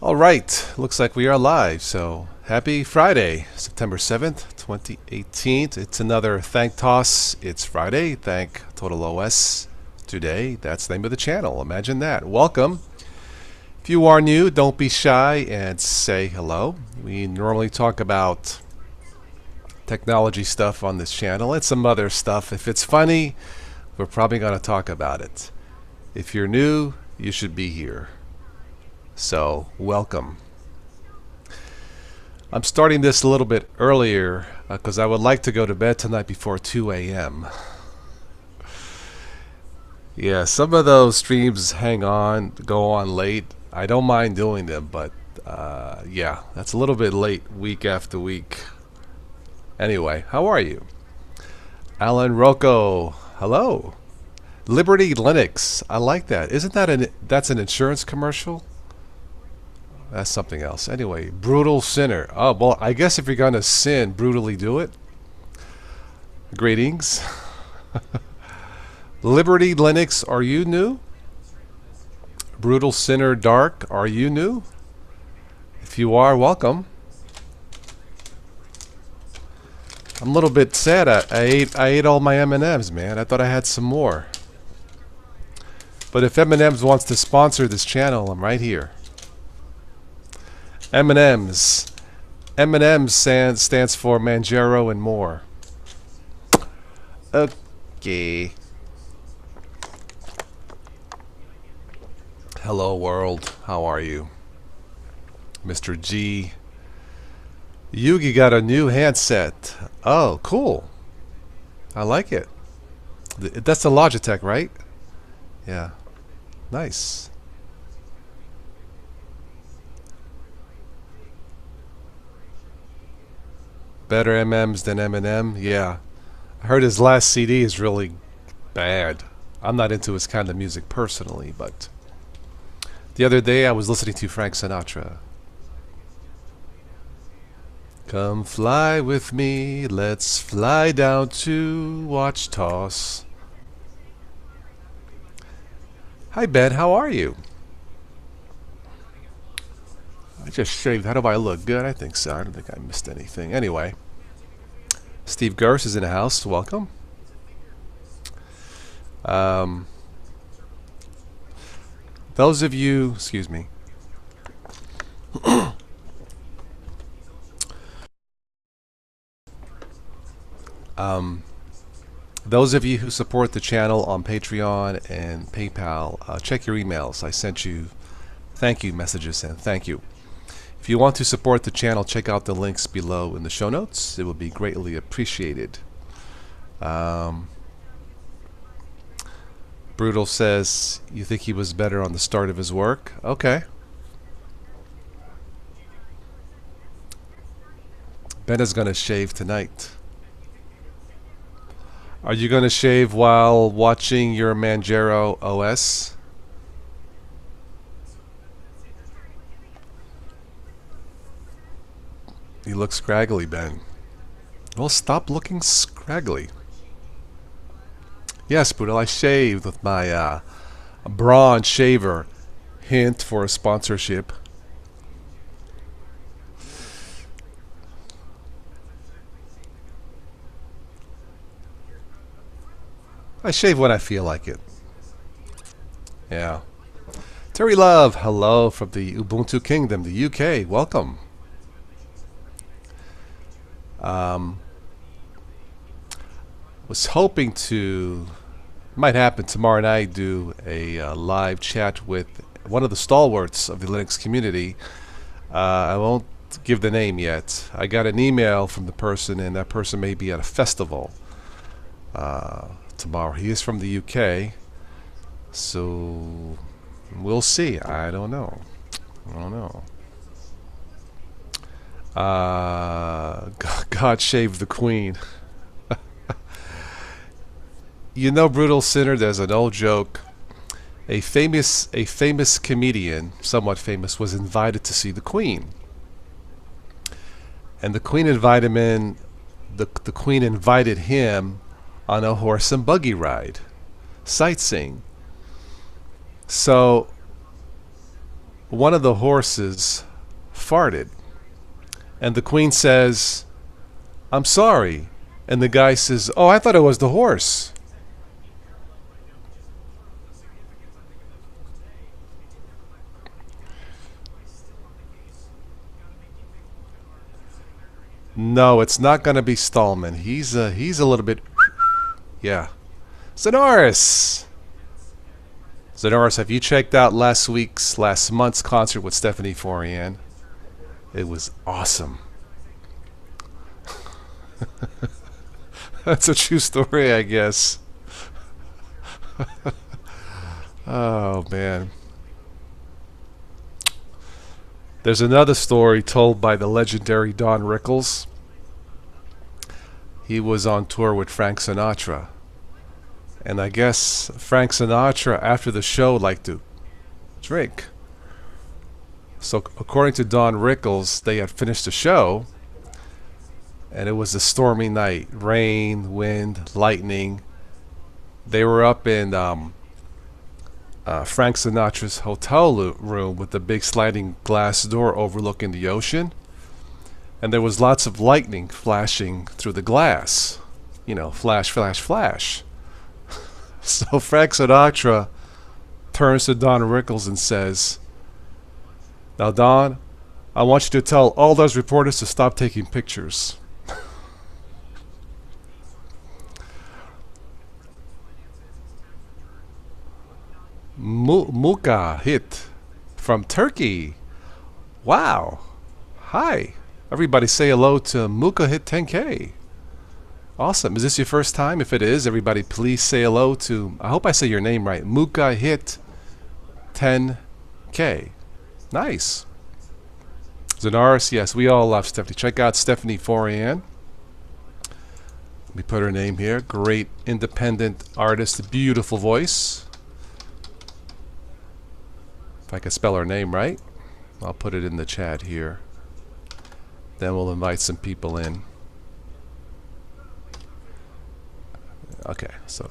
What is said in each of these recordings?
All right, looks like we are live. So happy Friday, September 7th, 2018. It's another Thank TOS. It's Friday. Thank Total OS today. That's the name of the channel. Imagine that. Welcome. If you are new, don't be shy and say hello. We normally talk about technology stuff on this channel and some other stuff. If it's funny, we're probably going to talk about it. If you're new, you should be here. So, welcome. I'm starting this a little bit earlier because I would like to go to bed tonight before 2 a.m. Yeah, some of those streams go on late. I don't mind doing them, but yeah, that's a little bit late week after week. Anyway, how are you? Alan Rocco, hello. Liberty Linux, I like that. Isn't that that's an insurance commercial? That's something else. Anyway, brutal sinner. Oh, well, I guess if you're going to sin, brutally do it. Greetings. Liberty Linux, are you new? Brutal Sinner Dark, are you new? If you are, welcome. I'm a little bit sad. I ate all my M&Ms, man. I thought I had some more. But if M&Ms wants to sponsor this channel, I'm right here. M&M's. M&M's stands for Manjaro and more. Okay. Hello world. How are you? Mr. G. Yugi got a new handset. Oh, cool. I like it. That's the Logitech, right? Yeah. Nice. Better MMs than Eminem? Yeah. I heard his last CD is really bad. I'm not into his kind of music personally, but the other day I was listening to Frank Sinatra. Come fly with me, let's fly down to watch TOS. Hi Ben, how are you? I just shaved. How do I look? Good? I think so. I don't think I missed anything. Anyway, Steve Gersh is in the house. Welcome. Those of you, excuse me. Those of you who support the channel on Patreon and PayPal, check your emails. I sent you thank you messages and thank you. If you want to support the channel, check out the links below in the show notes. It would be greatly appreciated. Brutal says, you think he was better on the start of his work? Okay. Ben is going to shave tonight. Are you going to shave while watching your Manjaro OS? You look scraggly, Ben. Well, stop looking scraggly. Yes, Boodle, I shaved with my Braun shaver. Hint for a sponsorship. I shave when I feel like it. Yeah. Terry Love, hello from the Ubuntu Kingdom, the UK. Welcome. Was hoping to, might happen tomorrow night, do a live chat with one of the stalwarts of the Linux community. I won't give the name yet. I got an email from the person, and that person may be at a festival tomorrow. He is from the UK, so we'll see. I don't know. God save the Queen. You know, Brutal Sinner, there's an old joke. A famous comedian, somewhat famous, was invited to see the Queen. And the Queen invited him in. The Queen invited him on a horse and buggy ride, sightseeing. So one of the horses farted. And the queen says, "I'm sorry." And the guy says, "Oh, I thought it was the horse." No, it's not going to be Stallman. He's a little bit, yeah. Zenoris! Zenoris, have you checked out last month's concert with Stephanie Forian? It was awesome. That's a true story, I guess. Oh, man. There's another story told by the legendary Don Rickles. He was on tour with Frank Sinatra. And I guess Frank Sinatra, after the show, liked to drink. So according to Don Rickles, they had finished the show, and it was a stormy night. Rain, wind, lightning. They were up in Frank Sinatra's hotel room with the big sliding glass door overlooking the ocean. And there was lots of lightning flashing through the glass. You know, flash, flash, flash. So Frank Sinatra turns to Don Rickles and says, "Now, Don, I want you to tell all those reporters to stop taking pictures." Muka hit from Turkey. Wow. Hi. Everybody say hello to Muka hit 10K. Awesome. Is this your first time? If it is, everybody please say hello to, I hope I say your name right, Muka hit 10K. Nice. Zanaris, yes, we all love Stephanie. Check out Stephanie Forian. Let me put her name here. Great independent artist, beautiful voice. If I can spell her name right, I'll put it in the chat here. Then we'll invite some people in. Okay, so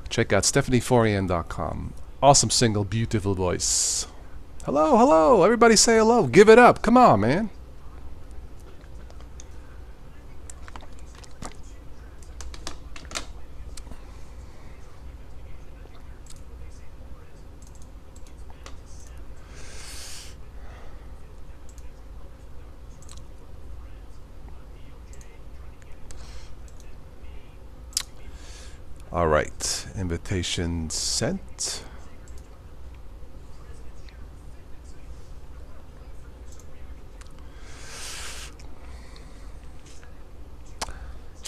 check out stephanieforian.com. Awesome single, beautiful voice. Hello, hello. Everybody say hello. Give it up. Come on, man. All right, invitation sent.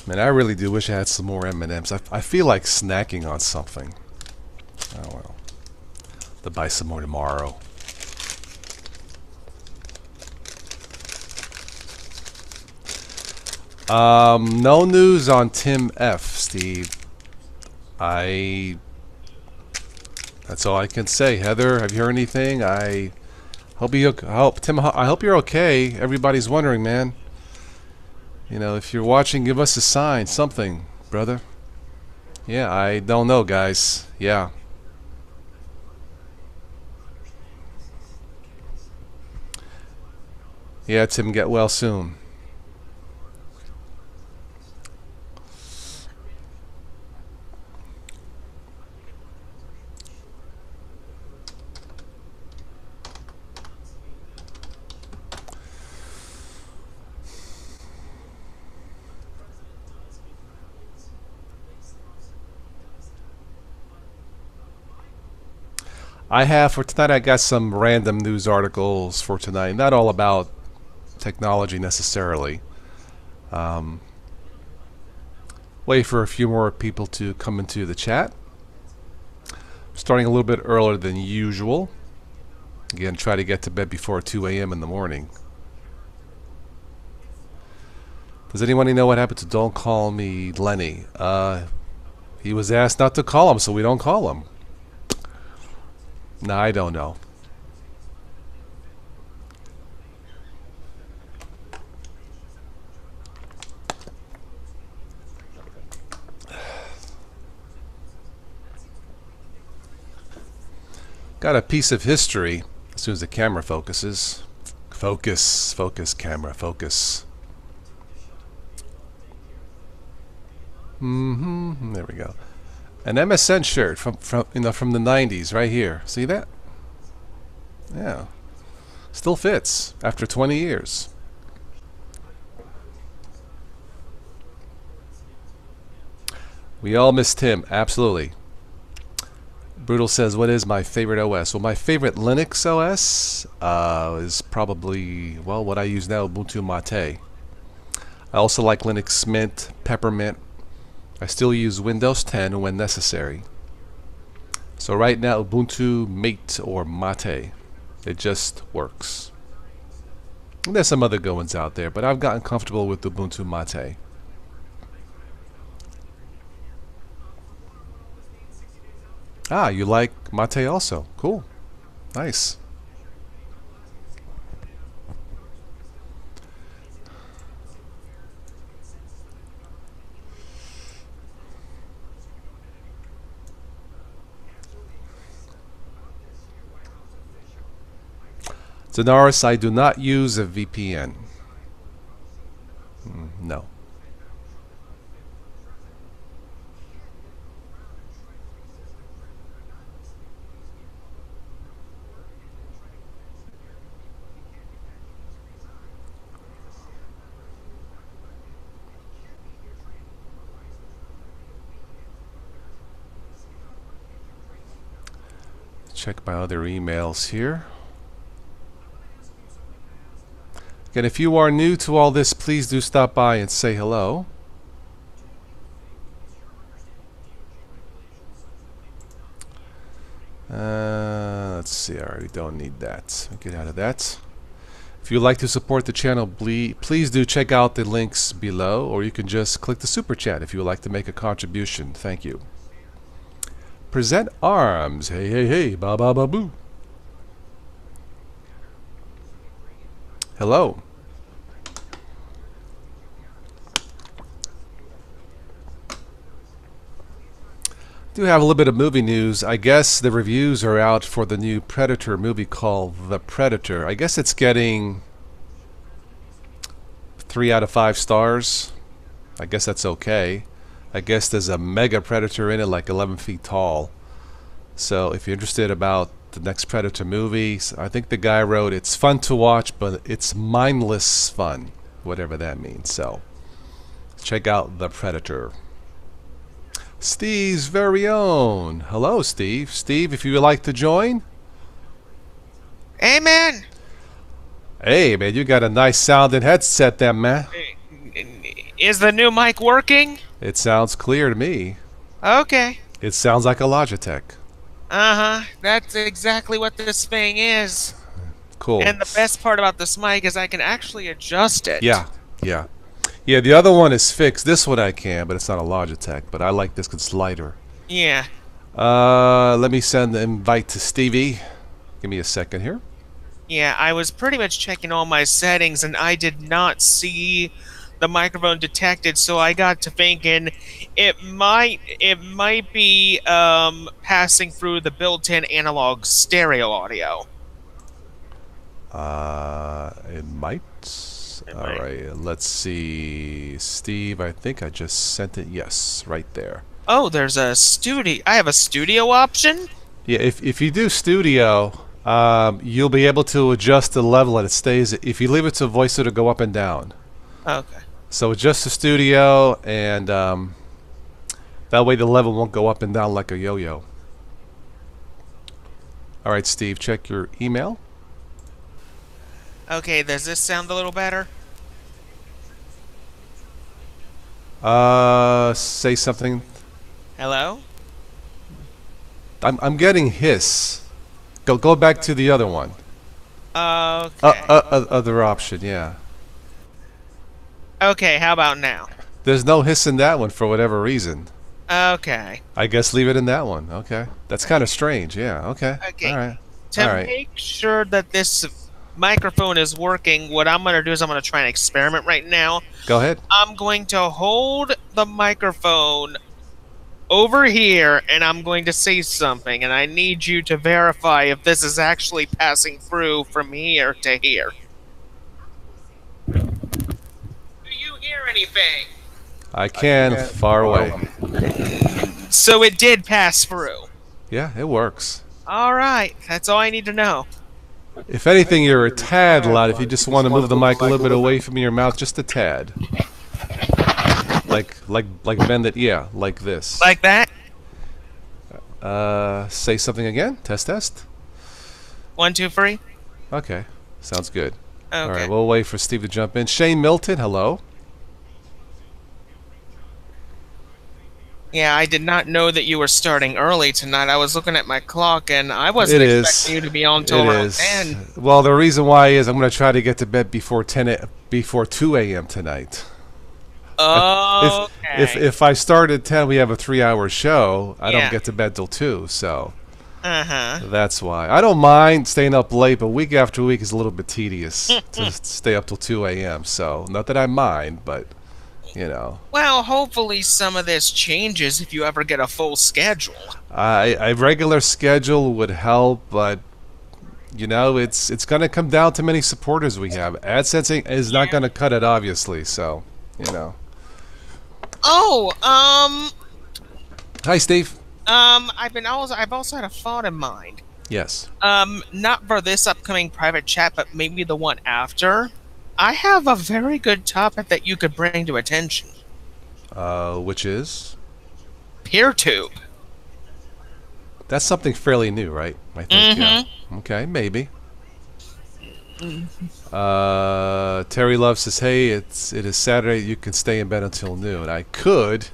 Man, I really do wish I had some more M&Ms. I feel like snacking on something. Oh well. To buy some more tomorrow. No news on Tim F, Steve. That's all I can say. Heather, have you heard anything? I hope Tim, I hope you're okay. Everybody's wondering, man. You know, if you're watching, give us a sign, something, brother. Yeah, I don't know, guys. Yeah. Yeah, Tim, get well soon. I have for tonight. I got some random news articles for tonight. Not all about technology necessarily. Wait for a few more people to come into the chat. Starting a little bit earlier than usual. Again, try to get to bed before 2 a.m. in the morning. Does anyone know what happened to Don't Call Me Lenny? He was asked not to call him, so we don't call him. No, I don't know. Got a piece of history. As soon as the camera focuses. Focus, focus, camera, focus. There we go. An MSN shirt from the 90s right here. See that? Yeah. Still fits after 20 years. We all miss Tim, absolutely. Brutal says, what is my favorite OS? Well, my favorite Linux OS is probably, well, what I use now, Ubuntu Mate. I also like Linux Mint, Peppermint. I still use Windows 10 when necessary. So right now, Ubuntu Mate or Mate. It just works. And there's some other good ones out there, but I've gotten comfortable with Ubuntu Mate. Ah, you like Mate also. Cool. Nice. Zanaris, I do not use a VPN. No. Check my other emails here. Again, if you are new to all this, please do stop by and say hello. Let's see, I already don't need that. Get out of that. If you'd like to support the channel, please do check out the links below, or you can just click the super chat if you would like to make a contribution. Thank you. Present arms. Hey, hey, hey. Ba, ba, ba, boo. Hello. Do have a little bit of movie news. I guess the reviews are out for the new Predator movie called The Predator. I guess it's getting 3 out of 5 stars. I guess that's okay. I guess there's a mega predator in it, like 11 feet tall. So if you're interested about the next Predator movie, I think the guy wrote, it's fun to watch, but it's mindless fun, whatever that means. So check out The Predator. Steve's very own. Hello, Steve. Steve, if you would like to join. Hey, man. Hey, man, you got a nice sounding headset there, man. Is the new mic working? It sounds clear to me. Okay. It sounds like a Logitech. Uh-huh. That's exactly what this thing is. Cool. And the best part about this mic is I can actually adjust it. Yeah, yeah. Yeah, the other one is fixed. This one I can, but it's not a Logitech. But I like this because it's lighter. Yeah. Let me send the invite to Stevie. Give me a second here. Yeah, I was pretty much checking all my settings, and I did not see the microphone detected, so I got to thinking it might be passing through the built-in analog stereo audio. It might. All right, let's see. Steve, I think I just sent it. Yes, right there. Oh, there's a studio. I have a studio option? Yeah, if you do studio, you'll be able to adjust the level and it stays. If you leave it to voice, it'll go up and down. Okay. So adjust the studio, and that way the level won't go up and down like a yo-yo. All right, Steve, check your email. Okay, does this sound a little better? Say something. Hello? I'm getting hiss. Go back to the other one. Okay. Other option, yeah. Okay, how about now? There's no hiss in that one for whatever reason. Okay. I guess leave it in that one. Okay. That's kind of strange. Yeah. Okay. Okay. All right. To make sure that this microphone is working, what I'm going to do is I'm going to try an experiment right now. Go ahead. I'm going to hold the microphone over here, and I'm going to say something, and I need you to verify if this is actually passing through from here to here. Do you hear anything? I can far away. So it did pass through. Yeah, it works. All right, that's all I need to know. If anything, you're a tad loud. If you just want to move the mic a little bit away from your mouth, just a tad. Like bend it, yeah, like this. Like that? Say something again. Test, test. 1, 2, 3. Okay, sounds good. All Okay. right, we'll wait for Steve to jump in. Shane Milton, hello. Yeah, I did not know that you were starting early tonight. I was looking at my clock, and I wasn't It is. expecting you to be on till It around is. 10. Well, the reason why is I'm going to try to get to bed before before 2 a.m. tonight. Okay. If I start at 10, we have a 3-hour show. I Yeah. don't get to bed till 2, so Uh-huh. that's why. I don't mind staying up late, but week after week is a little bit tedious to stay up till 2 a.m. So not that I mind, but you know, Well, hopefully some of this changes if you ever get a full schedule. a regular schedule would help, but you know, it's going to come down to many supporters we have. AdSense is not going to cut it, obviously. So you know. Oh, Hi, Steve. I've also had a thought in mind. Yes. Not for this upcoming private chat, but maybe the one after. I have a very good topic that you could bring to attention. Which is? PeerTube. That's something fairly new, right? I think. Yeah. Okay, maybe. Terry Love says, "Hey, it is Saturday. You can stay in bed until noon." I could,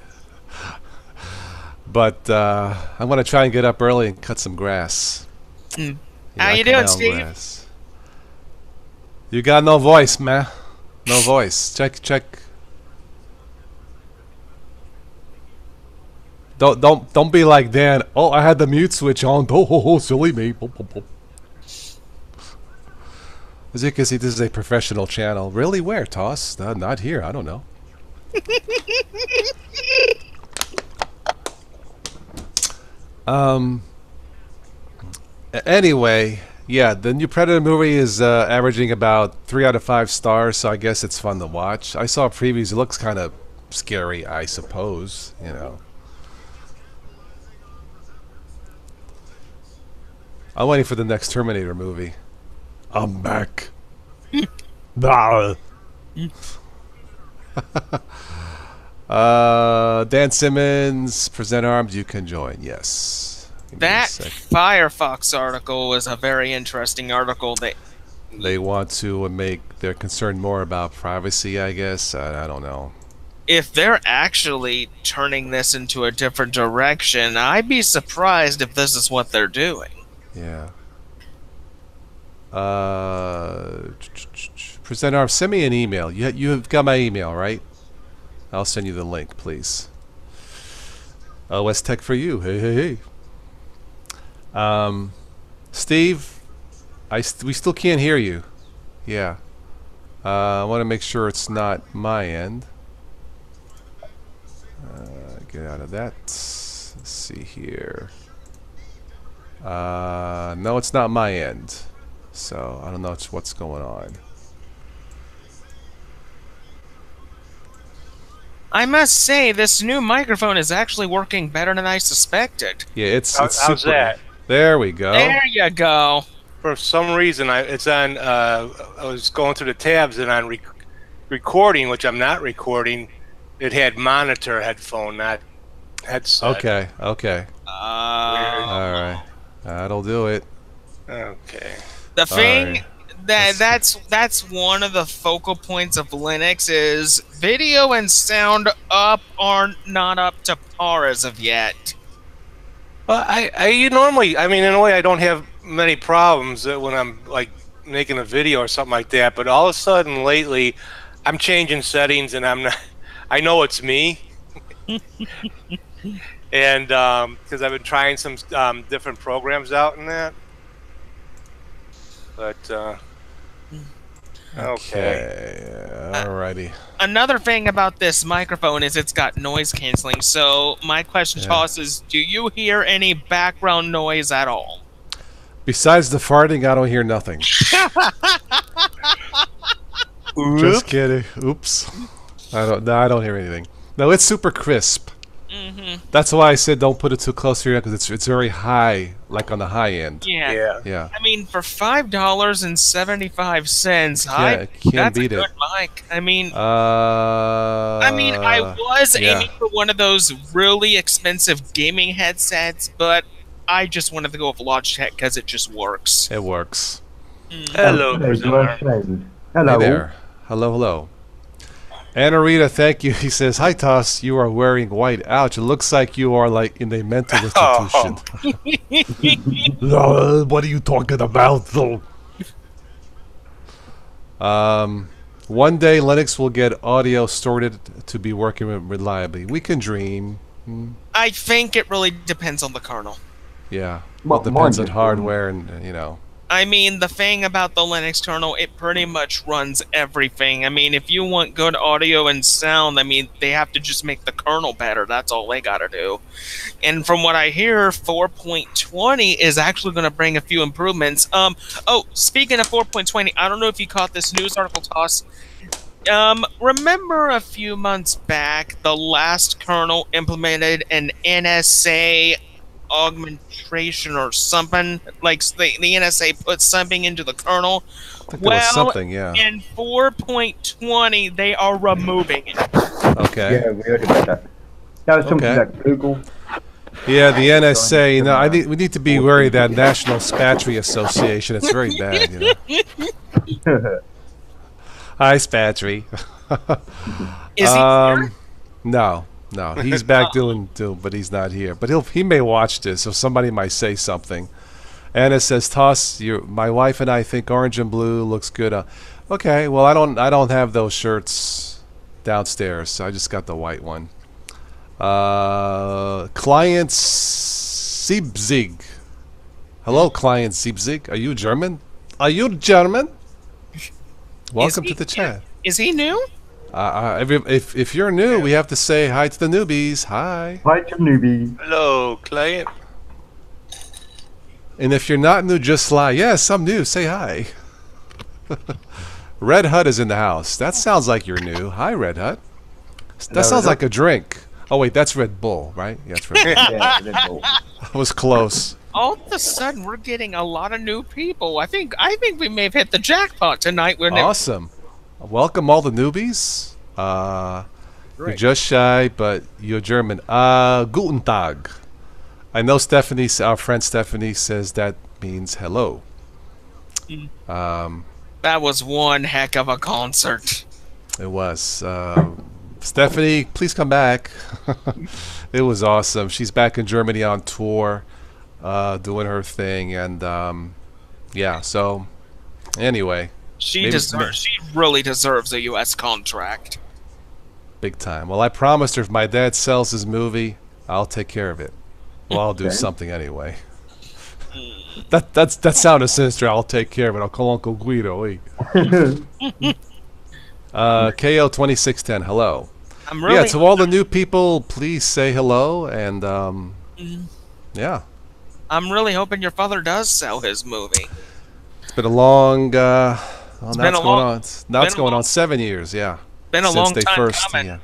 but I'm gonna try and get up early and cut some grass. How I you cut my doing, own Steve? grass. You got no voice, man. No voice. Check. Don't be like Dan. Oh, I had the mute switch on. Oh, silly me. As you can see, this is a professional channel. Really? Where, TOS? Not here. I don't know. Anyway, yeah, the new Predator movie is averaging about 3 out of 5 stars, so I guess it's fun to watch. I saw previews. It looks kind of scary, I suppose. You know. I'm waiting for the next Terminator movie. I'm back. Dan Simmons, present arms. You can join. Yes. Give me a That sec. Firefox article was a very interesting article that They want to make their concern more about privacy, I guess. I don't know. if they're actually turning this into a different direction, I'd be surprised if this is what they're doing. Yeah. Present arms. Send me an email. You've got my email, right? I'll send you the link, please. OS Tech for you. Hey. Steve, we still can't hear you. Yeah. I want to make sure it's not my end. Get out of that. Let's see here. No, it's not my end. So I don't know what's going on. I must say, this new microphone is actually working better than I suspected. Yeah, it's How's super. that? There we go. There you go. For some reason, it's on. I was going through the tabs and on recording, which I'm not recording. It had monitor headphone, not headset. Okay. Weird. All right. That'll do it. Okay. The thing right. that's one of the focal points of Linux is video and sound are not up to par as of yet. Well, I normally, I mean, in a way, I don't have many problems when I'm like making a video or something like that. But all of a sudden, lately, I'm changing settings, and I'm not. I know it's me. And because I've been trying some different programs out and that. But Okay. Alrighty. Another thing about this microphone is it's got noise canceling. So my question, Yeah. Toss, is: do you hear any background noise at all? Besides the farting, I don't hear nothing. Just kidding. Oops. I don't hear anything. No, it's super crisp. That's why I said don't put it too close to your ear because it's very high, like on the high end. Yeah. Yeah. I mean, for $5.75, Can't that's beat a it. good mic. I mean, I I was aiming for one of those really expensive gaming headsets, but I just wanted to go with Logitech because it just works. It works. Hello, Hello, Priscilla. friend. Hey Hello. there. Hello, hello. Anna Rita, thank you. He says, "Hi, Toss. You are wearing white. Ouch! It looks like you are like in a mental institution." What are you talking about, though? One day Linux will get audio sorted to be working reliably. We can dream. I think it really depends on the kernel. Yeah. Well, Well, depends on mine just hardware and you know. I mean, the thing about the Linux kernel, it pretty much runs everything. I mean, if you want good audio and sound, I mean, they have to just make the kernel better. That's all they gotta do. And from what I hear, 4.20 is actually going to bring a few improvements. Oh, speaking of 4.20, I don't know if you caught this news article, Toss. Remember a few months back, the last kernel implemented an NSA augmentation or something, like the NSA put something into the kernel. I think there was something, yeah. In 4.20 they are removing it. Okay. Yeah, we heard about that. That was something Okay. like Google. Yeah, the NSA. You know, we need to be wary of that National Spatry Association. It's very bad, you know. Hi, Spatry. Is he here? No, he's back doing, but he's not here. But he may watch this, so somebody might say something. Anna says, "Toss, my wife and I think orange and blue looks good." Okay, well, I don't have those shirts downstairs. I just got the white one. Client Siebzig. Hello, Client Siebzig. Are you German? Are you German? Welcome to the chat. Is he new? If you're new, we have to say hi to the newbies. Hi. Hi to newbie. Hello, client. And if you're not new, just lie. Yes, I'm new. Say hi. Red Hut is in the house. That sounds like you're new. Hi, Red Hut. That sounds like a drink. Oh wait, that's Red Bull, right? Yeah, that's Red Bull. Yeah, Red Bull. I was close. All of a sudden, we're getting a lot of new people. I think we may have hit the jackpot tonight. Awesome. Welcome all the newbies. You're just shy, but you're German. Guten Tag. I know Stephanie, our friend Stephanie, says that means hello. That was one heck of a concert. It was. Stephanie, please come back. It was awesome. She's back in Germany on tour, doing her thing, and yeah. So, anyway, She really deserves a U.S. contract. big time. Well, I promised her if my dad sells his movie, I'll take care of it. Well, I'll do Okay. something anyway. That sounded sinister. I'll take care of it. I'll call Uncle Guido. Wait. KO 2610. Hello. I'm really Yeah, to all the new people, please say hello and yeah. I'm really hoping your father does sell his movie. It's been a long well, now been it's a going long- on. Now it's been a going long- on 7 years, yeah. Been a Since long they time first, coming. yeah.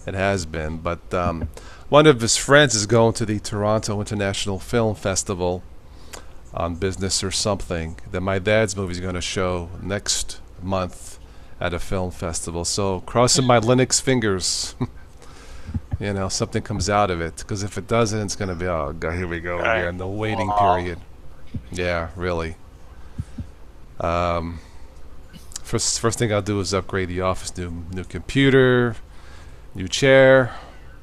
It has been, but one of his friends is going to the Toronto International Film Festival on business or something that my dad's movie is going to show next month at a film festival. So crossing my Linux fingers, you know, something comes out of it. Because if it doesn't, it's going to be, oh God, here we go Right. again, the waiting period. Yeah, really. First thing I'll do is upgrade the office, new computer, new chair.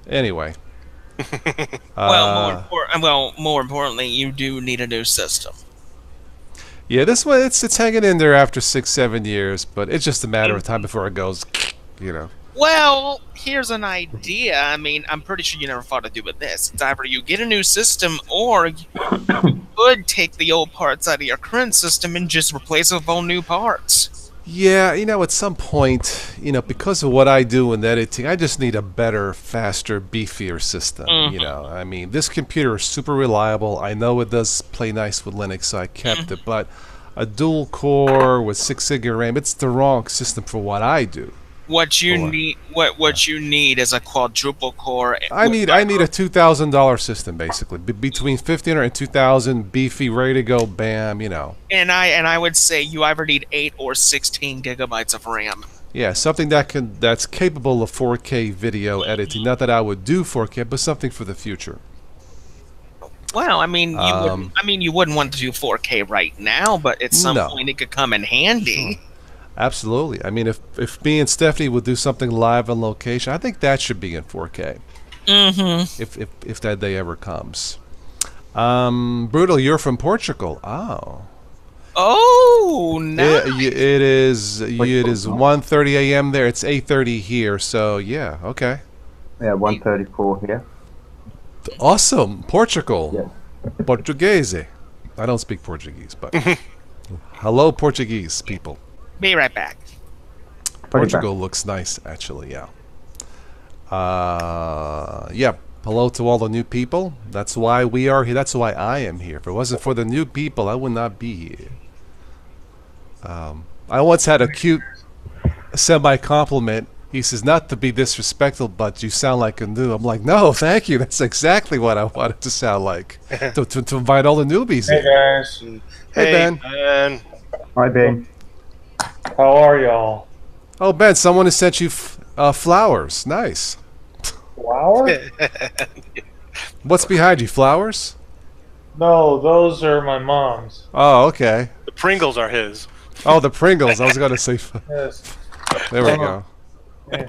Anyway. More importantly, you do need a new system. Yeah, this one it's hanging in there after 6-7 years, but it's just a matter of time before it goes, you know. Well, here's an idea. I mean, I'm pretty sure you never thought to do with this. It's either you get a new system, or you could take the old parts out of your current system and just replace it with all new parts. Yeah, at some point, because of what I do in editing, I just need a better, faster, beefier system. I mean, this computer is super reliable. I know it does play nice with Linux, so I kept it. But a dual core with 6 gig of RAM, it's the wrong system for what I do. What you For need, what you need is a quadruple core. I need a $2,000 system basically, between 1,500 and 2,000, beefy, ready to go, bam. And I would say you either need 8 or 16 gigabytes of RAM. Yeah, something that's capable of 4K video editing. Not that I would do 4K, but something for the future. Well, I mean, you wouldn't want to do 4K right now, but at some No. point it could come in handy. Absolutely. I mean, if me and Stephanie would do something live on location, I think that should be in 4K. Mm-hmm. If that day ever comes. Brutal, you're from Portugal. Oh. Oh, nice. It is 1:30 a.m. there. It's 8:30 here. So yeah, okay. Yeah, 134 here. Awesome, Portugal. Yes. Portuguese. I don't speak Portuguese, but hello, Portuguese people. Be right back. Portugal looks nice, actually. Yeah. Yeah. Hello to all the new people. That's why we are here. That's why I am here. If it wasn't for the new people, I would not be here. I once had a cute semi-compliment. He says, not to be disrespectful, but you sound like a new. I'm like, no, thank you. That's exactly what I wanted to sound like. to invite all the newbies Hey in. guys, Hey, Ben. Ben. Hi, Ben. how are y'all? Oh, Ben, someone has sent you flowers. Nice. Flower? What's behind you? Flowers? No, those are my mom's. Oh, okay. The Pringles are his. Oh, the Pringles. I was going to say. Yes. There we go. Yeah.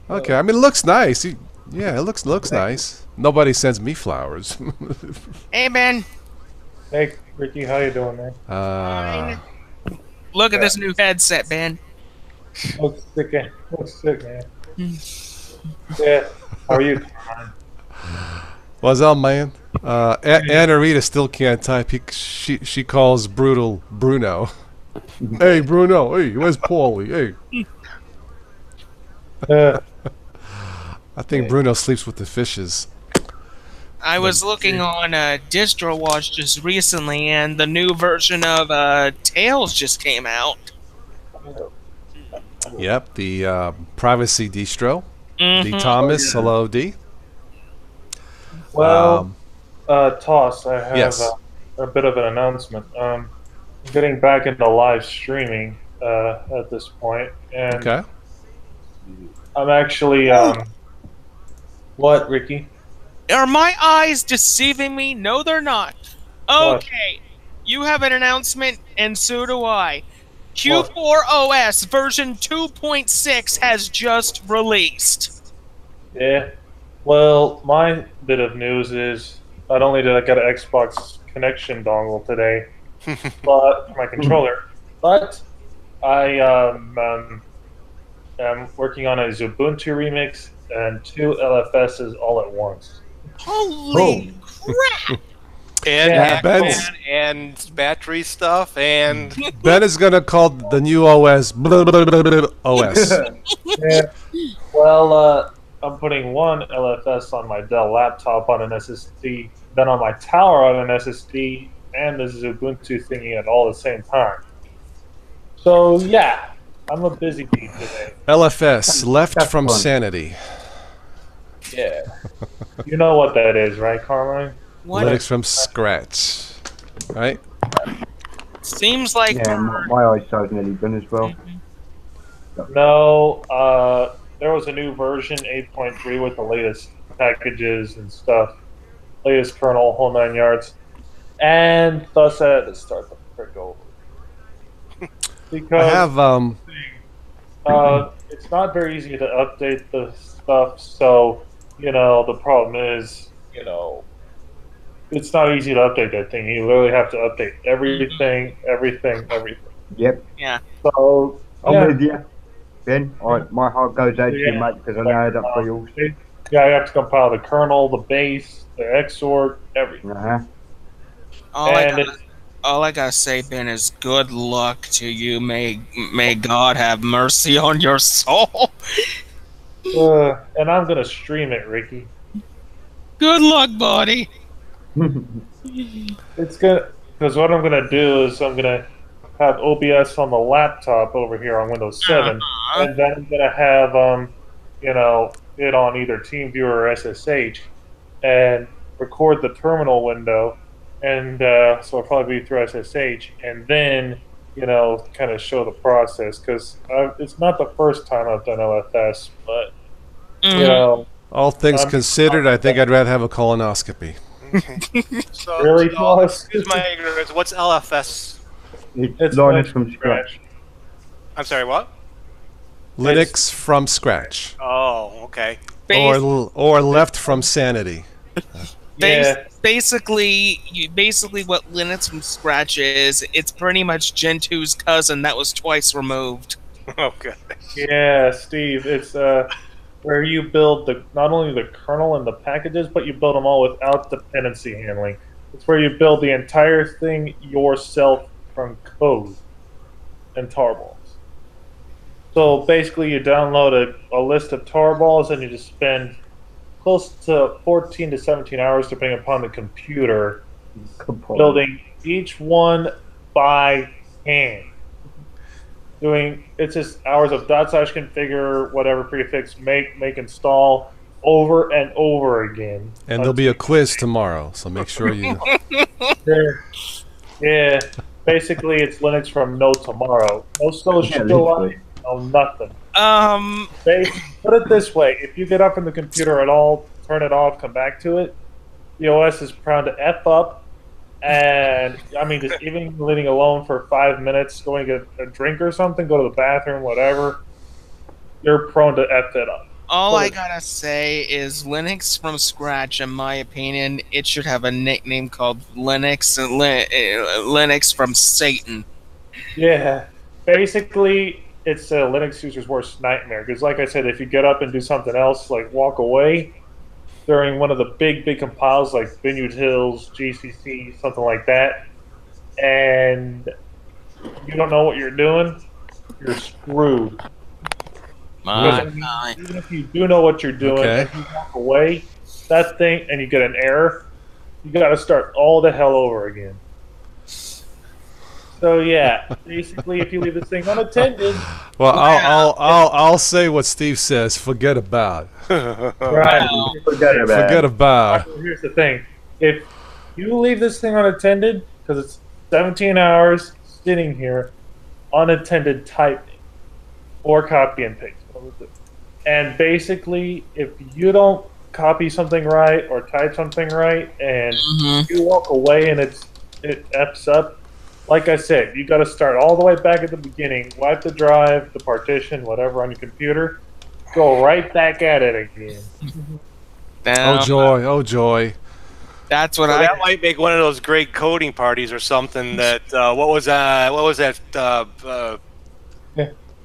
Okay. I mean, it looks nice. Yeah, it looks nice. Nobody sends me flowers. Hey, Ben. Hey, Ricky, how you doing, man? Look at this new headset, Ben. Looks sick, man. Yeah. How are you? What's up, man? Anna Rita still can't type. She calls Brutal Bruno. Hey, Bruno. Hey, where's Paulie? Hey. I think Bruno sleeps with the fishes. I was looking on DistroWatch just recently, and the new version of Tails just came out. Yep, the privacy distro. Mm-hmm. D. Thomas. Hello, D. Well, TOS, I have Yes. a bit of an announcement. I'm getting back into live streaming at this point, and Okay. I'm actually what, Ricky? Are my eyes deceiving me? No, they're not. What? Okay, you have an announcement, and so do I. Q4 OS version 2.6 has just released. Yeah. Well, my bit of news is not only did I get an Xbox connection dongle today, but my controller, but I am working on a Ubuntu remix and 2 LFSs all at once. Holy crap! And, Yeah, Ben's- and battery stuff and Ben is gonna call the new OS OS. Yeah. Well, I'm putting one LFS on my Dell laptop on an SSD, then on my tower on an SSD, and this Ubuntu thingy at all the same time. So yeah, I'm a busy bee today. LFS, left That's from fun. sanity. Yeah. You know what that is, right, Carmine? What? Linux from scratch. Right? Seems like Yeah, my eyesight's nearly done as well. No, there was a new version, 8.3, with the latest packages and stuff, latest kernel, whole 9 yards, and thus I had to start the frick over. I Because have it's not very easy to update the stuff, so, the problem is, it's not easy to update that thing. You literally have to update everything. Yep. yeah. So, I'm yeah. with you. Ben, my heart goes out to you, Yeah. mate, because I know that feels. Yeah, I have to compile the kernel, the base, the XOR, everything. Uh-huh. All I And got, All I gotta say, Ben, is good luck to you. May God have mercy on your soul. And I'm gonna stream it, Ricky. Good luck, buddy. It's gonna because what I'm gonna do is I'm gonna have OBS on the laptop over here on Windows 7, Uh-huh. and then I'm gonna have it on either TeamViewer or SSH, and record the terminal window, and so it'll probably be through SSH, and then kind of show the process because it's not the first time I've done LFS, but All things I'm- considered, I think I'd rather have a colonoscopy. So, Really, so, Thomas? excuse my ignorance. What's LFS? It's Linux from scratch. I'm sorry. What? Linux from scratch, Oh, okay. Bas- or left from sanity. Yeah. Basically, what Linux from scratch is, it's pretty much Gentoo's cousin that was twice removed. Okay. Yeah, Steve, it's where you build not only the kernel and the packages, but you build them all without dependency handling. It's where you build the entire thing yourself from code and tarballs. So basically, you download a list of tarballs and you just spend close to 14 to 17 hours, depending upon the computer, building each one by hand. It's just hours of /configure, whatever prefix, make install over and over again. And there'll be a quiz tomorrow, so make sure you. Yeah, basically it's Linux from no tomorrow, no social life, no nothing. Put it this way: if you get up from the computer at all, turn it off, come back to it, the OS is prone to f up. And I mean, just even living alone for 5 minutes, going to get a drink or something, go to the bathroom, whatever, you're prone to f it up. All I gotta say is Linux from scratch, in my opinion, it should have a nickname called Linux Linux from Satan. Yeah, basically, it's a Linux user's worst nightmare. Because, like I said, if you get up and do something else, like walk away during one of the big compiles, like binutils, GCC, something like that, and you don't know what you're doing, you're screwed. Even if you do know what you're doing, and you walk away, that thing, and you get an error, you got to start all the hell over again. So yeah, basically, if you leave this thing unattended, Well, I'll say what Steve says. Forget about. right? Forget about. Here's the thing: if you leave this thing unattended, because it's 17 hours sitting here, unattended typing or copy and paste, and basically, if you don't copy something right or type something right, and you walk away and it f's up. Like I said, you got to start all the way back at the beginning, wipe the drive, the partition, whatever on your computer, go right back at it again. Oh joy! Oh joy! That's what That might make one of those great coding parties or something. That what was that?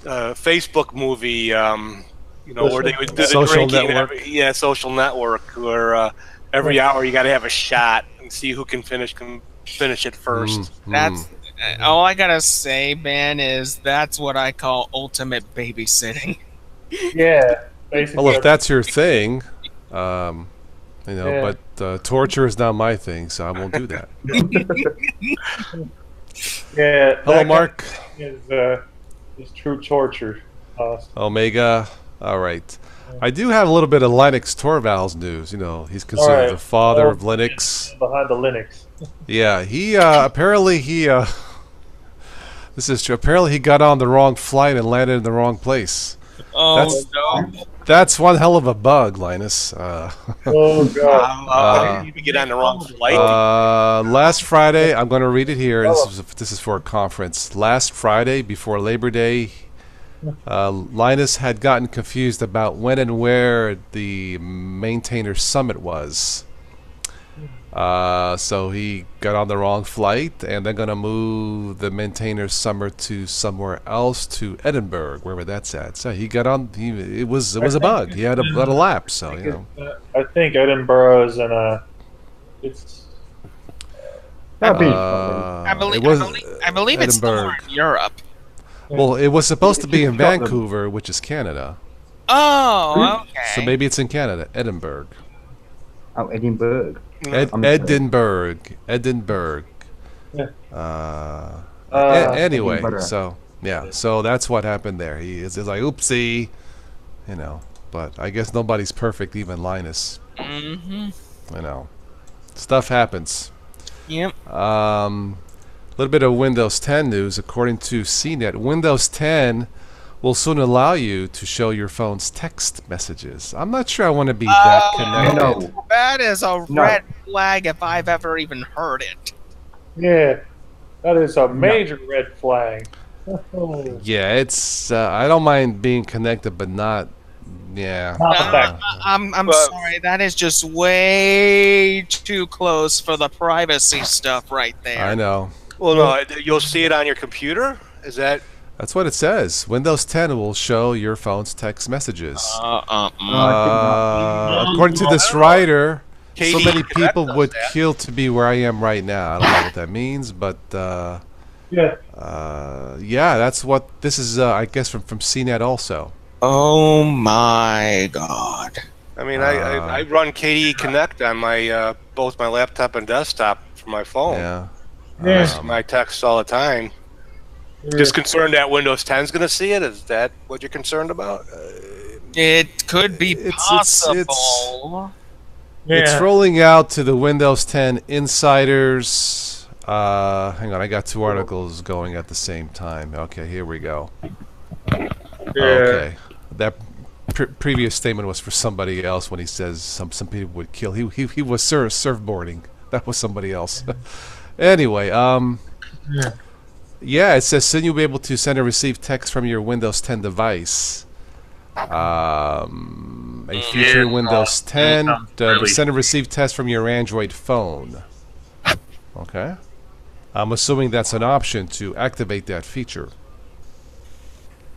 Facebook movie? Where they would do the Social drinking. Network. Social network. Where every hour you got to have a shot and see who can finish it first. That's all I gotta say, Ben, is that's what I call ultimate babysitting. Yeah, basically. Well, if that's your thing, but torture is not my thing, so I won't do that. Yeah. Hello, Mark. Is true torture. Omega. All right. I do have a little bit of Linux Torvalds news. He's considered the father of Linux. Behind the Linux. Yeah, he apparently this is true. Apparently, he got on the wrong flight and landed in the wrong place. No. That's one hell of a bug, Linus. Oh God! You get on the wrong flight. Last Friday, I'm going to read it here. This is for a conference. Last Friday, before Labor Day, Linus had gotten confused about when and where the Maintainer Summit was. So he got on the wrong flight, and they're going to move the Maintainer Summit to somewhere else, to Edinburgh, wherever that's at. So he got on. It was a bug. He had a lapse. So I think Edinburgh is in a. It's. I it was I believe it's somewhere Edinburgh. in Europe. Well, it was supposed to be in Scotland. Vancouver, which is Canada. Oh, okay. So maybe it's in Canada, Edinburgh. Oh, Edinburgh. Edinburgh. Edinburgh. Yeah. Anyway, Edinburgh. so yeah, so that's what happened there. He's like, oopsie, you know. But I guess nobody's perfect, even Linus. Mm-hmm. You know, stuff happens. Yep. A little bit of Windows 10 news. According to CNET, Windows 10 will soon allow you to show your phone's text messages. I'm not sure I want to be that connected. No. That is a No. red flag if I've ever even heard it. Yeah, that is a major red flag. Yeah, it's. I don't mind being connected, but not. Yeah. Not that. I'm But- sorry. That is just way too close for the privacy stuff right there. I know. Well, no, you'll see it on your computer. Is that? That's what it says. Windows 10 will show your phone's text messages. Mm. According to this writer, so KD many Connect people does would that. kill to be where I am right now. I don't know what that means, but Yeah. yeah, that's what this is. I guess from CNET also. Oh my god. I mean, I run KD Connect on my both my laptop and desktop for my phone. Yeah. Yeah. My texts all the time. Just concerned that Windows 10 is going to see it. Is that what you're concerned about? It could be It's- possible. It's rolling out to the Windows 10 insiders. Hang on, I got two articles going at the same time. Okay, here we go. Okay, that previous statement was for somebody else when he says some people would kill. He was surfboarding. That was somebody else. Anyway, yeah, it says soon you'll be able to send and receive text from your Windows 10 device. A feature in Windows 10 to send and receive text from your Android phone. Okay. I'm assuming that's an option to activate that feature.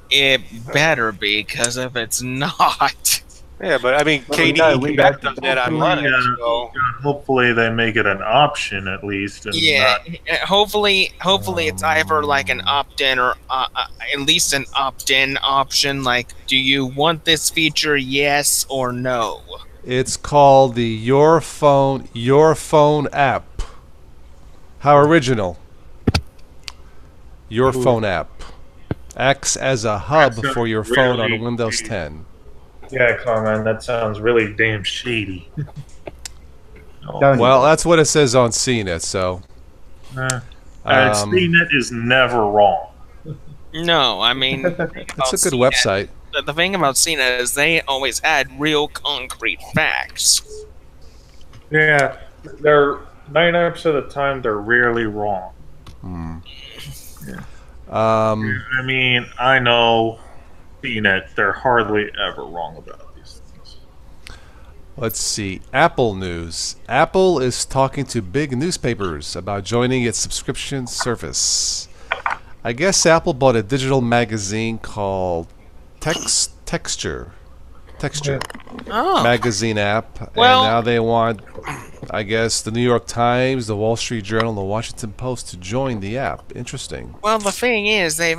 It better be, because if it's not, Yeah, but I mean, Well, KD no, we Connect got does that on Linux. So. Hopefully they make it an option at least. And yeah. not, Hopefully it's either like an opt-in or at least an opt-in option. Like, do you want this feature? Yes or no? It's called the Your Phone app. How original. Your Phone app acts as a hub That's for your phone on really Windows shady. 10. Yeah, come on, man. That sounds really damn shady. Don't- Well, that's what it says on CNET, so CNET is never wrong. No, I mean, it's a good website. The thing about CNET is they always had real concrete facts. Yeah, they're 99% of the time they're rarely wrong. I mean, I know CNET, they're hardly ever wrong about these things. Let's see. Apple news. Apple is talking to big newspapers about joining its subscription service. I guess Apple bought a digital magazine called Texture Oh, magazine app, Well- and now they want, I guess, the New York Times, the Wall Street Journal, and the Washington Post to join the app. Interesting. well, the thing is, they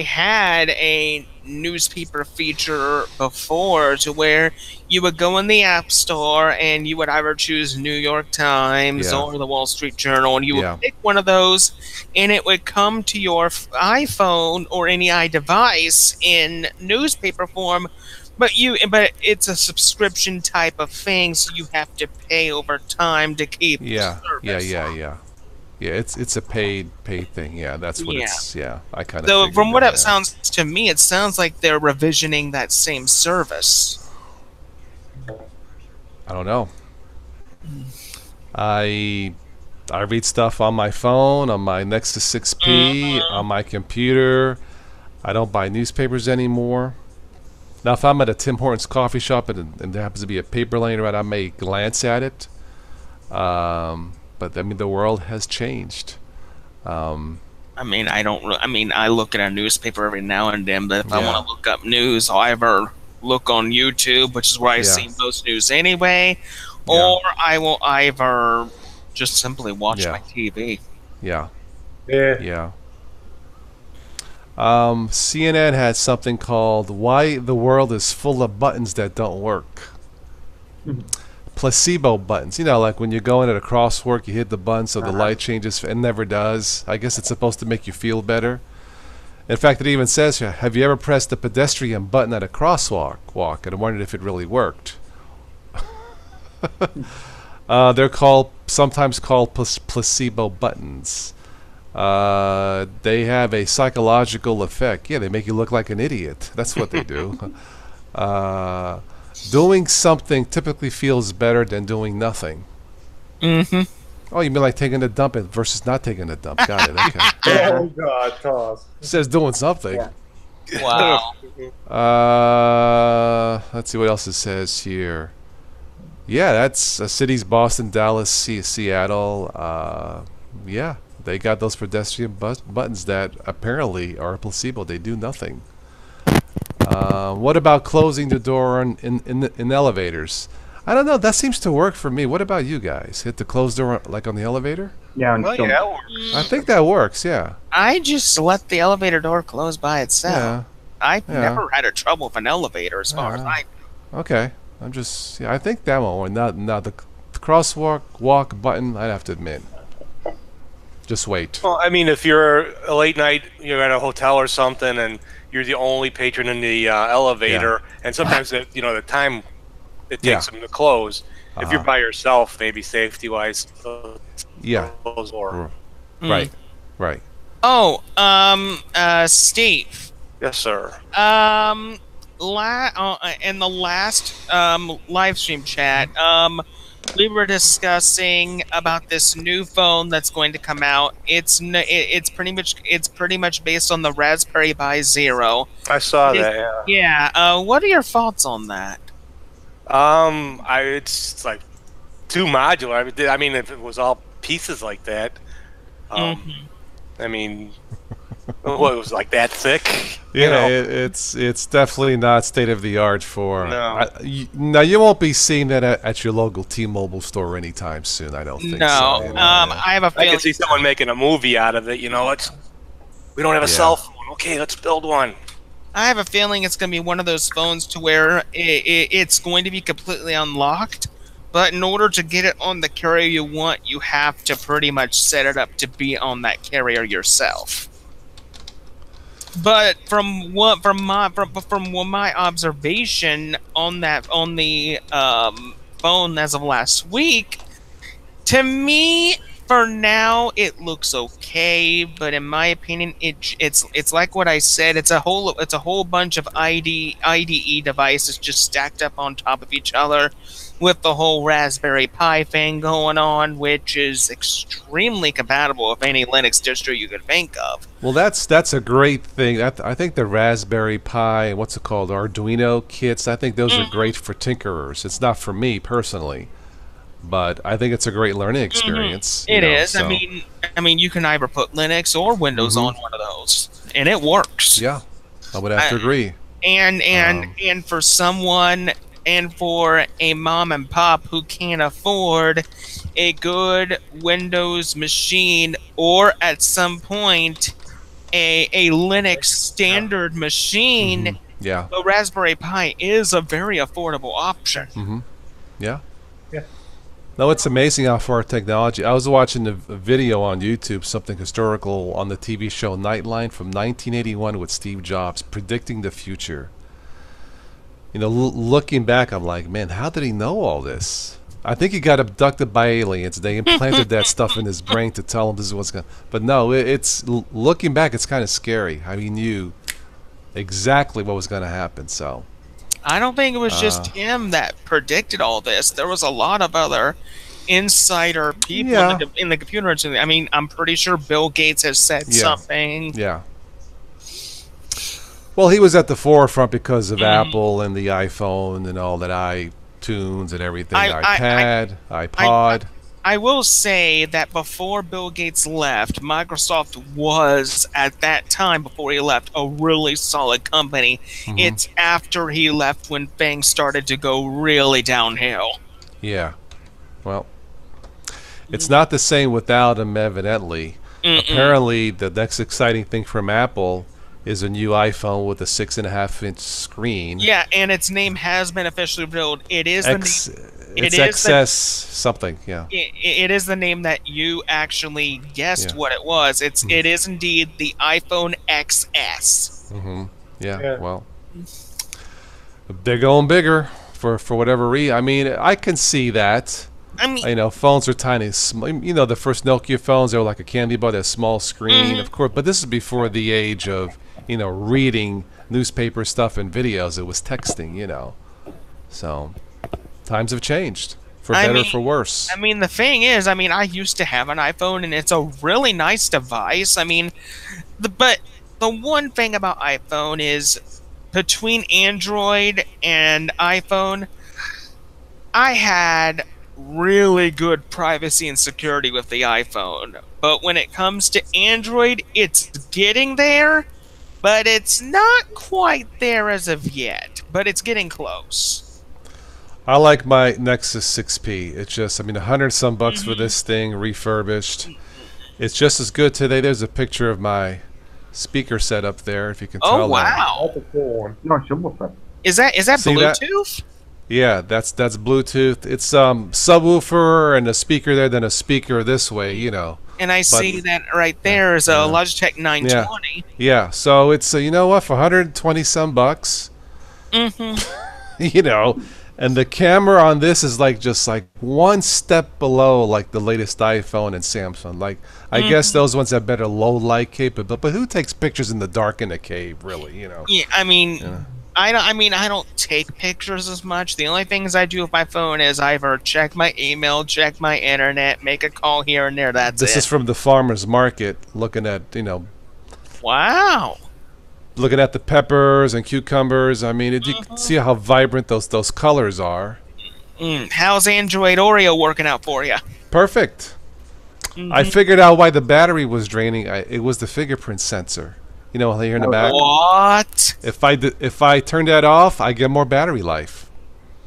had a newspaper feature before to where you would go in the App Store and you would either choose New York Times Yeah. or the Wall Street Journal, and you would Yeah. pick one of those, and it would come to your iPhone or any iDevice in newspaper form. But it's a subscription type of thing, so you have to pay over time to keep Yeah, the service. yeah. It's a paid thing. Yeah, that's what Yeah. it's. Yeah, I kind of. So from what it sounds to me, it sounds like they're revisioning that same service. I don't know. I read stuff on my phone, on my Nexus 6P, on my computer. I don't buy newspapers anymore. Now, if I'm at a Tim Hortons coffee shop and there happens to be a paper laying around, I may glance at it. But I mean, the world has changed. I mean, I look at a newspaper every now and then, but if I Yeah. want to look up news, I'll either look on YouTube, which is where I Yeah. see most news anyway, Yeah. or I will either just simply watch Yeah. my TV. Yeah. Yeah. Yeah. CNN had something called "Why the World is Full of Buttons That Don't Work." Placebo buttons. You know, like when you go in at a crosswalk, you hit the button so the light changes. It never does. I guess it's supposed to make you feel better. In fact, it even says here, have you ever pressed the pedestrian button at a crosswalk? And I wondered if it really worked. They're sometimes called placebo buttons. They have a psychological effect. Yeah, they make you look like an idiot. That's what they do. Doing something typically feels better than doing nothing. Mm-hmm. Oh, you mean like taking a dump versus not taking a dump? Got it. Okay. Oh God, TOS. It says doing something. Yeah. Wow. Let's see what else it says here. Yeah, that's cities: Boston, Dallas, Seattle. Yeah, they got those pedestrian buttons that apparently are a placebo. They do nothing. What about closing the door in elevators? I don't know. That seems to work for me. What about you guys? Hit the close door like on the elevator? Yeah, and Well, jump. yeah, that works. I think that works. Yeah. I just let the elevator door close by itself. Yeah. I've Yeah. never had a trouble with an elevator as far as I Okay. I think that one. Not the walk button. I'd have to admit. Just wait. Well, I mean, if you're a late night, you're at a hotel or something, and you're the only patron in the elevator, and sometimes the time it takes them to close. If you're by yourself, maybe safety wise, Yeah. close or Right. Right. Oh, Steve. yes, sir. In the last live stream chat, we were discussing about this new phone that's going to come out. It's pretty much based on the Raspberry Pi Zero. I saw that. Yeah. Yeah. What are your thoughts on that? It's like too modular. I mean, if it was all pieces like that, I mean, what, it was like that thick? Yeah, it's definitely not state of the art for. No. Now you won't be seeing that at your local T-Mobile store anytime soon. I don't think No. so. You know, I have a I feeling. can see someone making a movie out of it. We don't have a cell phone. Okay, let's build one. I have a feeling it's going to be one of those phones to where it's going to be completely unlocked, but in order to get it on the carrier you want, you have to pretty much set it up to be on that carrier yourself. But from my observation on the phone as of last week, to me, for now, it looks okay. But in my opinion, it's like what I said. It's a whole bunch of IDE devices just stacked up on top of each other, with the whole Raspberry Pi thing going on, which is extremely compatible with any Linux distro you could think of. Well, that's a great thing. I think the Raspberry Pi, what's it called, Arduino kits. I think those are great for tinkerers. It's not for me personally, but I think it's a great learning experience. It is. So. I mean, you can either put Linux or Windows on one of those, and it works. Yeah, I would have to agree. And for someone, and for a mom and pop who can't afford a good Windows machine, or at some point a Linux standard machine, Yeah. the Raspberry Pi is a very affordable option. Yeah. Yeah. No, it's amazing how far technology. I was watching a video on YouTube, something historical on the TV show Nightline from 1981 with Steve Jobs predicting the future. Looking back, I'm like, man, how did he know all this? I think he got abducted by aliens. They implanted that stuff in his brain to tell him this is what's going to... But no, it's looking back, it's kind of scary how he knew exactly what was going to happen. So I don't think it was just him that predicted all this. There was a lot of other insider people in the computer industry. I mean, I'm pretty sure Bill Gates has said something. Yeah. Well, he was at the forefront because of Apple and the iPhone and all that, iTunes and everything, iPod. I will say that before Bill Gates left, Microsoft was, at that time, before he left, a really solid company. It's after he left when things started to go really downhill. Yeah. Well, It's not the same without them, evidently. Apparently, the next exciting thing from Apple is a new iPhone with a 6.5-inch screen. Yeah, and its name has been officially revealed. It is the name. It's XS something, yeah. It is the name that you actually guessed Yeah. what it was. It is indeed the iPhone XS. Yeah, well, they're going bigger for whatever reason. I mean, I can see that. I mean, You know, phones are tiny. You know, the first Nokia phones, they were like a candy bar, that small screen, of course. But this is before the age of, you know, reading newspaper stuff and videos. It was texting, you know. So, times have changed, for better or for worse. I mean, the thing is, I mean, I used to have an iPhone, and it's a really nice device. I mean, but the one thing about iPhone is, between Android and iPhone, I had really good privacy and security with the iPhone. But when it comes to Android, it's getting there, but it's not quite there as of yet. But it's getting close. I like my Nexus 6P. It's just, I mean, $100 some for this thing, refurbished. It's just as good today. There's a picture of my speaker set up there, if you can tell. Oh, wow. That's a cool one. No, subwoofer. Is that See that? Bluetooth? Yeah, that's Bluetooth. It's subwoofer and a speaker there, then a speaker this way, you know. And I see that right there is a Logitech 920. Yeah, so it's you know what, for 120 some bucks, you know, and the camera on this is like just like one step below like the latest iPhone and Samsung. Like I guess those ones have better low light capability, but who takes pictures in the dark in a cave, really? You know. Yeah, I mean, I don't take pictures as much. The only things I do with my phone is either check my email, check my internet, make a call here and there. That's This it. is from the farmer's market, looking at, you know, Wow. looking at the peppers and cucumbers. I mean, you can see how vibrant those colors are. How's Android Oreo working out for you? Perfect. I figured out why the battery was draining. It was the fingerprint sensor. You know, here in the back. What? If I turned that off, I get more battery life.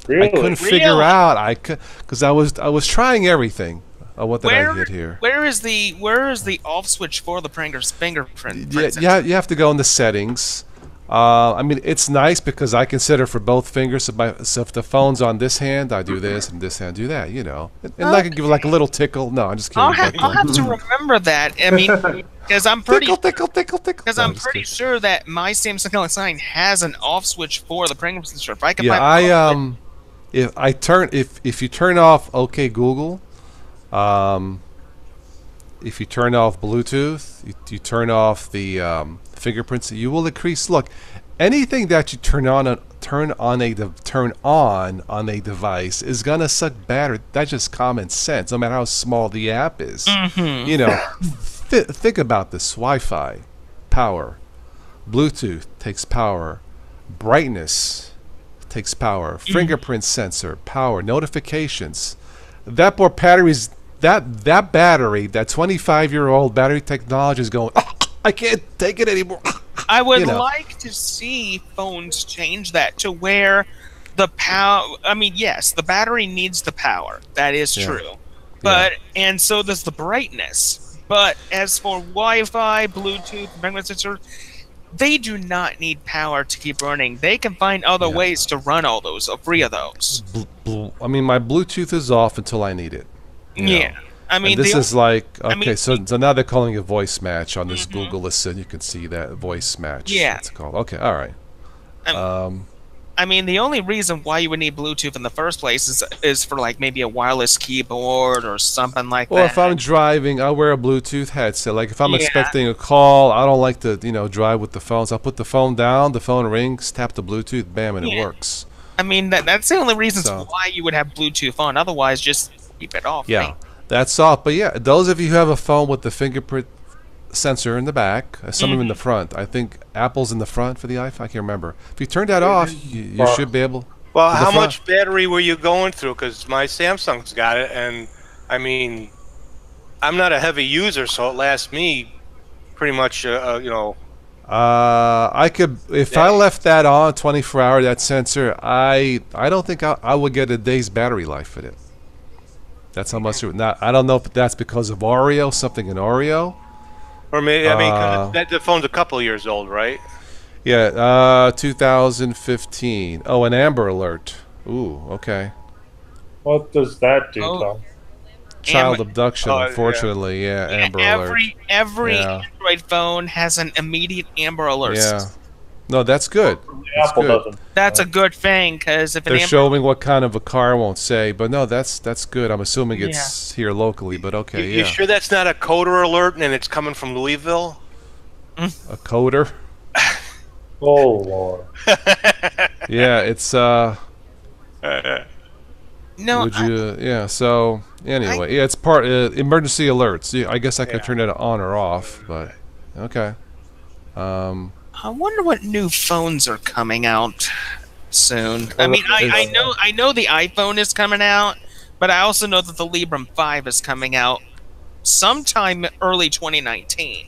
Really? I couldn't figure out. Because I was trying everything. What did I hit here? Where is the off switch for the fingerprint? Yeah, you have to go in the settings. I mean, it's nice because I can set it for both fingers. So if the phone's on this hand, I do this, and this hand, do that. You know, and I can give it like a little tickle. No, I'm just kidding. I'll have to remember that. I mean, because I'm pretty tickle. Because I'm pretty sure that my Samsung Galaxy 9 has an off switch for the fingerprint sensor. If I can find if you turn off OK Google, if you turn off Bluetooth, you turn off the fingerprints, you will increase. Look, anything that you turn on a device is gonna suck battery. That's just common sense. No matter how small the app is, you know. Think about this: Wi-Fi, power, Bluetooth takes power, brightness takes power, fingerprint sensor, power, notifications. That poor batteries. That battery, that 25-year-old battery technology is going. Oh, I can't take it anymore. I would like to see phones change that to where the power. I mean, yes, the battery needs the power. That is true, but and so does the brightness. But as for Wi-Fi, Bluetooth, fingerprint sensor, they do not need power to keep running. They can find other ways to run all those, or three of those. I mean, my Bluetooth is off until I need it. Yeah. Know. I mean, and this is like so now they're calling it voice match on this Google Assistant. You can see that voice match. Yeah, it's called. Okay, all right. I mean, the only reason why you would need Bluetooth in the first place is for like maybe a wireless keyboard or something like that. Well, if I'm driving, I'll wear a Bluetooth headset. Like if I'm expecting a call, I don't like to drive with the phone. So I'll put the phone down. The phone rings, tap the Bluetooth, bam, and it works. I mean, that's the only reasons why you would have Bluetooth on. Otherwise, just keep it off. Yeah. That's off. But yeah, those of you who have a phone with the fingerprint sensor in the back, some of them in the front. I think Apple's in the front for the iPhone. I can't remember. If you turn that off, you should be able. Well, how much battery were you going through? Because my Samsung's got it, and I mean, I'm not a heavy user, so it lasts me pretty much, I could, if I left that on 24 hour, that sensor, I don't think I would get a day's battery life with it. That's how much. Now I don't know if that's because of Oreo, something in Oreo. Or maybe, I mean, because the phone's a couple years old, right? Yeah, 2015. Oh, an Amber Alert. Ooh, okay. What does that do, Oh. Tom? Child abduction, Oh, yeah. unfortunately. Yeah, Amber Alert. Every Yeah. Android phone has an immediate Amber Alert. Yeah. No, that's good. That's Apple good. doesn't. That's a good thing because if an They're Amber showing what kind of a car, I won't say, but no, that's good. I'm assuming it's here locally, but okay, You yeah. sure that's not a coder alert and it's coming from Louisville? A coder? Oh Lord. Yeah, it's no, would you? Yeah. So anyway, yeah, it's part emergency alerts. Yeah, I guess I could turn it on or off, but okay. I wonder what new phones are coming out soon. I mean, I know the iPhone is coming out, but I also know that the Librem 5 is coming out sometime early 2019.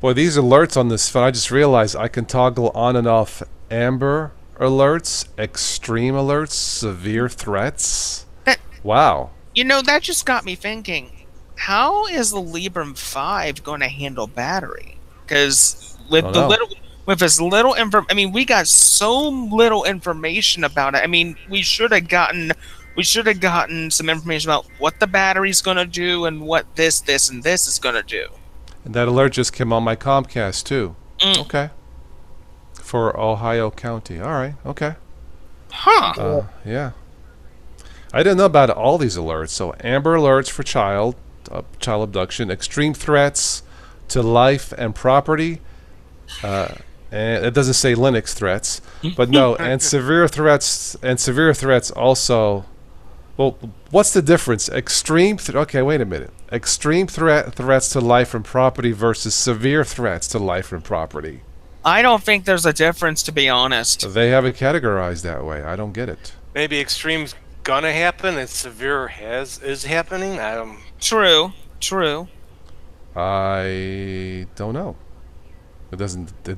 Boy, these alerts on this phone, I just realized I can toggle on and off Amber alerts, extreme alerts, severe threats. Wow. You know, that just got me thinking. How is the Librem 5 going to handle battery? Because with as little I mean, we got so little information about it. I mean, we should have gotten some information about what the battery's going to do and what this, and this is going to do. And that alert just came on my Comcast too. Mm. Okay. For Ohio County. All right. Okay. Huh. Yeah. I didn't know about all these alerts. So Amber alerts for child abduction, extreme threats to life and property, and it doesn't say Linux threats, but no, and severe threats also. Well, what's the difference? Okay, wait a minute. Extreme threats to life and property versus severe threats to life and property. I don't think there's a difference, to be honest. They have it categorized that way. I don't get it. Maybe extreme's gonna happen and severe is happening. True. I don't know. It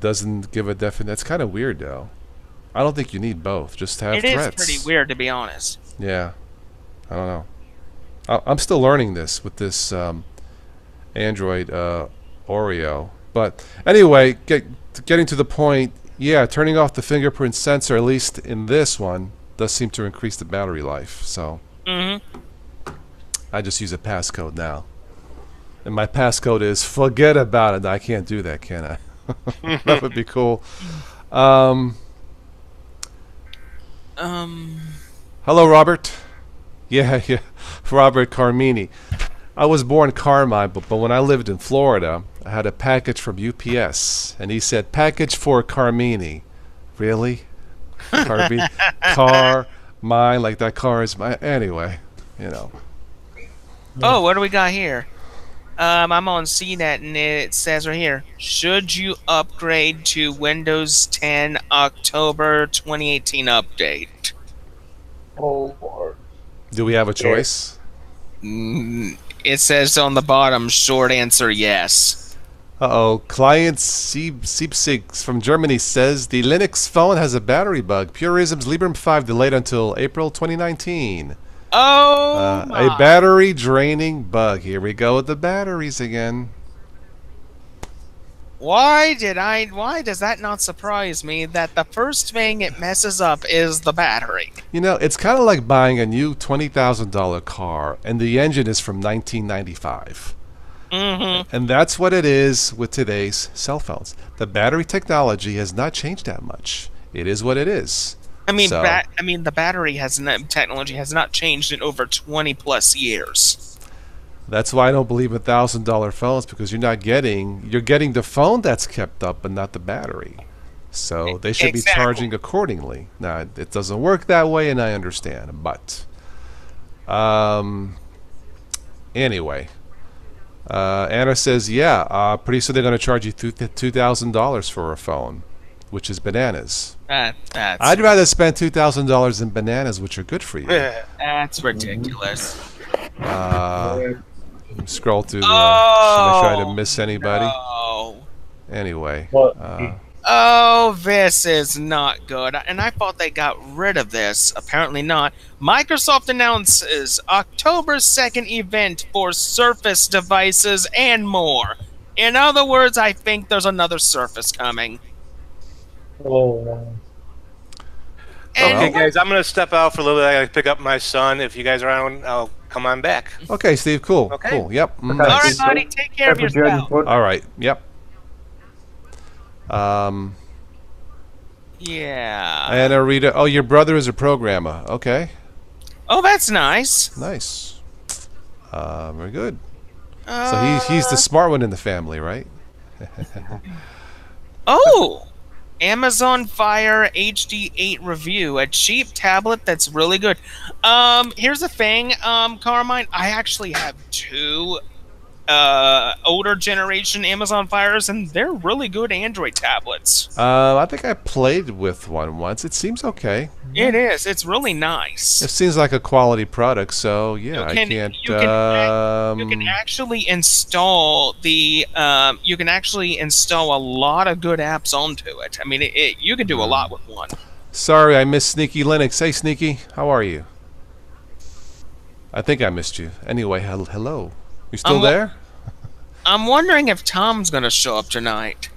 doesn't give a definite. That's kind of weird, though. I don't think you need both. Just have threats. It is pretty weird, to be honest. Yeah. I don't know. I'm still learning this with this Android Oreo. But anyway, getting to the point, yeah, turning off the fingerprint sensor, at least in this one, does seem to increase the battery life. So I just use a passcode now. And my passcode is forget about it. I can't do that, can I? That would be cool. Hello, Robert. Yeah, Robert Carmini. I was born Carmine, but when I lived in Florida, I had a package from UPS, and he said, package for Carmini. Really? Carmine? Carmine, like that car is mine. Anyway, you know. Oh, what do we got here? I'm on CNET, and it says right here, should you upgrade to Windows 10 October 2018 update? Oh Lord. Do we have a choice? It says on the bottom, short answer, yes. Uh-oh. Client Siebsig from Germany says the Linux phone has a battery bug. Purism's Librem 5 delayed until April 2019. Oh, a battery draining bug. Here we go with the batteries again. Why does that not surprise me that the first thing it messes up is the battery? You know, it's kind of like buying a new $20,000 car and the engine is from 1995. And that's what it is with today's cell phones. The battery technology has not changed that much. It is what it is. I mean, the battery technology has not changed in over 20 plus years. That's why I don't believe in $1,000 phones, because you're getting the phone that's kept up, but not the battery. So they should be charging accordingly. Now it doesn't work that way, and I understand. But anyway, Anna says, yeah, pretty soon they're going to charge you $2,000 for a phone, which is bananas. I'd rather spend $2,000 in bananas, which are good for you. That's ridiculous. Scroll through the. Should I try to miss anybody? No. Anyway. What? Oh, this is not good. And I thought they got rid of this. Apparently not. Microsoft announces October 2nd event for Surface devices and more. In other words, I think there's another Surface coming. Oh, no. And Okay, guys, I'm gonna step out for a little bit. I gotta pick up my son. If you guys are on, I'll come on back. Okay, Steve. Cool. Okay. Cool. Yep. Okay. all right, Nice. buddy, take care of yourself. All right. Yep. Yeah. Anna Rita. Oh, your brother is a programmer. Okay. Oh, that's nice. Nice. Very good. So he's the smart one in the family, right? Oh, Amazon Fire HD8 review, a cheap tablet that's really good. Here's the thing, Carmine, I actually have two older generation Amazon Fires, and they're really good Android tablets. I think I played with one once. It seems okay. It is. It's really nice. It seems like a quality product. So yeah, I can't. You can actually install the. You can actually install a lot of good apps onto it. I mean, you can do a lot with one. Sorry, I missed Sneaky Linux. Hey, Sneaky, how are you? I think I missed you. Anyway, hello. You still there? I'm wondering if Tom's gonna show up tonight.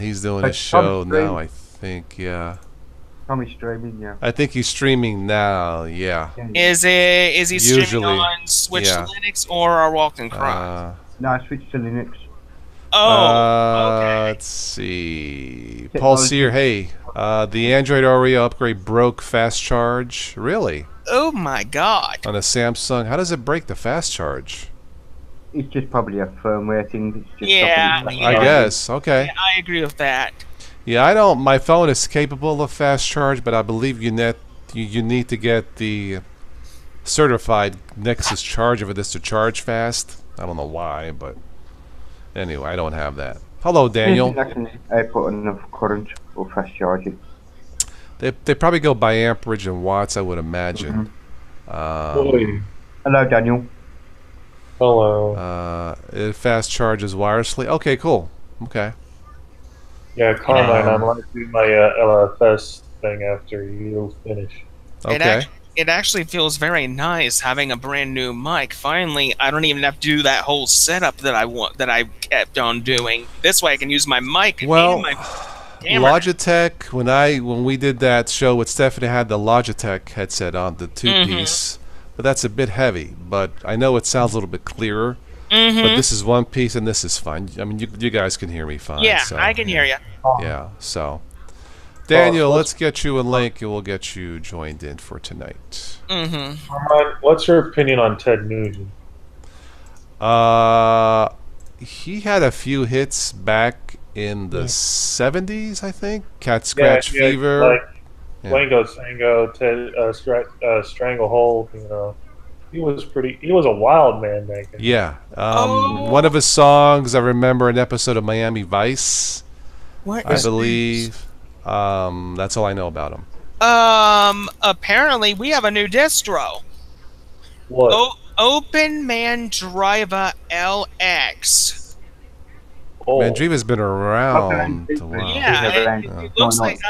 He's doing a show now, I think. Yeah. Tommy's streaming, yeah. I think he's streaming now. Yeah. Is he streaming Usually, on Switch yeah. Linux or our Walk and Cry? No, I switched to Linux. Okay. Let's see. Paul Sear, hey. The Android Oreo upgrade broke fast charge. Really? Oh my God. On a Samsung. How does it break the fast charge? It's just probably a firmware thing. It's just Yeah, stopping it. I guess. Okay. Yeah, I agree with that. Yeah, I don't. My phone is capable of fast charge, but I believe you need to get the certified Nexus charger for this to charge fast. I don't know why, but anyway, I don't have that. Hello, Daniel. I can put enough current or fast charge it. They probably go by amperage and watts, I would imagine. Hello, Daniel. Hello. It fast charges wirelessly. Okay, cool. Okay. Yeah, Carmine, I might do my LFS thing after you finish. Okay. It actually feels very nice having a brand new mic. Finally, I don't even have to do that whole setup that I kept on doing. This way, I can use my mic and my camera. Logitech. When we did that show with Stephanie, I had the Logitech headset on, the two-piece, but that's a bit heavy. But I know it sounds a little bit clearer. But this is one piece, and this is fine. I mean, you guys can hear me fine. Yeah, so, I can hear you. Yeah. So, Daniel, let's get you a link, and we'll get you joined in for tonight. Carmine, what's your opinion on Ted Nugent? He had a few hits back in the 70s, I think. Cat Scratch Fever. Like Wango Sango, Ted Stranglehold, you know. He was a wild man back then. Yeah. One of his songs, I remember an episode of Miami Vice, I believe. That's all I know about him. Apparently we have a new distro. What? Open Mandriva LX. Oh. Mandriva's been around a while. Yeah, it looks like...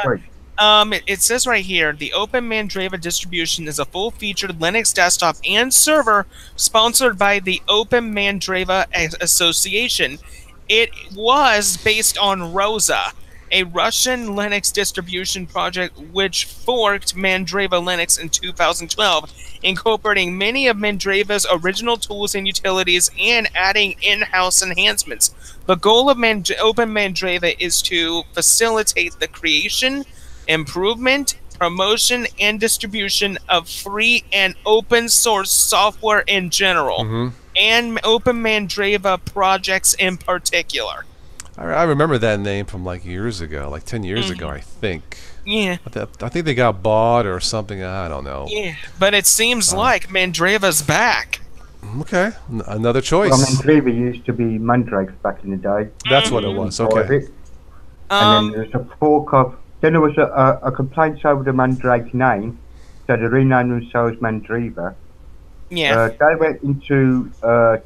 it says right here, the Open Mandriva distribution is a full-featured Linux desktop and server sponsored by the Open Mandriva Association. It was based on Rosa, a Russian Linux distribution project which forked Mandriva Linux in 2012, incorporating many of Mandriva's original tools and utilities and adding in-house enhancements. The goal of Open Mandriva is to facilitate the creation, improvement, promotion, and distribution of free and open source software in general, and Open Mandriva projects in particular. I remember that name from like years ago, like 10 years ago, I think. Yeah. I think they got bought or something. I don't know. Yeah, but it seems like Mandriva's back. Okay, another choice. Well, Mandriva used to be Mandrake back in the day. That's what it was. Okay. And then there's a fork of... Then there was a complaint over the Mandrake name, so they renamed themselves Mandriva. Yeah. They went into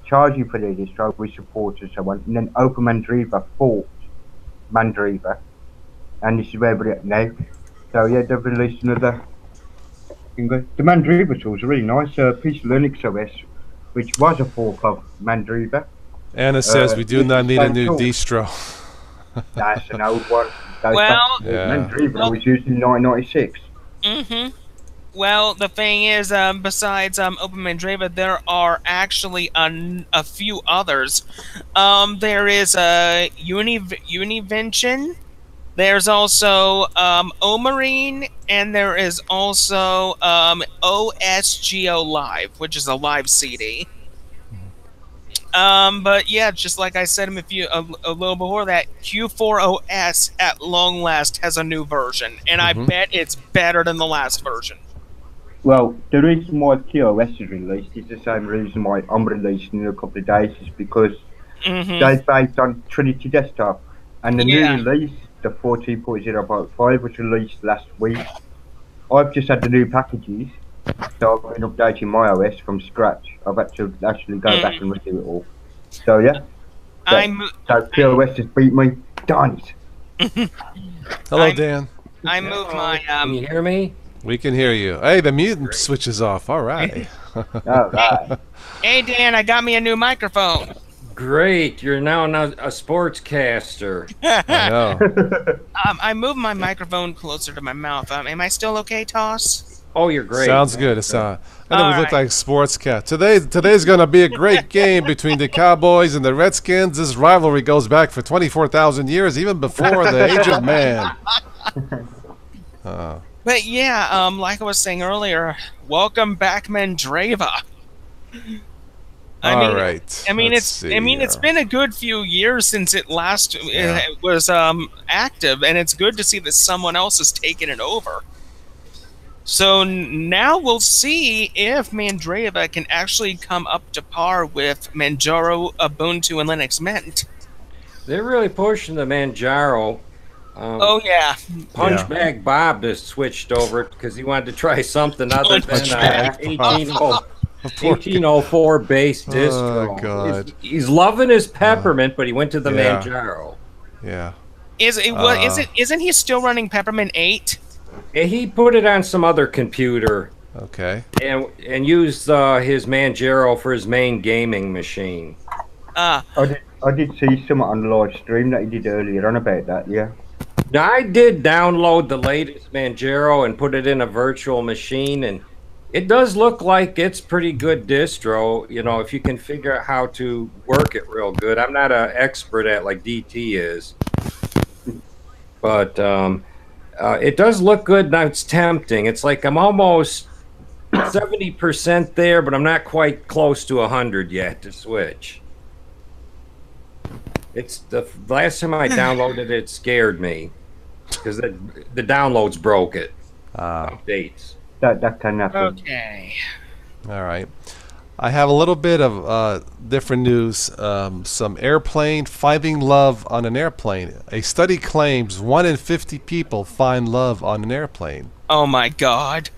charging for their distro with support and so on, and then Open Mandriva forked Mandriva, and this is where we're at now. So yeah, they've released another thing. The Mandriva tool is a really nice piece of Linux OS, which was a fork of Mandriva. Anna says we do It's not the need a same new tool. distro. That's an old one. Goes Well, back to Yeah. Mandriva was used in 1996. Well, the thing is, besides Open Mandriva, there are actually a few others. There is Univention. There's also Omarine, and there is also OSGO Live, which is a live CD. But yeah, just like I said a little before that, Q4OS at long last has a new version, and I bet it's better than the last version. Well, the reason why TOS is released is the same reason why I'm releasing in a couple of days, is because they're based on Trinity Desktop, and the new release, the 14.0.5, was released last week. I've just had the new packages, so I've been updating my OS from scratch. I've had to actually go back and redo it all. So yeah, so TOS has beat me. Darn it. Hello, Dan. I moved my Can you hear me? We can hear you. Hey, the mute switch is off. All right. All right. Hey Dan, I got me a new microphone. Great, you're now a sportscaster. I know. I moved my microphone closer to my mouth. Am I still okay, Toss? Oh, you're great. Sounds good. It's I know we look All like sportscast. Today's gonna be a great game between the Cowboys and the Redskins. This rivalry goes back for 24,000 years, even before the age of man. But yeah, like I was saying earlier, welcome back, Mandriva. All right. I mean, Let's it's see been a good few years since it last was active, and it's good to see that someone else has taken it over. So now we'll see if Mandriva can actually come up to par with Manjaro, Ubuntu, and Linux Mint. They're really pushing the Manjaro. Oh yeah, Punchbag Bob just switched over because he wanted to try something other than Punchbag Bob. 1804 base distro. Oh, God. He's loving his peppermint, but he went to the Yeah. Manjaro. Yeah. Isn't he still running Peppermint 8? And he put it on some other computer Okay. and used his Manjaro for his main gaming machine. I did see something on the live stream that he did earlier on about that, yeah. Now, I did download the latest Manjaro and put it in a virtual machine, and it does look like it's pretty good distro, you know, if you can figure out how to work it real good. I'm not an expert at like DT is, but it does look good. Now it's tempting. It's like I'm almost 70% there, but I'm not quite close to 100 yet to switch. It's the last time I downloaded it scared me because the downloads broke it. Updates. That can happen. Okay. All right. I have a little bit of different news. Some airplane finding love on an airplane. A study claims 1 in 50 people find love on an airplane. Oh my God.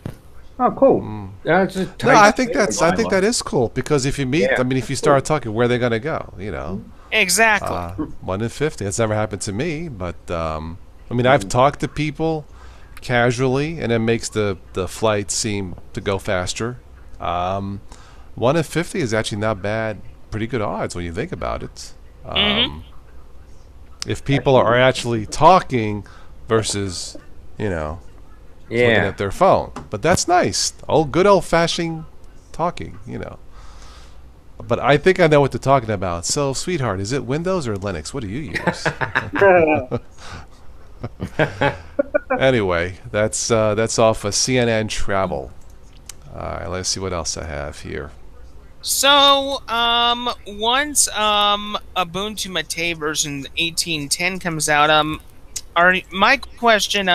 Oh, cool. That's a No, I think that is cool because if you meet, Yeah. I mean, if you start talking, where are they gonna go? You know, Exactly. 1 in 50. It's never happened to me, but I mean, I've talked to people casually, and it makes the flight seem to go faster. 1 in 50 is actually not bad. Pretty good odds when you think about it. If people are actually talking versus, you know, looking yeah. at their phone. But that's nice. Good old-fashioned talking, you know. But I think I know what they're talking about. So, sweetheart, is it Windows or Linux? What do you use? Anyway, that's off of CNN Travel. All right, let's see what else I have here. So, once Ubuntu Mate version 18.10 comes out, my question,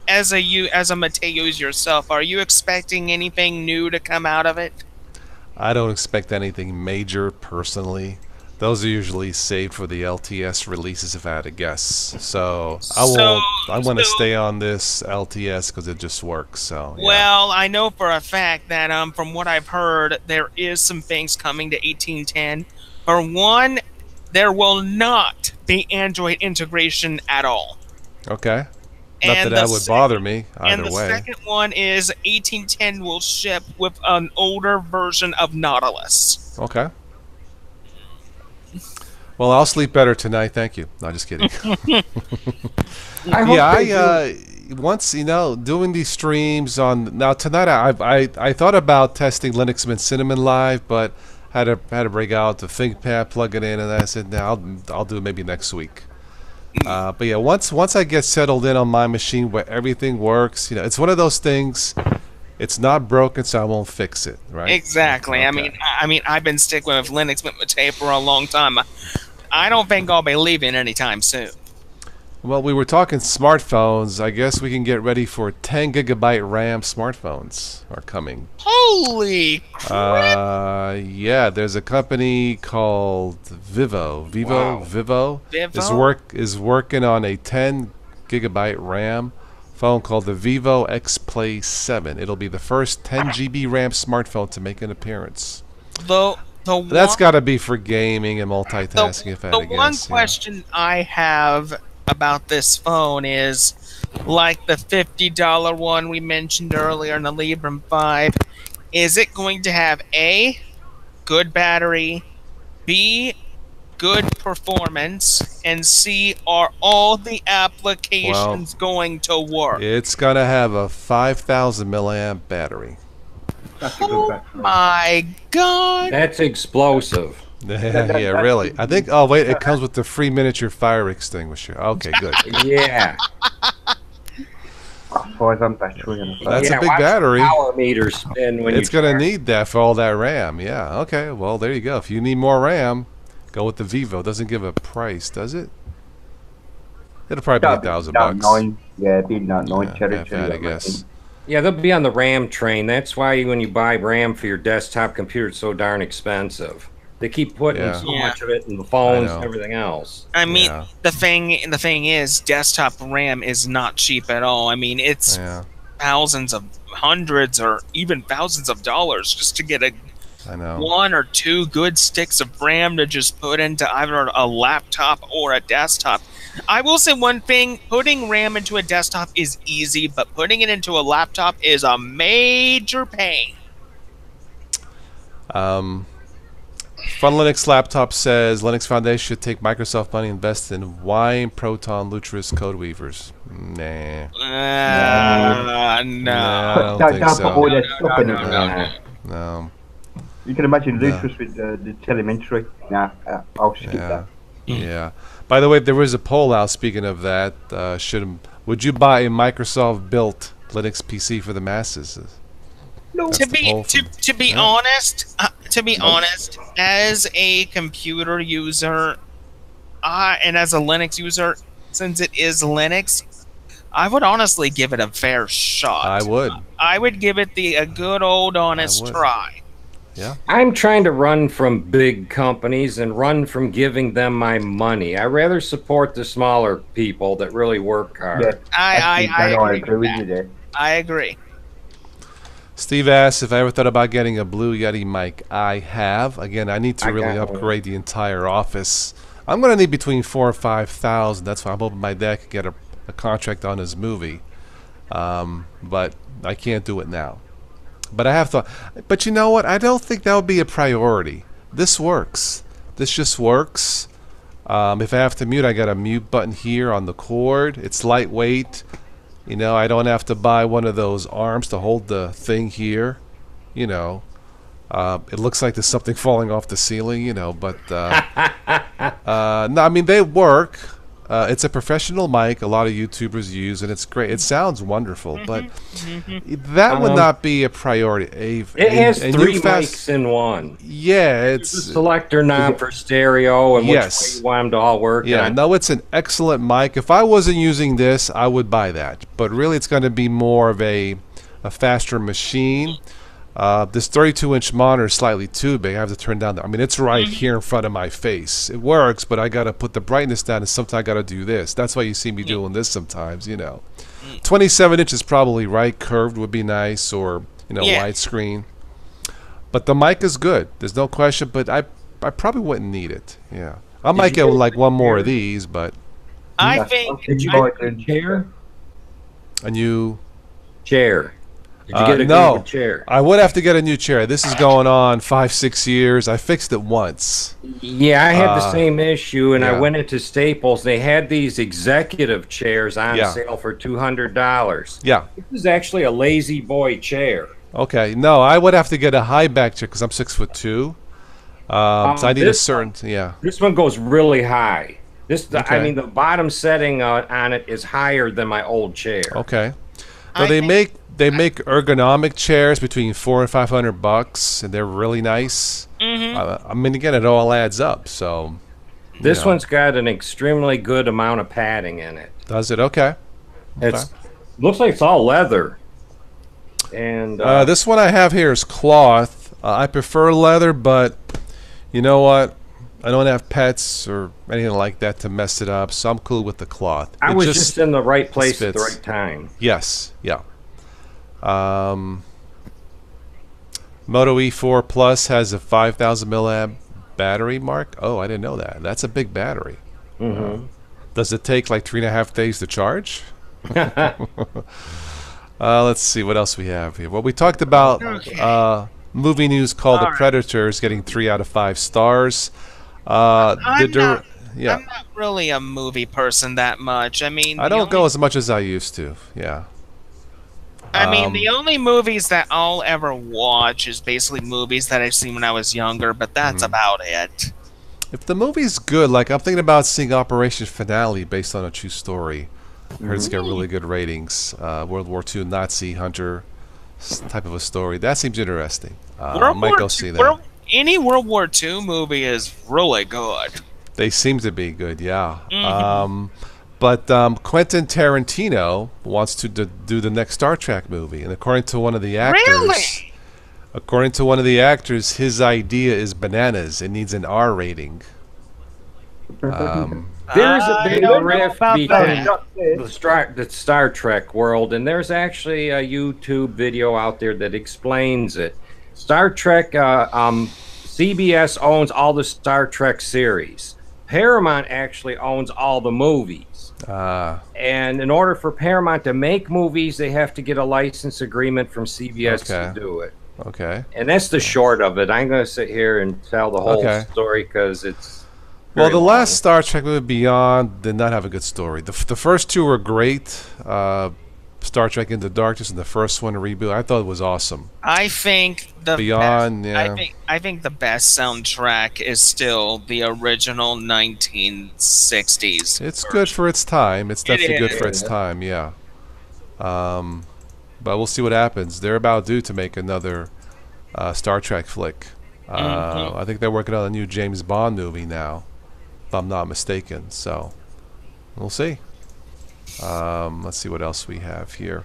as a Mate user yourself, are you expecting anything new to come out of it? I don't expect anything major personally. Those are usually saved for the LTS releases, if I had to guess. So I want to stay on this LTS because it just works. So yeah. Well, I know for a fact that from what I've heard, there is some things coming to 18.10. For one, there will not be Android integration at all. Okay. Not And that would bother me and either the way. second one is 1810 will ship with an older version of Nautilus. Okay. Well, I'll sleep better tonight. Thank you. No, just kidding. I hope Yeah, they do. once doing these streams on now tonight. I thought about testing Linux Mint Cinnamon live, but had to break out the ThinkPad, plug it in, and I said, "No, I'll do it maybe next week." But yeah, once I get settled in on my machine where everything works, it's one of those things. It's not broken, so I won't fix it, right? Exactly. Okay. I mean, I've been sticking with Linux Mint Mate for a long time. I don't think I'll be leaving anytime soon. Well, we were talking smartphones. I guess we can get ready for 10 gigabyte RAM smartphones are coming. Holy crap! Yeah, there's a company called Vivo. Wow. Vivo is working on a 10 gigabyte RAM phone called the Vivo X Play 7. It'll be the first 10 GB RAM smartphone to make an appearance. That's got to be for gaming and multitasking, if I had to guess. The one question I have about this phone is, like the $50 one we mentioned earlier in the Librem 5, is it going to have A, good battery, B, good performance, and C, are all the applications going to work? It's going to have a 5,000 milliamp battery. That's a good battery. My God! That's explosive. Yeah, really. I think. Oh wait, it comes with the free miniature fire extinguisher. Okay, good. Yeah. 5 battery and That's Yeah, a big watch the battery. power meter spin when It's you gonna charge. need that for all that RAM. Yeah. Okay. Well, there you go. If you need more RAM, go with the Vivo. Doesn't give a price, does it? It'll probably be $1,000. Yeah, be in that 9 Yeah, territory. I guess. Yeah, they'll be on the RAM train. That's why when you buy RAM for your desktop computer, it's so darn expensive. They keep putting Yeah. so much of it in the phones I and know. everything else. I mean, Yeah. the thing is, desktop RAM is not cheap at all. I mean, it's Yeah, thousands of hundreds or even thousands of dollars just to get I know. one or two good sticks of RAM to just put into either a laptop or a desktop. I will say one thing, putting RAM into a desktop is easy, but putting it into a laptop is a major pain. Fun Linux Laptop says Linux Foundation should take Microsoft money and invest in Wine, Proton, Lutris, Codeweavers. Nah. No. I don't think Don't put all so. that stuff in it. No. You can imagine No. Lucius with the telemetry. Nah, I'll skip Yeah. that. Yeah. By the way, there was a poll out. Speaking of that, would you buy a Microsoft-built Linux PC for the masses? That's To the be poll from- to be yeah. honest, as a computer user, and as a Linux user, since it is Linux, I would honestly give it a fair shot. I would. I would give it a good old honest would. try. Yeah. I'm trying to run from big companies and run from giving them my money. I rather support the smaller people that really work hard. Yeah, I agree agree with with you that. there. I agree. Steve asks if I ever thought about getting a Blue Yeti mic. I have. Again, I need to I really got one. upgrade the entire office. I'm going to need between 4,000 and 5,000. That's why I'm hoping my dad could get a contract on his movie. But I can't do it now. But I have thought. But you know what? I don't think that would be a priority. This works. This just works. If I have to mute, I got a mute button here on the cord. It's lightweight. I don't have to buy one of those arms to hold the thing here. It looks like there's something falling off the ceiling, but no, I mean, they work. It's a professional mic a lot of YouTubers use, and it's great. It sounds wonderful, but that would not be a priority. It has three mics in one. Yeah, It's a selector knob for stereo and Yes. which way you want them to all work. Yeah, on. no, it's an excellent mic. If I wasn't using this, I would buy that. But really, it's going to be more of a faster machine. This 32-inch monitor is slightly too big. I have to turn down. I mean, it's right here in front of my face. It works, but I got to put the brightness down, and sometimes I got to do this. That's why you see me doing this sometimes. 27 inches probably right. Curved would be nice, or widescreen. But the mic is good. There's no question. But I probably wouldn't need it. Yeah, I might get like one more of these, but I That's think Did you quite get a good. chair? A new Chair. Did you get a no. good chair? I would have to get a new chair. This is going on 5-6 years. I fixed it once. Yeah, I had the same issue, and I yeah. went into Staples. They had these executive chairs on Yeah. sale for $200. Yeah. This is actually a lazy boy chair. Okay. No, I would have to get a high back chair because I'm 6'2". So I need a this certain. Yeah. This one goes really high. This, I Okay. mean, the bottom setting on it is higher than my old chair. Okay. No, I they make ergonomic chairs between $400 and $500, and they're really nice. I mean, again, it all adds up. So This know. one's got an extremely good amount of padding in it. does it? Okay. It's looks like it's all leather. And This one I have here is cloth. I prefer leather, but you know what? I don't have pets or anything like that to mess it up, so I'm cool with the cloth. I It was just in the right place at the fits. right time. Yes, yeah. Moto E4 Plus has a 5,000 milliamp battery, Mark. Oh, I didn't know that. That's a big battery. Does it take like 3.5 days to charge? Let's see what else we have here. Well, we talked about movie news called The Predators getting 3 out of 5 stars. I'm not Yeah, really a movie person that much. I mean, I don't go as much as I used to. Yeah. I mean, the only movies that I'll ever watch is basically movies that I've seen when I was younger, but that's about it. If the movie's good, like I'm thinking about seeing Operation Finale based on a true story. I heard it's got really good ratings. World War II Nazi hunter type of a story. That seems interesting. I might go see that. Any World War II movie is really good. They seem to be good, yeah. But Quentin Tarantino wants to do the next Star Trek movie, and according to one of the actors, his idea is bananas. It needs an R rating. There's a big rift between the Star Trek world, and there's actually a YouTube video out there that explains it. Star Trek, CBS owns all the Star Trek series. Paramount actually owns all the movies. And in order for Paramount to make movies, they have to get a license agreement from CBS to do it. Okay. And that's the short of it. I'm going to sit here and tell the whole story because it's... Well, the last Star Trek movie, Beyond, did not have a good story. The first two were great. Star Trek Into Darkness and the first one, a reboot, I thought it was awesome. I think the Beyond, best, I think the best soundtrack is still the original 1960s. It's good for its time. It's definitely good for its is. time, yeah. But we'll see what happens. They're about due to make another Star Trek flick. I think they're working on a new James Bond movie now, if I'm not mistaken. So we'll see. Let's see what else we have here.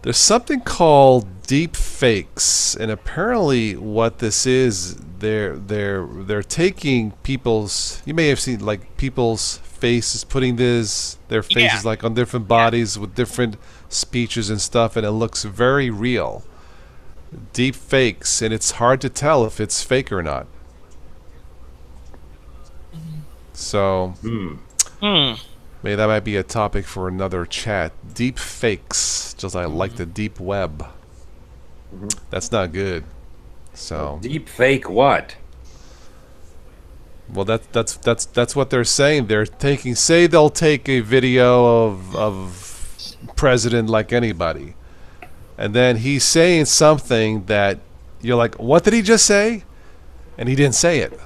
There's something called deep fakes, and apparently what this is, they're taking people's, you may have seen like people's faces, putting their faces like on different bodies with different speeches and stuff, and it looks very real. Deep fakes, and it's hard to tell if it's fake or not. So maybe that might be a topic for another chat. Deep fakes, just like the deep web. That's not good. So deep fake what? Well, that's what they're saying. They're taking, say they'll take a video of president like anybody, and then he's saying something that you're like, what did he just say? And he didn't say it.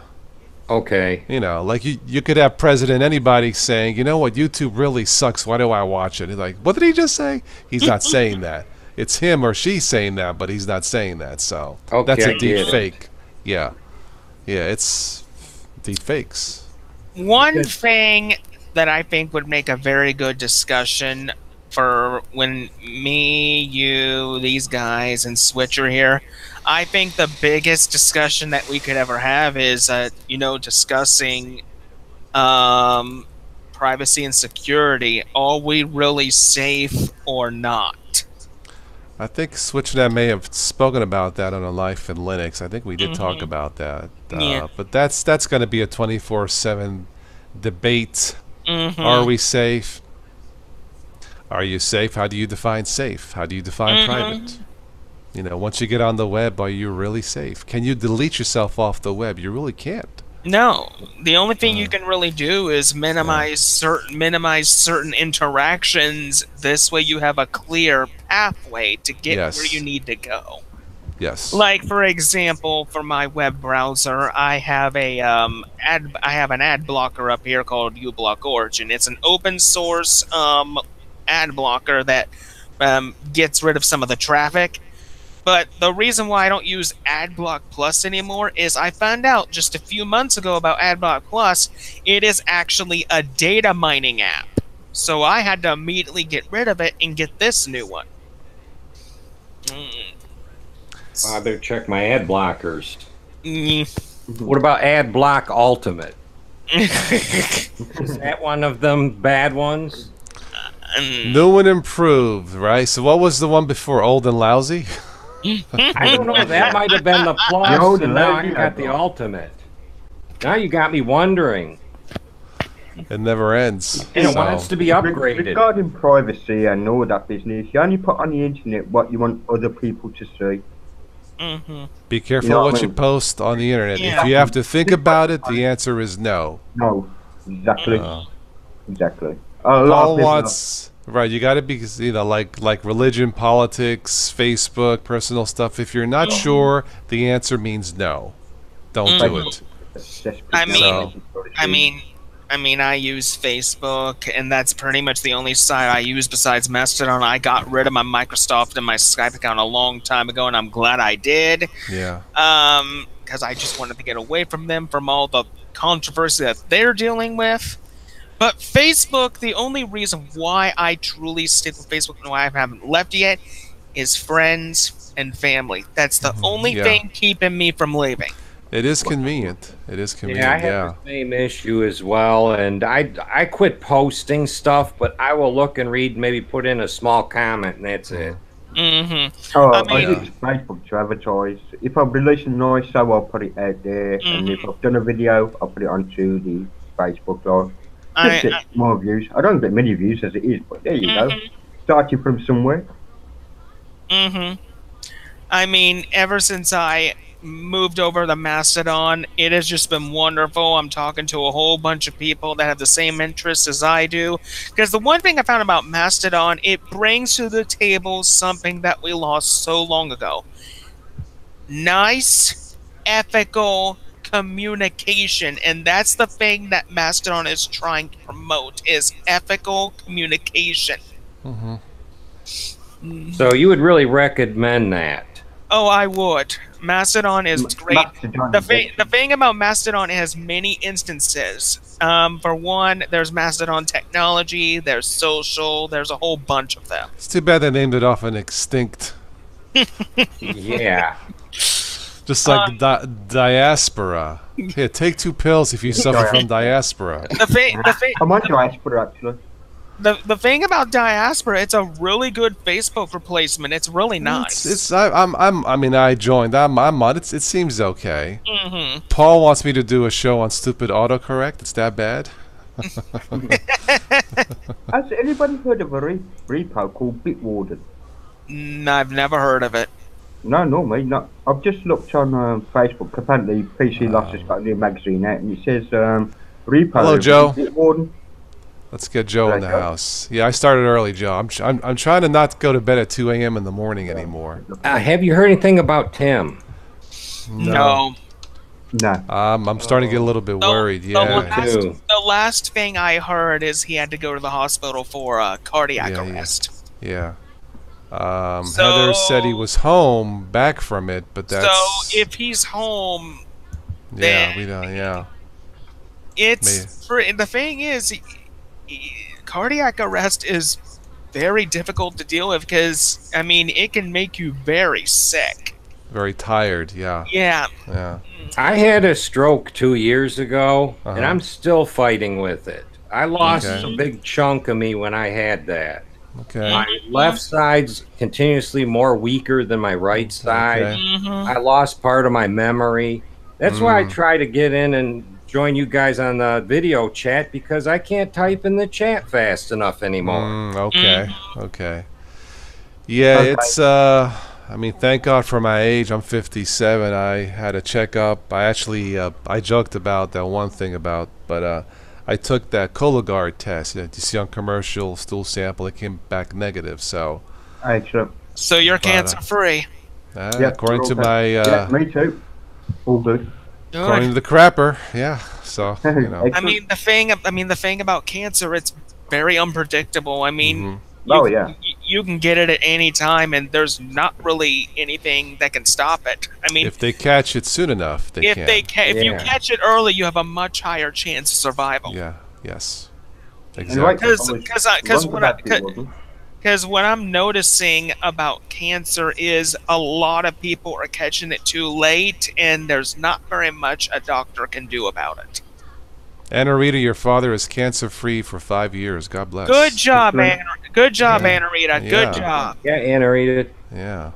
Okay. You know, like you could have President anybody saying, you know what, YouTube really sucks. Why do I watch it? He's like, what did he just say? He's not saying that. It's him or she saying that, but he's not saying that. So that's a deep fake. Yeah. Yeah, it's deep fakes. One thing that I think would make a very good discussion for when me, you, these guys, and Switch are here, I think the biggest discussion that we could ever have is, discussing privacy and security. Are we really safe or not? I think SwitchNet may have spoken about that on a Life in Linux. I think we did talk about that. Yeah. But that's going to be a 24/7 debate. Mm-hmm. Are we safe? Are you safe? How do you define safe? How do you define private? You know, once you get on the web, are you really safe? Can you delete yourself off the web? You really can't. No, the only thing you can really do is minimize certain interactions. This way, you have a clear pathway to get where you need to go. Yes. Like, for example, for my web browser, I have an ad blocker up here called uBlock Origin. It's an open source ad blocker that gets rid of some of the traffic. But the reason why I don't use AdBlock Plus anymore is I found out just a few months ago about AdBlock Plus. It is actually a data mining app. So I had to immediately get rid of it and get this new one. I better check my ad blockers. What about AdBlock Ultimate? Is that one of them bad ones? New and improved, right? So what was the one before? Old and lousy? I don't know. That might have been the plus, and now I got the ultimate. Now you got me wondering. It never ends. It wants to be upgraded. Regarding privacy and all that business, you only put on the internet what you want other people to see. Be careful what you post on the internet. If you have to think about it, the answer is no. No, exactly. Exactly. Paul wants... Right, you got to be, you know, like religion, politics, Facebook, personal stuff. If you're not sure, the answer means no. Don't do it. I use Facebook, and that's pretty much the only site I use besides Mastodon. I got rid of my Microsoft and my Skype account a long time ago, and I'm glad I did. Yeah. Because I just wanted to get away from them, from all the controversy that they're dealing with. But Facebook, the only reason why I truly stick with Facebook and why I haven't left yet is friends and family. That's the only thing keeping me from leaving. It is convenient. It is convenient. Yeah, I have the same issue as well, and I quit posting stuff, but I will look and read, maybe put in a small comment, and that's it. I use Facebook to advertise. If I'm releasing noise, so I'll put it out there, and if I've done a video, I'll put it onto the Facebook Live. Just get more views. I don't get many views as it is, but there you go. Starting from somewhere. I mean, ever since I moved over to Mastodon, it has just been wonderful. I'm talking to a whole bunch of people that have the same interests as I do. Because the one thing I found about Mastodon, it brings to the table something that we lost so long ago. Nice, ethical communication, and that's the thing that Mastodon is trying to promote, is ethical communication. So you would really recommend that? Oh, I would. Mastodon is great. The thing about Mastodon, it has many instances. For one, there's Mastodon technology, there's social, there's a whole bunch of them. It's too bad they named it off an extinct. Yeah. Just like diaspora. Here, take 2 pills if you suffer from diaspora. I'm on diaspora, actually. The thing about diaspora, it's a really good Facebook replacement. It's really nice. I mean, I joined. I'm on. It seems okay. Paul wants me to do a show on stupid autocorrect. It's that bad. Has anybody heard of a repo called Bitwarden? I've never heard of it. No, me not. I've just looked on Facebook. Apparently, PC Lost has got a new magazine out, and it says repo. Hello, Joe. Bitwarden. Let's get Joe in the house. Yeah, I started early, Joe. I'm trying to not go to bed at 2 a.m. in the morning anymore. Have you heard anything about Tim? No. I'm starting to get a little bit worried. The last thing I heard is he had to go to the hospital for cardiac arrest. Yeah. Heather said he was home, back from it, but that's... So if he's home, then... we don't, the thing is, cardiac arrest is very difficult to deal with because, I mean, it can make you very sick. Very tired, yeah. I had a stroke 2 years ago, and I'm still fighting with it. I lost a big chunk of me when I had that. Okay. My left side's continuously more weaker than my right side. Okay. I lost part of my memory. That's why I try to get in and join you guys on the video chat, because I can't type in the chat fast enough anymore. Okay. Okay. Yeah, Okay. it's I mean, thank God for my age. I'm 57. I had a checkup. I actually I joked about that one thing about, but I took that Cologuard test. You see on commercial stool sample, it came back negative. So Excellent. So you're cancer free. according to my yeah, me too. All good. according to the crapper, yeah. So you know. I mean the thing about cancer, it's very unpredictable. I mean, Oh, yeah. you can get it at any time, and there's not really anything that can stop it. I mean, If they catch it soon enough, they can. if you catch it early, you have a much higher chance of survival. Yeah. Yes. And right, Exactly. Because what I'm noticing about cancer is a lot of people are catching it too late, and there's not very much a doctor can do about it. Anna Rita, your father is cancer-free for 5 years. God bless. Good job, Anna. Good job, Anna Rita. Good job. Yeah, Anna Rita. Yeah.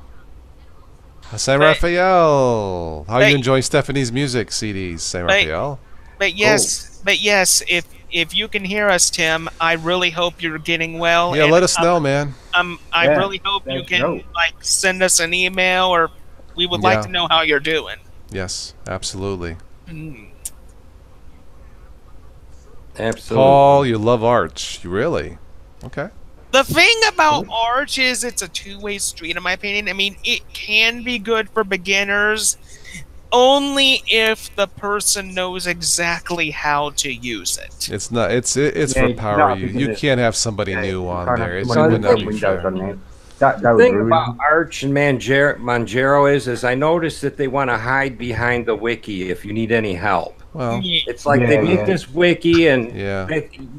San Rafael. How are you enjoying Stephanie's music CDs, San Rafael? But yes, if you can hear us, Tim, I really hope you're getting well. Yeah, let us know, man. I really hope you can send us an email, or we would like to know how you're doing. Yes, absolutely. Absolutely. Paul, you love Arch. You really? Okay. The thing about Arch is it's a two-way street, in my opinion. I mean, it can be good for beginners only if the person knows exactly how to use it. It's not. It's for power. You can't have somebody new on there. It's not fair. The thing about Arch and Manjaro is I noticed that they want to hide behind the wiki if you need any help. Well, it's like they make this wiki and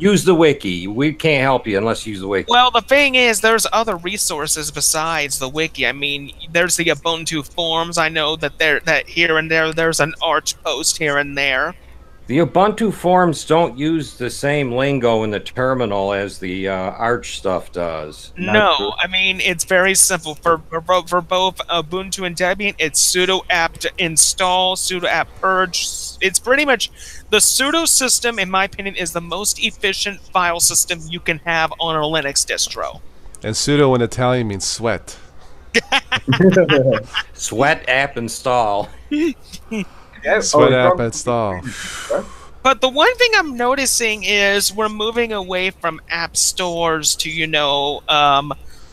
use the wiki. We can't help you unless you use the wiki. Well, the thing is, there's other resources besides the wiki. I mean, there's the Ubuntu forums. I know that here and there's an Arch post here and there. The Ubuntu forums don't use the same lingo in the terminal as the Arch stuff does. No, I mean, it's very simple. For both Ubuntu and Debian, it's sudo apt install, sudo apt purge. It's pretty much the sudo system, in my opinion, is the most efficient file system you can have on a Linux distro. And sudo in Italian means sweat. Sweat app install. Sweat app install. But the one thing I'm noticing is we're moving away from app stores to,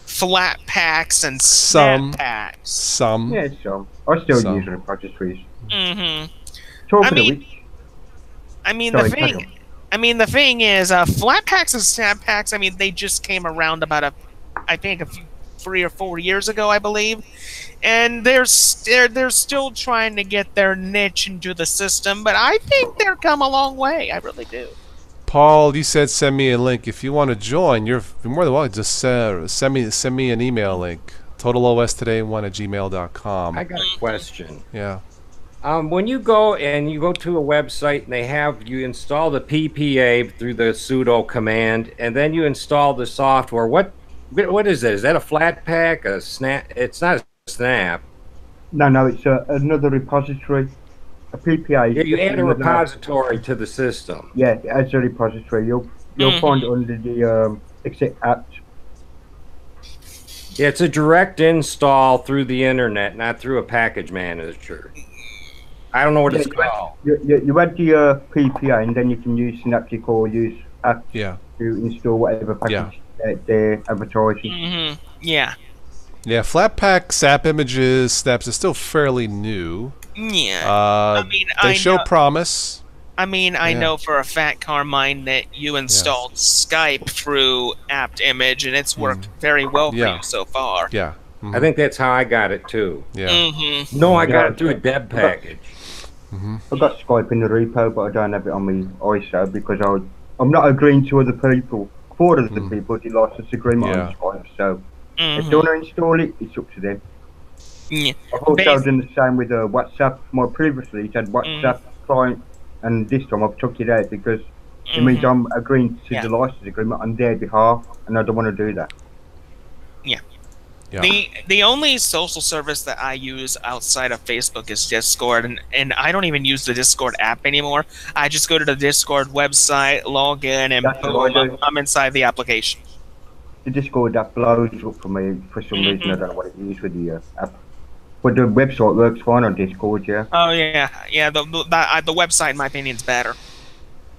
flat packs and snap packs. Some. Yeah, some. I still use repositories. The thing is, flat packs and snap packs. I mean, they just came around about 3 or 4 years ago, I believe, and they're still trying to get their niche into the system. But I think they've come a long way. I really do. Paul, you said send me a link if you want to join. You're more than welcome. Just send me an email link. TotalOSToday1@gmail.com. I got a question. Yeah. When you go to a website and they have you install the PPA through the sudo command, and then you install the software, what is that? Is that a flat pack? A snap? It's not a snap. No, it's another repository. A PPA. Yeah, you add a repository to the system. Yeah, as a repository, you'll find it under the exec apps. Yeah, it's a direct install through the internet, not through a package manager. I don't know what it's called. You add the PPA, and then you can use Synaptic or use apps to install whatever package they're advertising. Yeah. Yeah, Flatpak SAP images, snaps are still fairly new. Yeah. They show promise. I mean, I know for a fact, Carmine, that you installed Skype through apt image, and it's worked very well for you so far. Yeah. I think that's how I got it too. Yeah. No, I got it through a deb package. I've got Skype in the repo, but I don't have it on my ISO because I'm not agreeing to other people. For other people, the license agreement on Skype. So if they want to install it, it's up to them. Yeah. I've also done the same with WhatsApp. More previously, it had WhatsApp client, and this time I've took it out because it means I'm agreeing to the license agreement on their behalf, and I don't want to do that. Yeah. The only social service that I use outside of Facebook is Discord, and I don't even use the Discord app anymore. I just go to the Discord website, log in, and That's what I boom, do. I'm inside the application. The Discord that blows up for me for some reason. I don't know what it is with the app. But the website works fine on Discord, yeah. Oh yeah, yeah. The website, in my opinion, is better.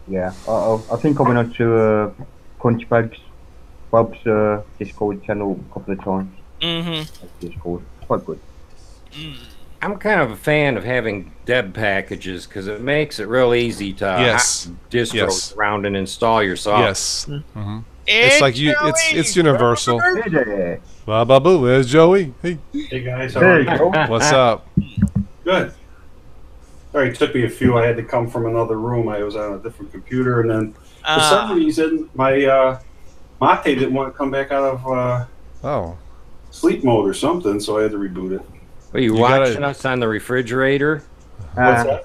Yeah. I think I went on to Crunch Bob's Discord channel a couple of times. Discord. Quite good. I'm kind of a fan of having deb packages because it makes it real easy to distros around and install yourself. Yes. It's like it's universal. Hey there. Boo, where's Joey? Hey. Hey guys, how There are you you? go. What's up? Good. All right, took me a few. I had to come from another room. I was on a different computer, and then for some reason my Mate didn't want to come back out of sleep mode or something, so I had to reboot it. Are you watching us on the refrigerator? What's that?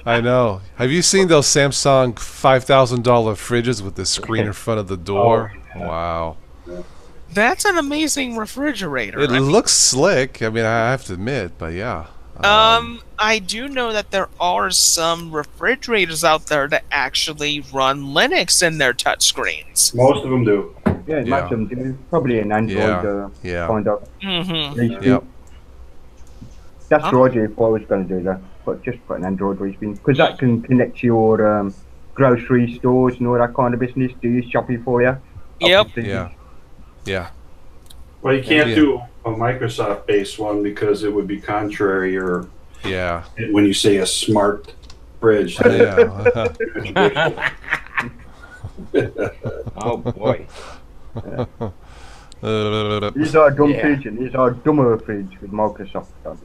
I know. Have you seen those Samsung $5,000 fridges with the screen in front of the door? Oh, yeah. Wow. That's an amazing refrigerator. It looks slick. I mean, I have to admit, but yeah. I do know that there are some refrigerators out there that actually run Linux in their touchscreens. Most of them do. Yeah, most of them do. Probably an Android kind of. Yep. That's the idea if I was going to do that. But just put an Android screen because that can connect to your grocery stores and all that kind of business. Do you shopping for you? Yep. Yeah. Well, you can't do a Microsoft-based one because it would be contrary, or when you say a smart fridge. Oh boy. These are dumb fridge, and these are dumber fridge with Microsoft done.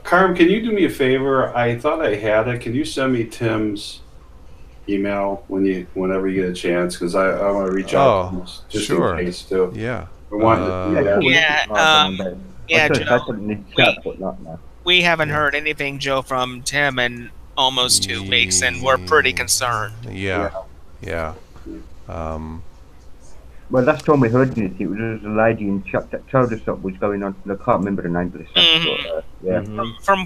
Carm, can you do me a favor? I thought I had it. Can you send me Tim's email whenever you get a chance? Because I want to reach out to him just in case too. Yeah. Joe. We haven't heard anything, Joe, from Tim in almost 2 weeks, and we're pretty concerned. Yeah. Well, last time we heard it, it was a lady in chat that told us what was going on. I can't remember the name of the stuff.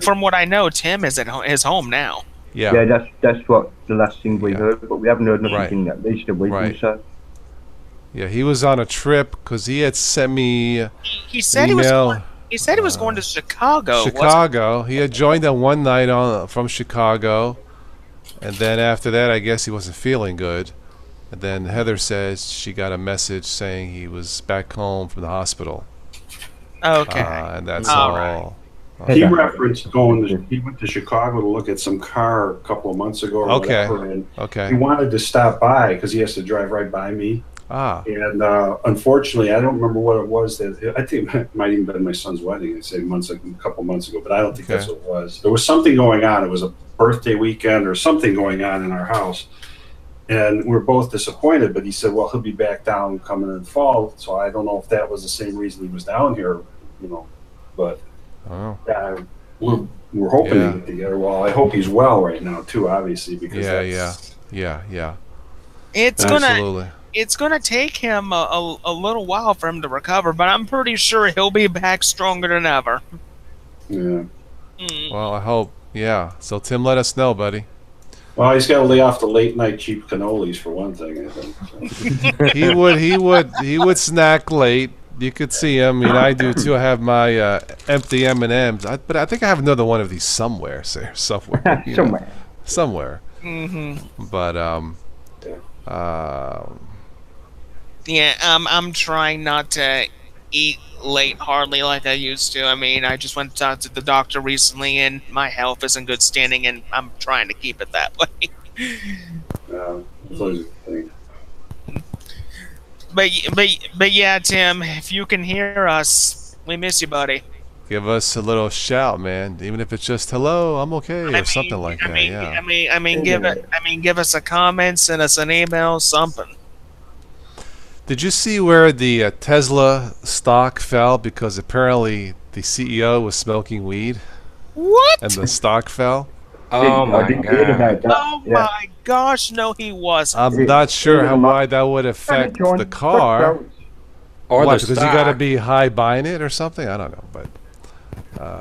From what I know, Tim is at his home now. Yeah, that's what the last thing we heard, but we haven't heard nothing in at least a week or so. Yeah, he was on a trip because he had sent me. He said he was going to Chicago. Chicago. He had joined them one night from Chicago, and then after that, I guess he wasn't feeling good. And then Heather says she got a message saying he was back home from the hospital. Okay. And that's all. He referenced he went to Chicago to look at some car a couple of months ago or whatever, and he wanted to stop by because he has to drive right by me. And unfortunately, I don't remember what it was. I think it might even been my son's wedding. I say a couple months ago, but I don't think that's what it was. There was something going on. It was a birthday weekend or something going on in our house. And we're both disappointed, but he said, well, he'll be back down coming in the fall. So I don't know if that was the same reason he was down here, but we're hoping to get together. Well, I hope he's well right now too, obviously, because yeah. It's gonna take him a little while for him to recover, but I'm pretty sure he'll be back stronger than ever. Yeah. Well, I hope. Yeah. So Tim, let us know, buddy. Well, he's got to lay off the late night cheap cannolis for one thing, I think. So. he would snack late. You could see him. I mean, I do too. I have my empty M&Ms, but I think I have another one of these somewhere. Somewhere. But I'm trying not to eat late hardly like I used to. I mean, I just went to talk to the doctor recently, and my health is in good standing, and I'm trying to keep it that way. That's always a thing. But yeah, Tim, if you can hear us, we miss you, buddy. Give us a little shout, man. Even if it's just hello, I'm okay, or something like that. I mean, give us a comment, send us an email, something. Did you see where the Tesla stock fell because apparently the CEO was smoking weed? What? And the stock fell? Oh my god! Oh my gosh! No, he wasn't. I'm not sure why that would affect the car. Or what, the because stock. you got to be high buying it or something? I don't know, but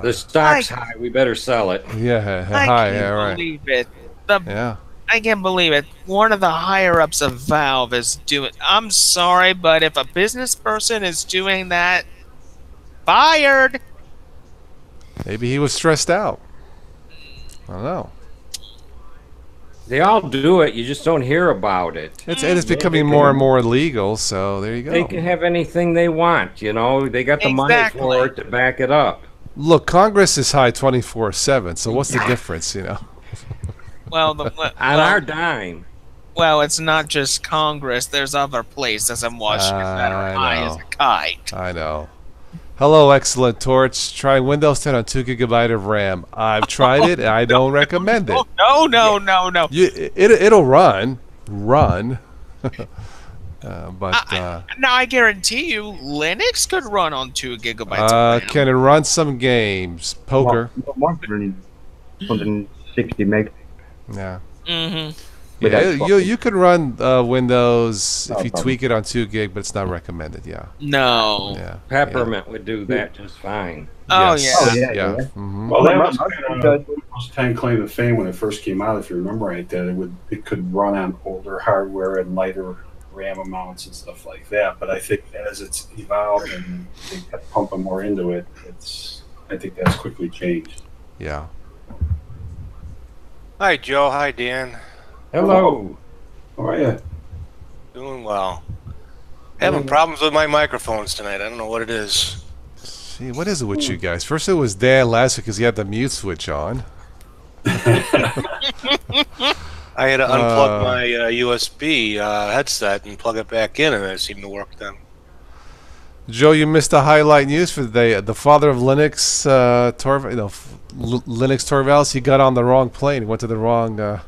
the stock's high. We better sell it. Yeah, I high. can't Yeah, right. believe it. Yeah. I can't believe it. One of the higher ups of Valve is doing. I'm sorry, but if a business person is doing that, fired. Maybe he was stressed out. I don't know. They all do it. You just don't hear about it. It's becoming more and more illegal. So there you go. They can have anything they want. You know, they got the money for it to back it up. Look, Congress is high 24/7. So what's the difference? You know. Well, on our dime. Well, it's not just Congress. There's other places in Washington that are high as a kite. I know. Hello, excellent Torch. Try Windows 10 on 2 GB of RAM. I've tried it, and I don't recommend it. No. It'll run. But now I guarantee you, Linux could run on 2 GB of RAM. Can it run some games? Poker. Mine's running 160 meg. Yeah. Mm-hmm. Yeah, you can run Windows if you tweak it on 2 gig, but it's not recommended. Yeah. No. Yeah. Peppermint would do that just fine. Oh yes. yeah. Yeah. Mm-hmm. Well, that was kind of Windows 10 claim to fame when it first came out. If you remember right, that it could run on older hardware and lighter RAM amounts and stuff like that. But I think as it's evolved and they kept pumping more into it, I think that's quickly changed. Yeah. Hi, Joe. Hi, Dan. Hello. How are you? Doing well. Having problems with my microphones tonight. I don't know what it is. See, what is it with you guys? First it was Dan last week because he had the mute switch on. I had to unplug my USB headset and plug it back in, and it seemed to work then. Joe, you missed the highlight news for the day. The father of Linux, Linux Torvalds, he got on the wrong plane. He went to the wrong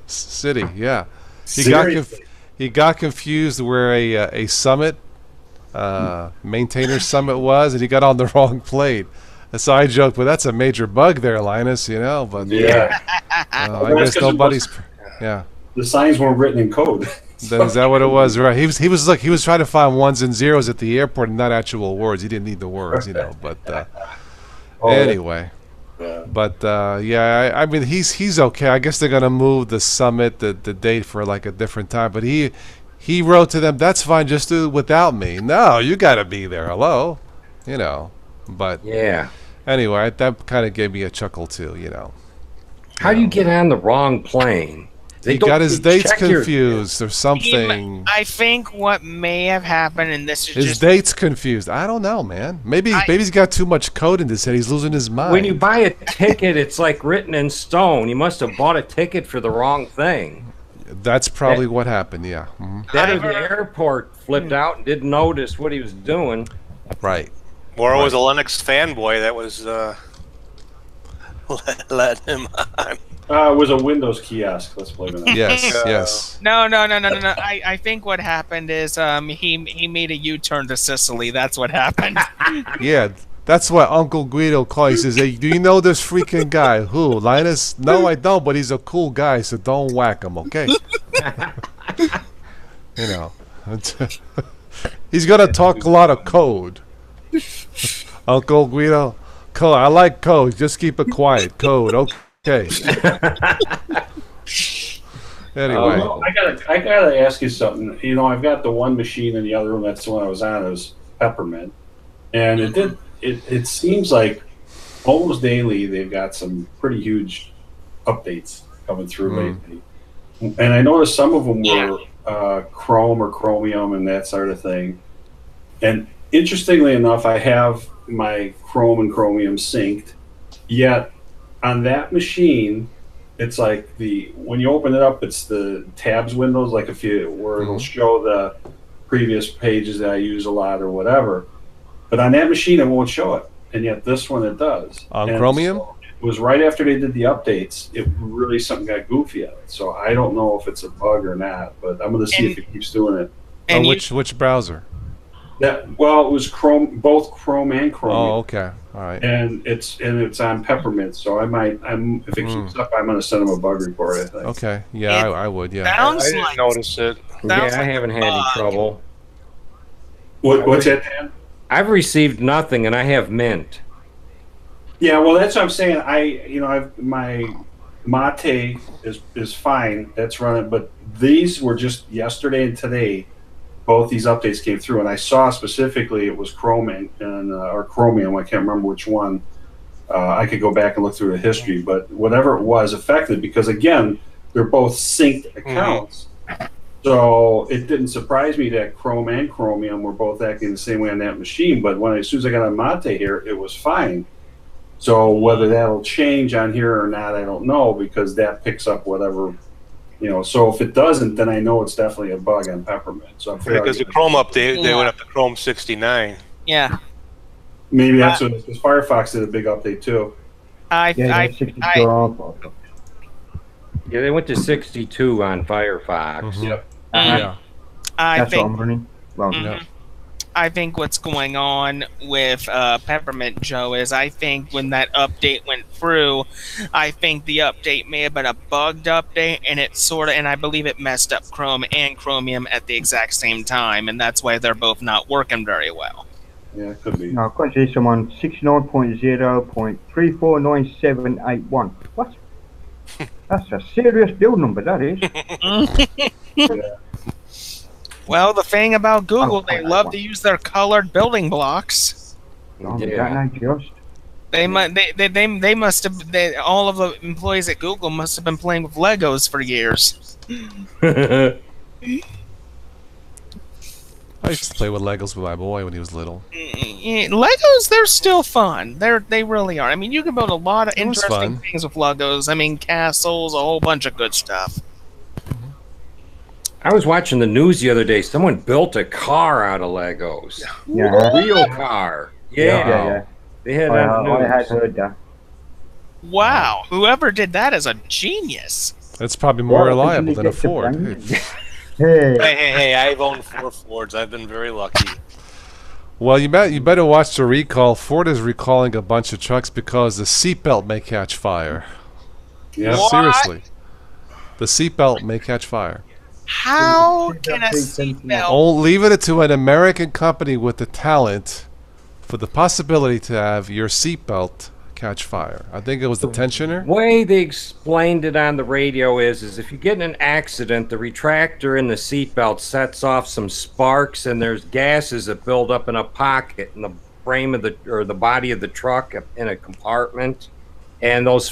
city. Yeah, he got confused where a summit, maintainer summit was, and he got on the wrong plane. And so I joked, "Well, that's a major bug there, Linus." You know, but yeah, I guess nobody's. Yeah, the signs weren't written in code. Then is that what it was? Right. He was trying to find ones and zeros at the airport and not actual words. He didn't need the words, you know. But anyway. Yeah. But yeah, I mean he's okay. I guess they're gonna move the summit, the date for like a different time. But he wrote to them, "That's fine, just do it without me." No, you gotta be there. Hello, you know. But yeah. Anyway, that kind of gave me a chuckle too, you know. How do you get on the wrong plane? He got his dates confused or something. I think what may have happened, and this is his dates confused. I don't know, man. Maybe he's got too much code in his head. He's losing his mind. When you buy a ticket, it's like written in stone. You must have bought a ticket for the wrong thing. That's probably what happened. Yeah. Mm-hmm. That or the airport flipped out and didn't notice what he was doing. Right. Or it was a Linux fanboy that was let him on. It was a Windows kiosk. Let's blame it on Yes. No. I think what happened is he made a U-turn to Sicily. That's what happened. Yeah, that's what Uncle Guido calls. He says, "Hey, do you know this freaking guy? Who? Linus? No, I don't, but he's a cool guy, so don't whack him, okay?" You know. He's going to talk a lot of code. Uncle Guido, code. I like code. Just keep it quiet. Code, okay. Anyway, I gotta ask you something. You know, I've got the one machine in the other room. That's the one I was on. It was Peppermint, and it seems like almost daily they've got some pretty huge updates coming through lately. And I noticed some of them were Chrome or Chromium and that sort of thing. And interestingly enough, I have my Chrome and Chromium synced, yet on that machine, it's like when you open it up, it's the tabs windows, like where it'll show the previous pages that I use a lot or whatever. But on that machine, it won't show it, and yet this one it does. On Chromium, so it was right after they did the updates. It really something got goofy on it. So I don't know if it's a bug or not, but I'm going to see if it keeps doing it. And which browser? Well, it was chrome, both chrome and chromium. Oh, okay, all right. And it's on peppermint, so if it keeps up, I'm going to send them a bug report. I think. Okay, yeah, I would. Yeah, I didn't notice it. Yeah, I haven't had any trouble. What's that, Dan? I've received nothing, and I have mint. Yeah, well, that's what I'm saying. My mate is fine. That's running, but these were just yesterday and today. Both these updates came through, and I saw specifically it was chromium or chromium. I can't remember which one. I could go back and look through the history, but whatever it was affected, because again, they're both synced accounts. So it didn't surprise me that Chrome and Chromium were both acting the same way on that machine. But as soon as I got on Mate here, it was fine. So whether that'll change on here or not, I don't know, because that picks up whatever, So if it doesn't, then I know it's definitely a bug on Peppermint. So because the Chrome update, they went up to Chrome 69. Yeah. Maybe that's what, because Firefox did a big update too. Yeah, they went to 62 on Firefox. Mm-hmm. Yep. Yeah. That's what I'm running. Well, I think what's going on with Peppermint, Joe, is I think when that update went through, I think the update may have been a bugged update, and and I believe it messed up Chrome and Chromium at the exact same time, and that's why they're both not working very well. Yeah, it could be. No, I've got to see someone 69.0.349781. What? That's a serious build number, that is. Yeah. Well, the thing about Google, they love to use their colored building blocks. They must have. All of the employees at Google must have been playing with Legos for years. I used to play with Legos with my boy when he was little. Legos, they're still fun. They really are. I mean, you can build a lot of interesting things with Legos. I mean, castles, a whole bunch of good stuff. I was watching the news the other day. Someone built a car out of Legos. Yeah. A real car. Yeah. They had I had heard that. Wow. Whoever did that is a genius. That's probably more reliable than a Ford. Hey, I've owned 4 Fords. I've been very lucky. Well, you better watch the recall. Ford is recalling a bunch of trucks because the seatbelt may catch fire. Yeah, seriously. The seatbelt may catch fire. How can a seatbelt... Oh, leave it to an American company with the talent for the possibility to have your seatbelt catch fire. I think it was the tensioner. The way they explained it on the radio is if you get in an accident, the retractor in the seatbelt sets off some sparks, and there's gases that build up in a pocket in the frame of the body of the truck in a compartment, and those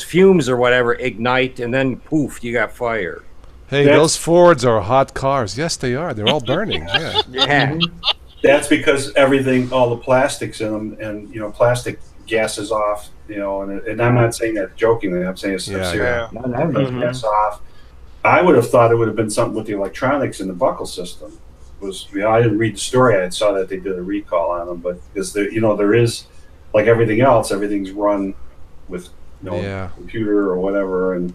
fumes or whatever ignite, and then poof, you got fire. Hey, those Fords are hot cars. Yes, they are. They're all burning. Yeah. Yeah. That's because all the plastics in them, and plastic gases off. And I'm not saying that jokingly. I'm saying it's serious. Gas off. I would have thought it would have been something with the electronics in the buckle system. I didn't read the story. I saw that they did a recall on them, but because there is, like everything else, everything's run with computer or whatever,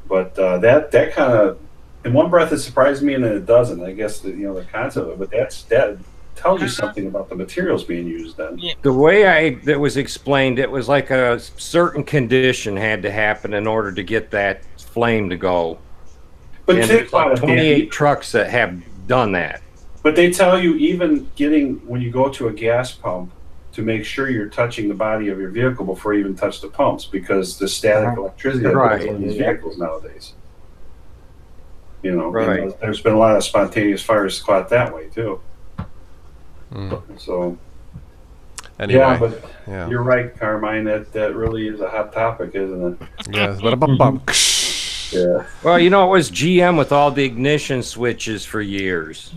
but that kind of, in one breath, it surprised me, and then it doesn't. I guess the concept of it, but that tells you something about the materials being used. Then the way that was explained, it was like a certain condition had to happen in order to get that flame to go. But there's like 28 trucks that have done that. But they tell you even when you go to a gas pump, to make sure you're touching the body of your vehicle before you even touch the pumps, because the static electricity that goes in these vehicles nowadays. There's been a lot of spontaneous fires caught that way too. So, anyway, but you're right, Carmine. That really is a hot topic, isn't it? Yeah. Yeah. Well, it was GM with all the ignition switches for years.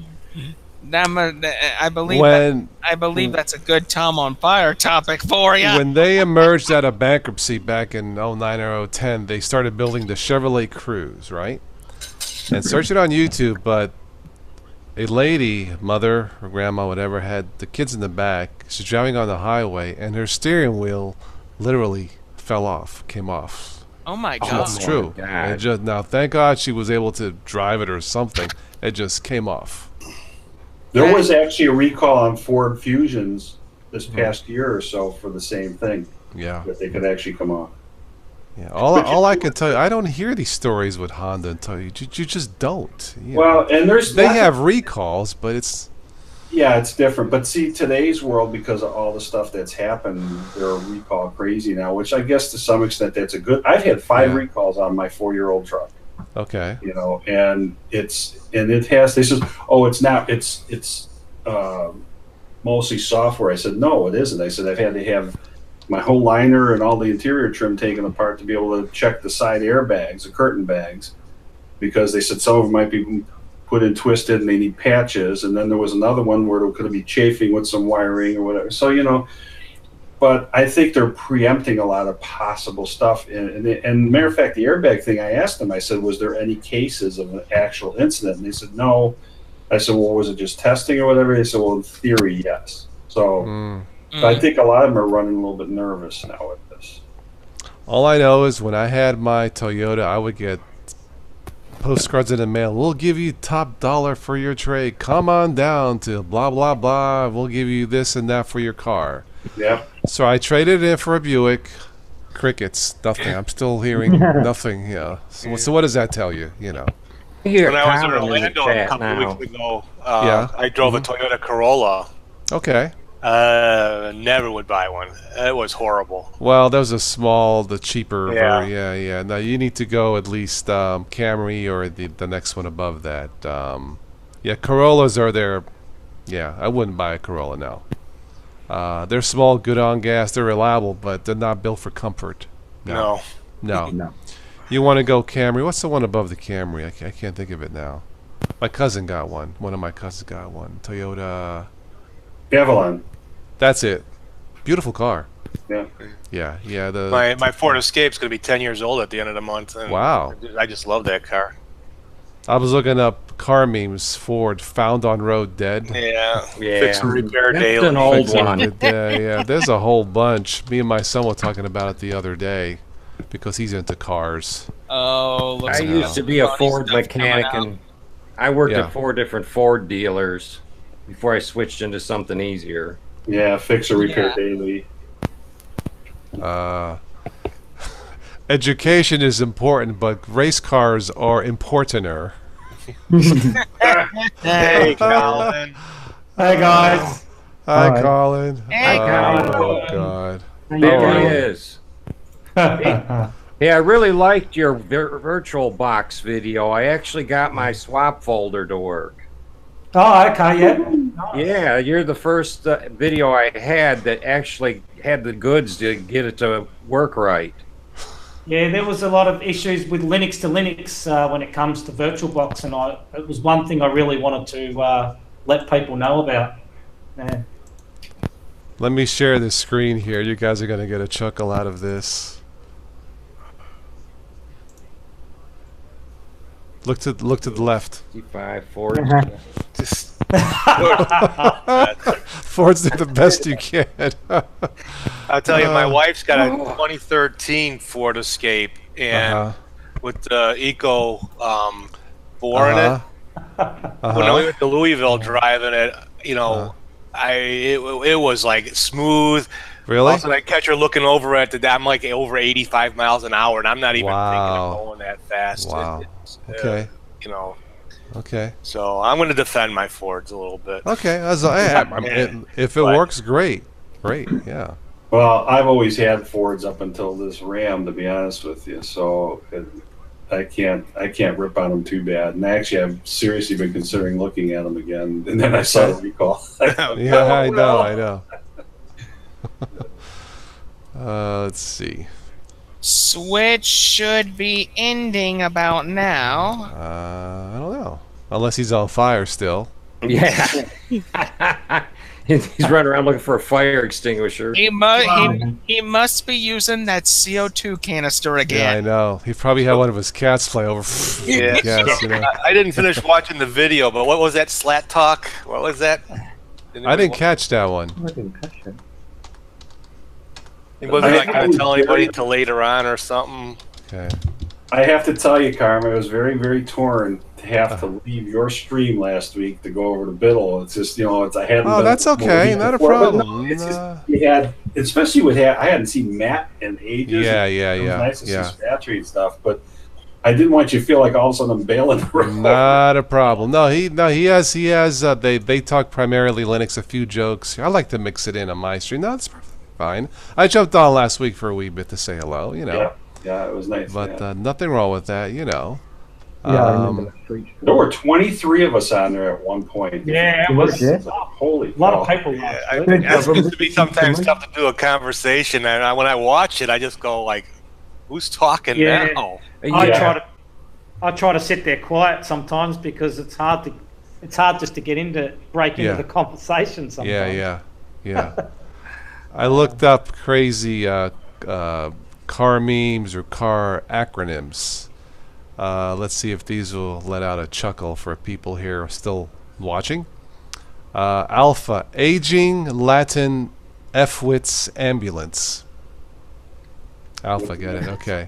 I believe that's a good Tom on Fire topic for you. When they emerged out of bankruptcy back in 09 or 010, they started building the Chevrolet Cruze, right? And search it on YouTube, but a lady, mother or grandma, whatever, had the kids in the back. She's driving on the highway, and her steering wheel literally fell off, came off. Oh my God! It's true. Now, thank God she was able to drive it or something. It just came off. There was actually a recall on Ford Fusions this past year or so for the same thing. Yeah. That they could actually come off. Yeah. All I can tell you, I don't hear these stories with Honda and Toyota. You just don't. Well, and they have recalls, but it's. Yeah, it's different. But see, today's world, because of all the stuff that's happened, they're recall crazy now. Which I guess to some extent that's a good. I've had 5 recalls on my 4-year-old truck. Okay. You know, and it has. They says, oh, it's not. It's mostly software. I said, no, it isn't. I said I've had to have my whole liner and all the interior trim taken apart to be able to check the side airbags, the curtain bags, because they said some of them might be put in twisted and they need patches. And then there was another one where it could be chafing with some wiring or whatever. So, you know, but I think they're preempting a lot of possible stuff. And matter of fact, the airbag thing, I asked them, I said, was there any cases of an actual incident? And they said, no. I said, well, was it just testing or whatever? They said, well, in theory, yes. So I think a lot of them are running a little bit nervous now with this. All I know is when I had my Toyota, I would get postcards in the mail. We'll give you top dollar for your trade. Come on down to blah, blah, blah. We'll give you this and that for your car. Yeah. So I traded it in for a Buick. Crickets. Nothing. I'm still hearing nothing. Yeah. So what does that tell you? You know. When I was in Orlando a couple of weeks ago, I drove a Toyota Corolla. Okay. Never would buy one. It was horrible. Well, that was the cheaper. Yeah. Now you need to go at least Camry or the next one above that. Yeah, Corollas are there. Yeah, I wouldn't buy a Corolla now. They're small, good on gas, they're reliable, but they're not built for comfort. No. You want to go Camry? What's the one above the Camry? I can't think of it now. My cousin got one. One of my cousins got one. Toyota Avalon. That's it. Beautiful car. Yeah. Yeah. My Ford Escape's going to be 10 years old at the end of the month. And wow. I just love that car. I was looking up car memes. Ford found on road dead. Yeah. Fix and repair daily. That's an old one. Yeah. There's a whole bunch. Me and my son were talking about it the other day because he's into cars. Oh, I used to be a Ford mechanic, and I worked at 4 different Ford dealers before I switched into something easier. Yeah, fix or repair daily. Education is important, but race cars are importanter. Hey, Colin. Hi, guys. Hi, Colin. Hey, Colin. Oh, God. There he is. Hey, I really liked your virtual box video. I actually got my swap folder to work. Oh, okay, yeah. Nice. Yeah, you're the first video I had that actually had the goods to get it to work right. Yeah, there was a lot of issues with Linux to Linux when it comes to VirtualBox, and it was one thing I really wanted to let people know about. Yeah. Let me share this screen here. You guys are going to get a chuckle out of this. Look to the left. 55, 40. Ford's do the best you can. I'll tell you, my wife's got a 2013 Ford Escape, and with the Eco 4 in it. When we went to Louisville driving it, you know, it was like smooth. Really? Also, I catch her looking over at I'm like over 85 miles an hour, and I'm not even thinking of going that fast. Wow. Okay. You know. Okay. So I'm going to defend my Fords a little bit. Okay. If it works, great. Great. Yeah. Well, I've always had Fords up until this Ram, to be honest with you. So I can't rip on them too bad. And actually, I've seriously been considering looking at them again. And then I saw the recall. Yeah, I know. Let's see. Switch should be ending about now. I don't know. Unless he's on fire still. Yeah. He's running around looking for a fire extinguisher. He must be using that CO2 canister again. Yeah, I know. He probably had one of his cats play over. Yeah. Gas, you know. I didn't finish watching the video, but what was that slat talk? What was that? I didn't catch that one. I didn't catch it. He wasn't like going to tell anybody until later on or something. Okay. I have to tell you, Carmen, I was very, very torn to have to leave your stream last week to go over to Biddle. It's just, it's I hadn't. Oh, that's okay, not before, a problem. No, it's just, you had, especially with I hadn't seen Matt in ages. Yeah. It was nice to see his battery and stuff, but I didn't want you to feel like all of a sudden I'm bailing. Not a problem. No, he has. They talk primarily Linux, a few jokes. I like to mix it in on my stream. No, that's perfectly fine. I jumped on last week for a wee bit to say hello. Yeah, it was nice. But nothing wrong with that. Yeah, I remember there were 23 of us on there at one point. Yeah, it was. Holy, a lot of people. It seems to be sometimes tough to do a conversation, and when I watch it, I just go like, "Who's talking now?" I try to sit there quiet sometimes because it's hard just to break into the conversation sometimes. Yeah. I looked up crazy car memes or car acronyms. Let's see if these will let out a chuckle for people here still watching. Alpha, aging Latin F-wits ambulance. Alpha, get it? Okay.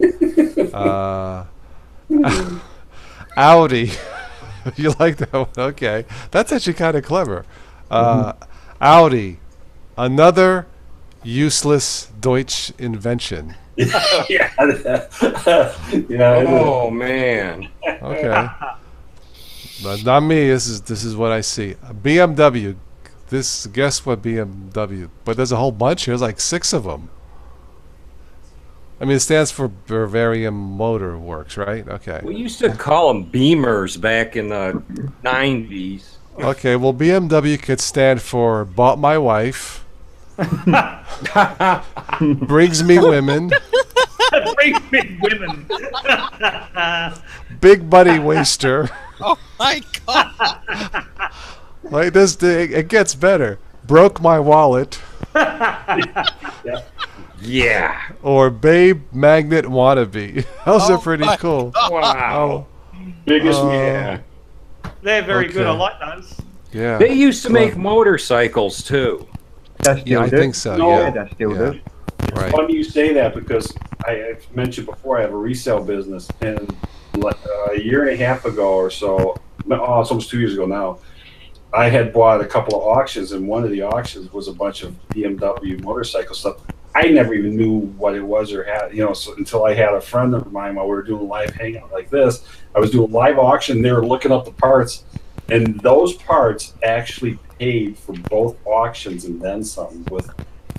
Audi. You like that one? Okay. That's actually kind of clever. Audi, another useless Deutsch invention. Yeah. Oh man. Okay. But not me. This is what I see. BMW. Guess what BMW? But there's a whole bunch here. There's like 6 of them. I mean, it stands for Bavarian Motor Works, right? Okay. We used to call them Beamers back in the 90s. Okay, well, BMW could stand for Bought My Wife, Brings Me Women, Brings me women. Big Buddy Waster. Oh my god! Like this, it gets better. Broke My Wallet. Yeah. Or Babe Magnet Wannabe. Those are pretty cool. Wow. Biggest They're very good. I like those. Yeah. They used to make motorcycles too. I think so. No, yeah, that's still good. Right. Funny you say that because I've mentioned before I have a resale business, and a year and a half ago or so, it's almost 2 years ago now, I had bought a couple of auctions, and one of the auctions was a bunch of BMW motorcycle stuff. I never even knew what it was or had, so until I had a friend of mine while we were doing a live hangout like this. I was doing a live auction. They were looking up the parts, and those parts actually paid for both auctions and then some with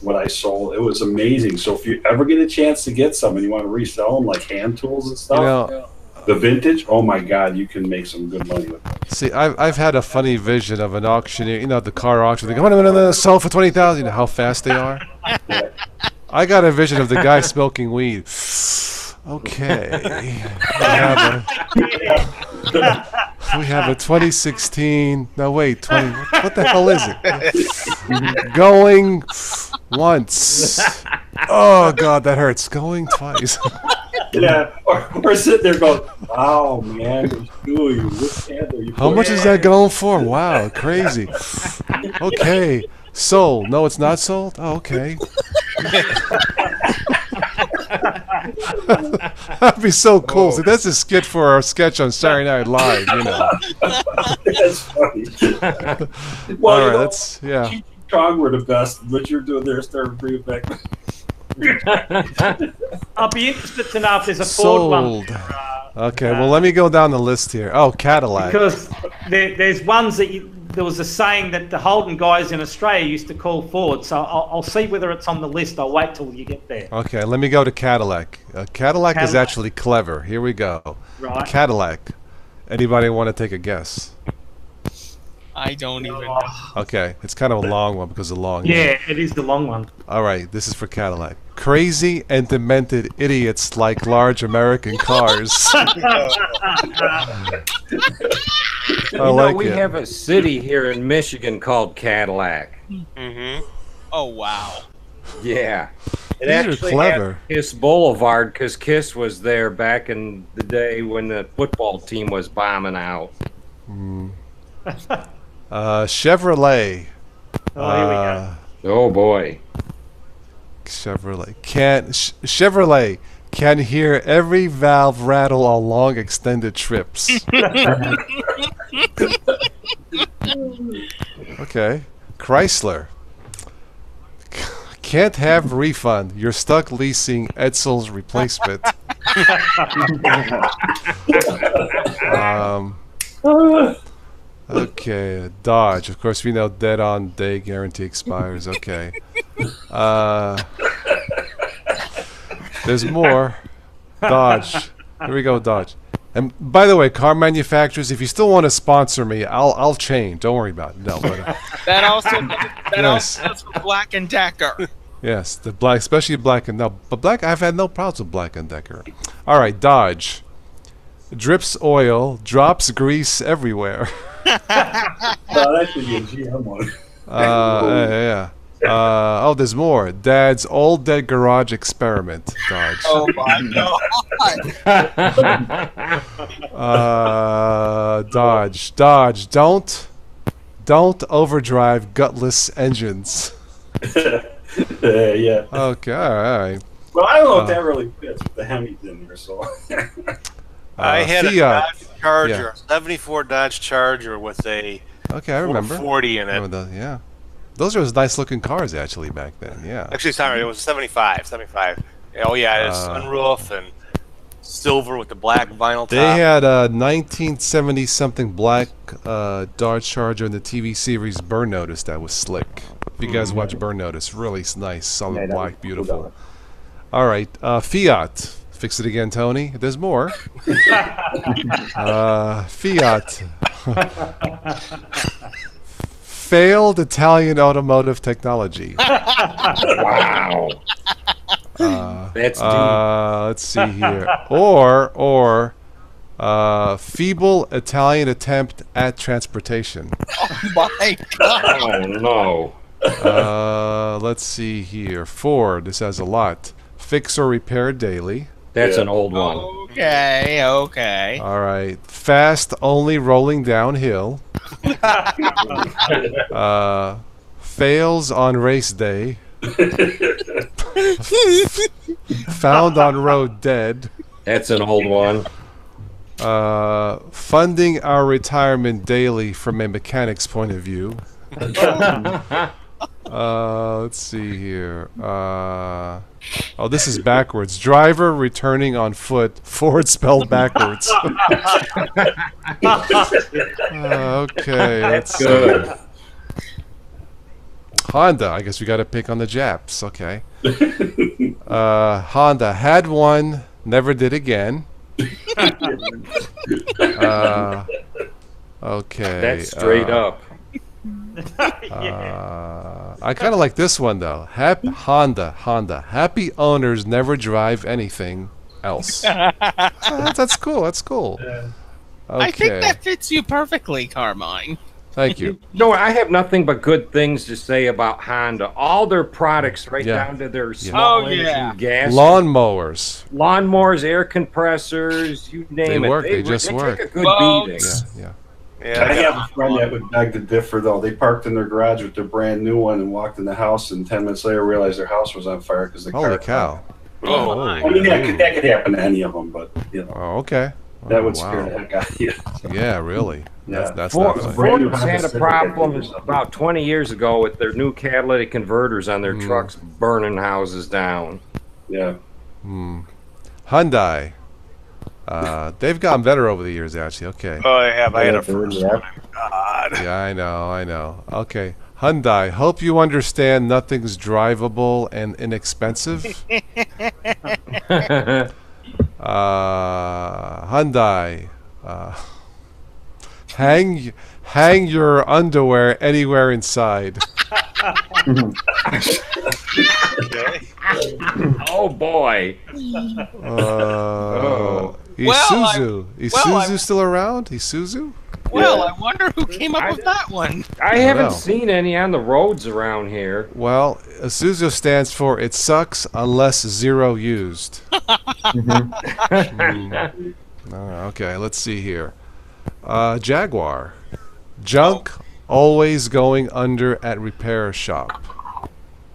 what I sold. It was amazing. So if you ever get a chance to get some and you want to resell them, like hand tools and stuff, the vintage, oh my God, you can make some good money with them. See, I've had a funny vision of an auctioneer, the car auction. They go, I'm going to sell for $20,000. You know how fast they are? I got a vision of the guy smoking weed. Okay. We have a 2016. No, wait, 20. What the hell is it? Going once. Oh, God, that hurts. Going twice. Yeah, or sitting there going, wow, man, how much is that going for? Wow, crazy. Okay, sold. No, it's not sold? Oh, okay. That'd be so cool. See, that's a skit for our sketch on Saturday Night Live, That's funny. Well, all right, that's, yeah. Cheech and Chong were the best. What you're doing there is starting to bring it back. I'll be interested to know if there's a Ford one. Okay, well, let me go down the list here. Oh, Cadillac. Because there's ones that there was a saying that the Holden guys in Australia used to call Ford. So I'll see whether it's on the list. I'll wait till you get there. Okay, let me go to Cadillac. Cadillac is actually clever. Here we go. Right. Cadillac. Anybody want to take a guess? I don't even know. Okay, it's kind of a long one because of the long. Yeah, it is the long one. All right, this is for Cadillac. Crazy and demented idiots like large American cars. We have a city here in Michigan called Cadillac. Mm-hmm. Oh, wow. Yeah. It These are clever. Kiss Boulevard because Kiss was there back in the day when the football team was bombing out. Chevrolet. Oh, here we go. Oh boy. Chevrolet Can hear every valve rattle on long extended trips. Okay. Chrysler. Can't have refund. You're stuck leasing Edsel replacement. Okay, Dodge. Of course, we know dead on day guarantee expires. Okay. There's more. Dodge. Here we go, Dodge. And by the way, car manufacturers, if you still want to sponsor me, I'll change. Don't worry about it. No, but, that also goes for Black and Decker. Yes, the black, especially Black and but Black. I've had no problems with Black and Decker. All right, Dodge. Drips oil, drops grease everywhere. That should be a GM one. Yeah. Oh, there's more. Dad's old dead garage experiment. Dodge. Oh my God. Dodge. Don't overdrive gutless engines. Yeah. Okay. All right. Well, I don't know if that really fits with the Hemi's in there, so. I had Fiat. a Dodge Charger, 74 Dodge Charger with a Okay, I remember. 440 in it. Yeah. Those were nice looking cars actually back then. Yeah. Actually, sorry, it was 75. Oh yeah, it's sunroof and silver with the black vinyl top. They had a 1970 something black Dodge Charger in the TV series Burn Notice that was slick. If you guys watch Burn Notice, really nice, solid black, beautiful. All right, Fiat. Fix it again, Tony. There's more. Fiat. Failed Italian automotive technology. Wow. That's deep. Let's see here. Or feeble Italian attempt at transportation. Oh my God. Oh no. Let's see here. Ford. This has a lot. Fix or repair daily. That's an old one. Okay. All right. Fast only rolling downhill. Fails on race day. Found on road dead. That's an old one. Funding our retirement daily from a mechanic's point of view. Let's see here. Oh, this is backwards. Driver returning on foot. Ford spelled backwards. Okay, that's good. Honda. I guess we got to pick on the Japs. Okay. Honda had one, never did again. Okay. That's straight up. I kind of like this one though. Honda. Happy owners never drive anything else. That's cool. Okay. I think that fits you perfectly, Carmine. Thank you. No, I have nothing but good things to say about Honda. All their products, right down to their small engine gas. Lawnmowers, air compressors, you name it. Work. They just work. Take a good beating. Yeah. I have a friend that would beg to differ, though. They parked in their garage with their brand new one and walked in the house, and 10 minutes later realized their house was on fire because the car. Holy cow! Oh my! I mean, that could happen to any of them, but you know. Oh, okay. That would scare the heck out of you. Yeah, really. Yeah. That's Ford not funny. had a problem about 20 years ago with their new catalytic converters on their trucks burning houses down. Yeah. Hyundai. They've gotten better over the years, actually. Okay. Oh, I have. I had a first one. God. Yeah, I know. Okay. Hyundai. Hope you understand nothing's drivable and inexpensive. Hyundai. Hang your underwear anywhere inside. Oh boy. Isuzu still around? Isuzu? Well, I wonder who came up with that one. I haven't seen any on the roads around here. Well, Isuzu stands for it sucks unless zero used. Okay, let's see here. Jaguar. Junk always going under at repair shop.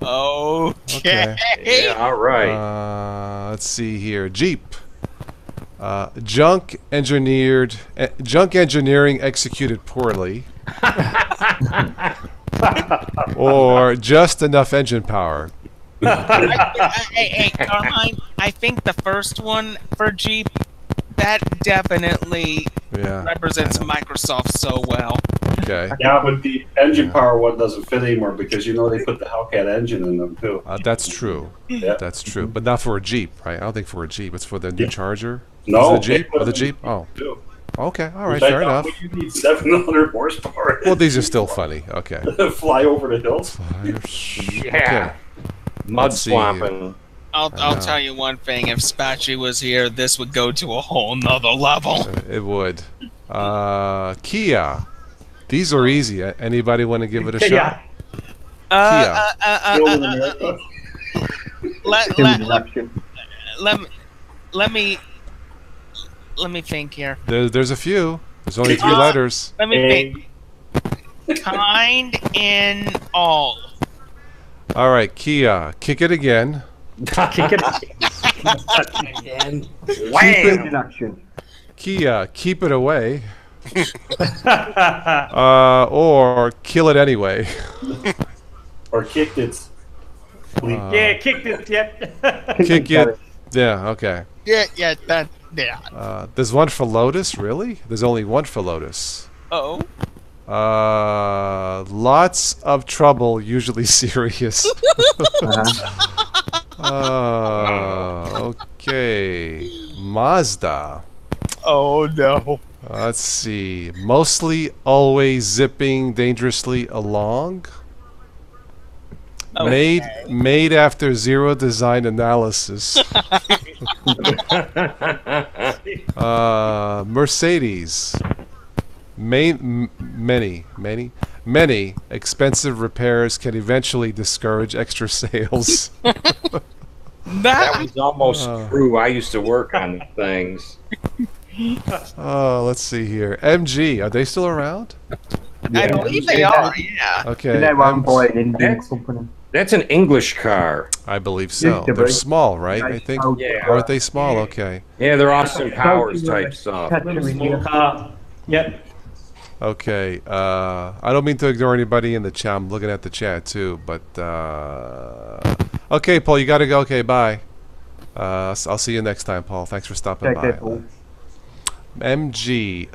Okay. Yeah, all right. Let's see here. Jeep. Junk engineering executed poorly. Or just enough engine power. Hey, Carmine, I think the first one for Jeep, that definitely represents Microsoft so well. Okay. Yeah, but the engine power one doesn't fit anymore because they put the Hellcat engine in them too. That's true. Yeah. That's true. But not for a Jeep, right? I don't think for a Jeep. It's for the new Charger. No, the Jeep. Oh, the Jeep. Oh. Okay. All right. Fair enough. You need 700 horsepower. Well, these are still funny. Okay. Fly over the hills. Yeah. Mud swamping. I'll tell you one thing. If Spachi was here, this would go to a whole nother level. It would. Kia. These are easy. Anybody want to give it a shot? Kia. Let me think here. There's a few. There's only 3 letters. Let me think. Kind in all. All right, Kia. Kick it again. Kick it again. Wham! Kia, keep it away. Or kill it anyway. Or kicked it. Yeah, kicked it. Yep. Kick it. Yeah. Okay. Yeah. There's one for Lotus. Really? There's only one for Lotus. Oh. Lots of trouble, usually serious. Okay. Mazda. Oh no. Let's see. Mostly always zipping dangerously along. Okay. Made after zero design analysis. Mercedes. Many expensive repairs can eventually discourage extra sales. That was almost true. I used to work on things. Let's see here. MG, are they still around? I believe they are. Yeah. Okay. That's an English car. I believe so. They're small, right? I think. Yeah. Aren't they small? Okay. Yeah, they're Austin Powers type stuff. Small car. Yep. Okay. I don't mean to ignore anybody in the chat. I'm looking at the chat too, but okay, Paul, you gotta go. Okay, bye. I'll see you next time, Paul. Thanks for stopping by. MG,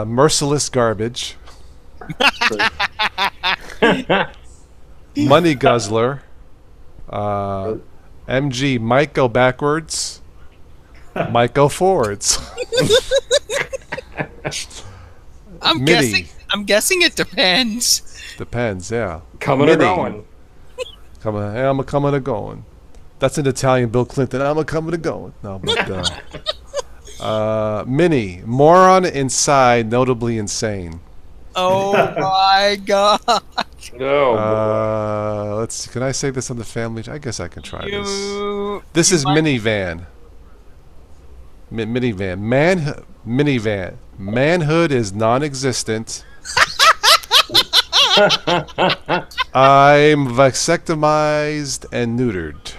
merciless garbage. Money guzzler. MG might go backwards, might go forwards. I'm guessing it depends. Depends, yeah. Coming or going. I'm a coming or going. That's an Italian Bill Clinton. I'm a coming or going. No, but Mini, moron inside, notably insane. Oh my god. Let's see. Can I say this on the family? I guess I can try this. This is minivan. Minivan. Minivan. Manhood is non-existent. I'm vasectomized and neutered.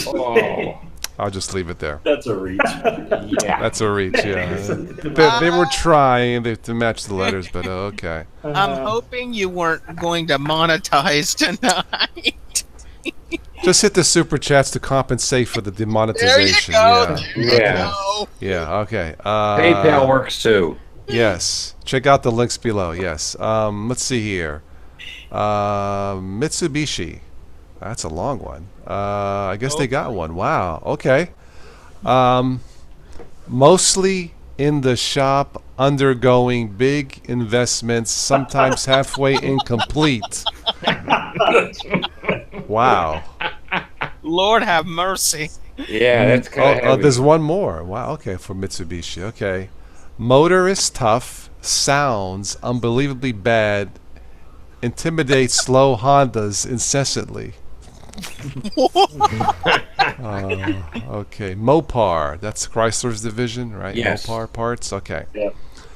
Oh. I'll just leave it there. That's a reach. Yeah. That's a reach, yeah. They were trying to match the letters, but okay. I'm hoping you weren't going to monetize tonight. Just hit the super chats to compensate for the demonetization. There you go. Yeah. Yeah, okay. PayPal works too. Yes. Check out the links below, yes. Let's see here. Mitsubishi. That's a long one. I guess they got one. Wow. Okay. Mostly in the shop, undergoing big investments, sometimes halfway incomplete. Wow. Lord have mercy. Yeah, that's kind of heavy. There's one more. Wow. Okay, for Mitsubishi. Okay. Motor is tough. Sounds unbelievably bad. Intimidates slow Hondas incessantly. Okay, Mopar. That's Chrysler's division, right? Yes. Mopar parts. Okay. Yeah.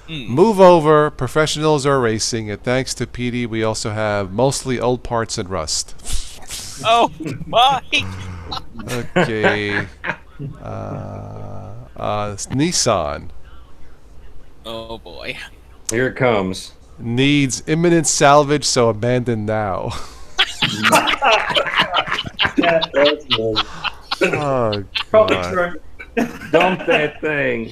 Move over. Professionals are racing. And thanks to PD, we also have mostly old parts and rust. Oh my! Okay. Nissan. Oh boy. Here it comes. Needs imminent salvage, so abandon now. Oh, Probably God. true. Dump that thing.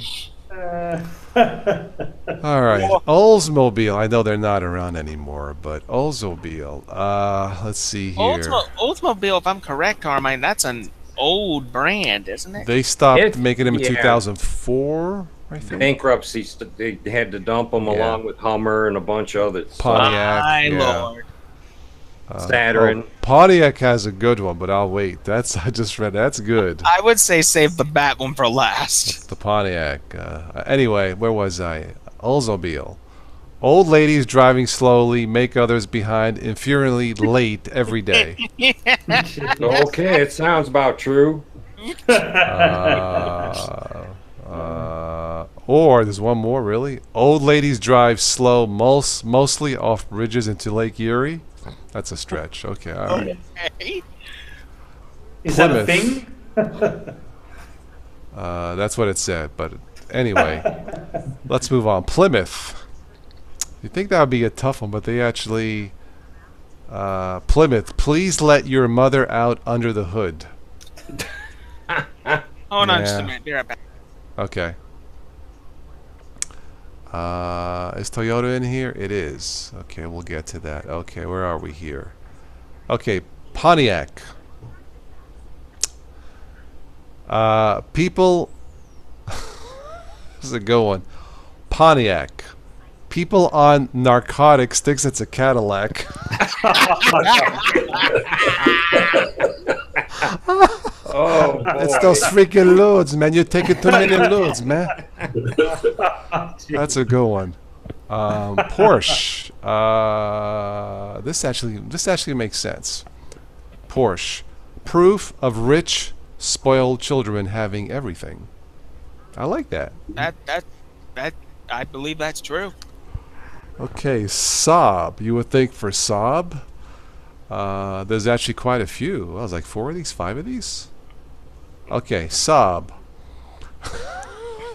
All right, Oldsmobile. I know they're not around anymore, but Oldsmobile. Let's see here. Oldsmobile, if I'm correct, Carmine, that's an old brand, isn't it? They stopped making them in 2004, I think. Bankruptcy. They had to dump them along with Hummer and a bunch of others. Pontiac. My Lord. Saturn. Pontiac has a good one, but I'll wait. I just read. That's good. I would say save the bat one for last. The Pontiac. Anyway, where was I? Oldsmobile. Old ladies driving slowly, make others behind, infuriatingly late every day. Okay, it sounds about true. Or there's one more, really. Old ladies drive slow, mostly off bridges into Lake Erie. That's a stretch. Okay, all right. Okay. Is that a thing? That's what it said. But anyway, let's move on. Plymouth. You'd think that would be a tough one, but they actually... Plymouth, please let your mother out under the hood. Hold on just a minute. Be right back. Okay. Is Toyota in here? It is. Okay, we'll get to that. Okay, where are we here? Okay, Pontiac. People... this is a good one. Pontiac. People on narcotics thinks it's a Cadillac. Oh, boy. It's those freaking loads, man. You're taking too many loads, man. That's a good one. Porsche. This actually makes sense. Porsche. Proof of rich, spoiled children having everything. I like that. That I believe that's true. Okay, Saab. You would think for Saab, there's actually quite a few. I was like 4 of these, 5 of these. Okay, Saab.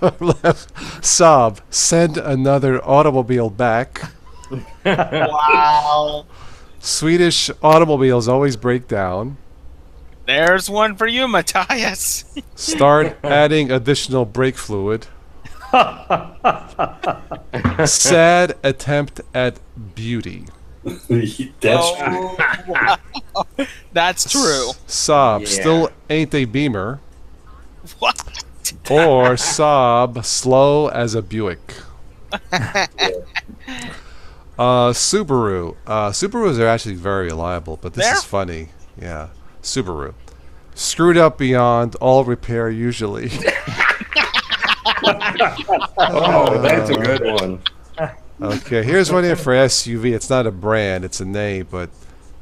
Saab, send another automobile back. Wow. Swedish automobiles always break down. There's one for you, Matthias. Start adding additional brake fluid. Sad attempt at beauty. That's true. Saab, still ain't a Beamer. What? Or Saab, slow as a Buick. Subaru. Subarus are actually very reliable, but this is funny. Yeah, Subaru. Screwed up beyond all repair usually. Oh, that's a good one. Okay, here's one here for SUV. It's not a brand, it's a name, but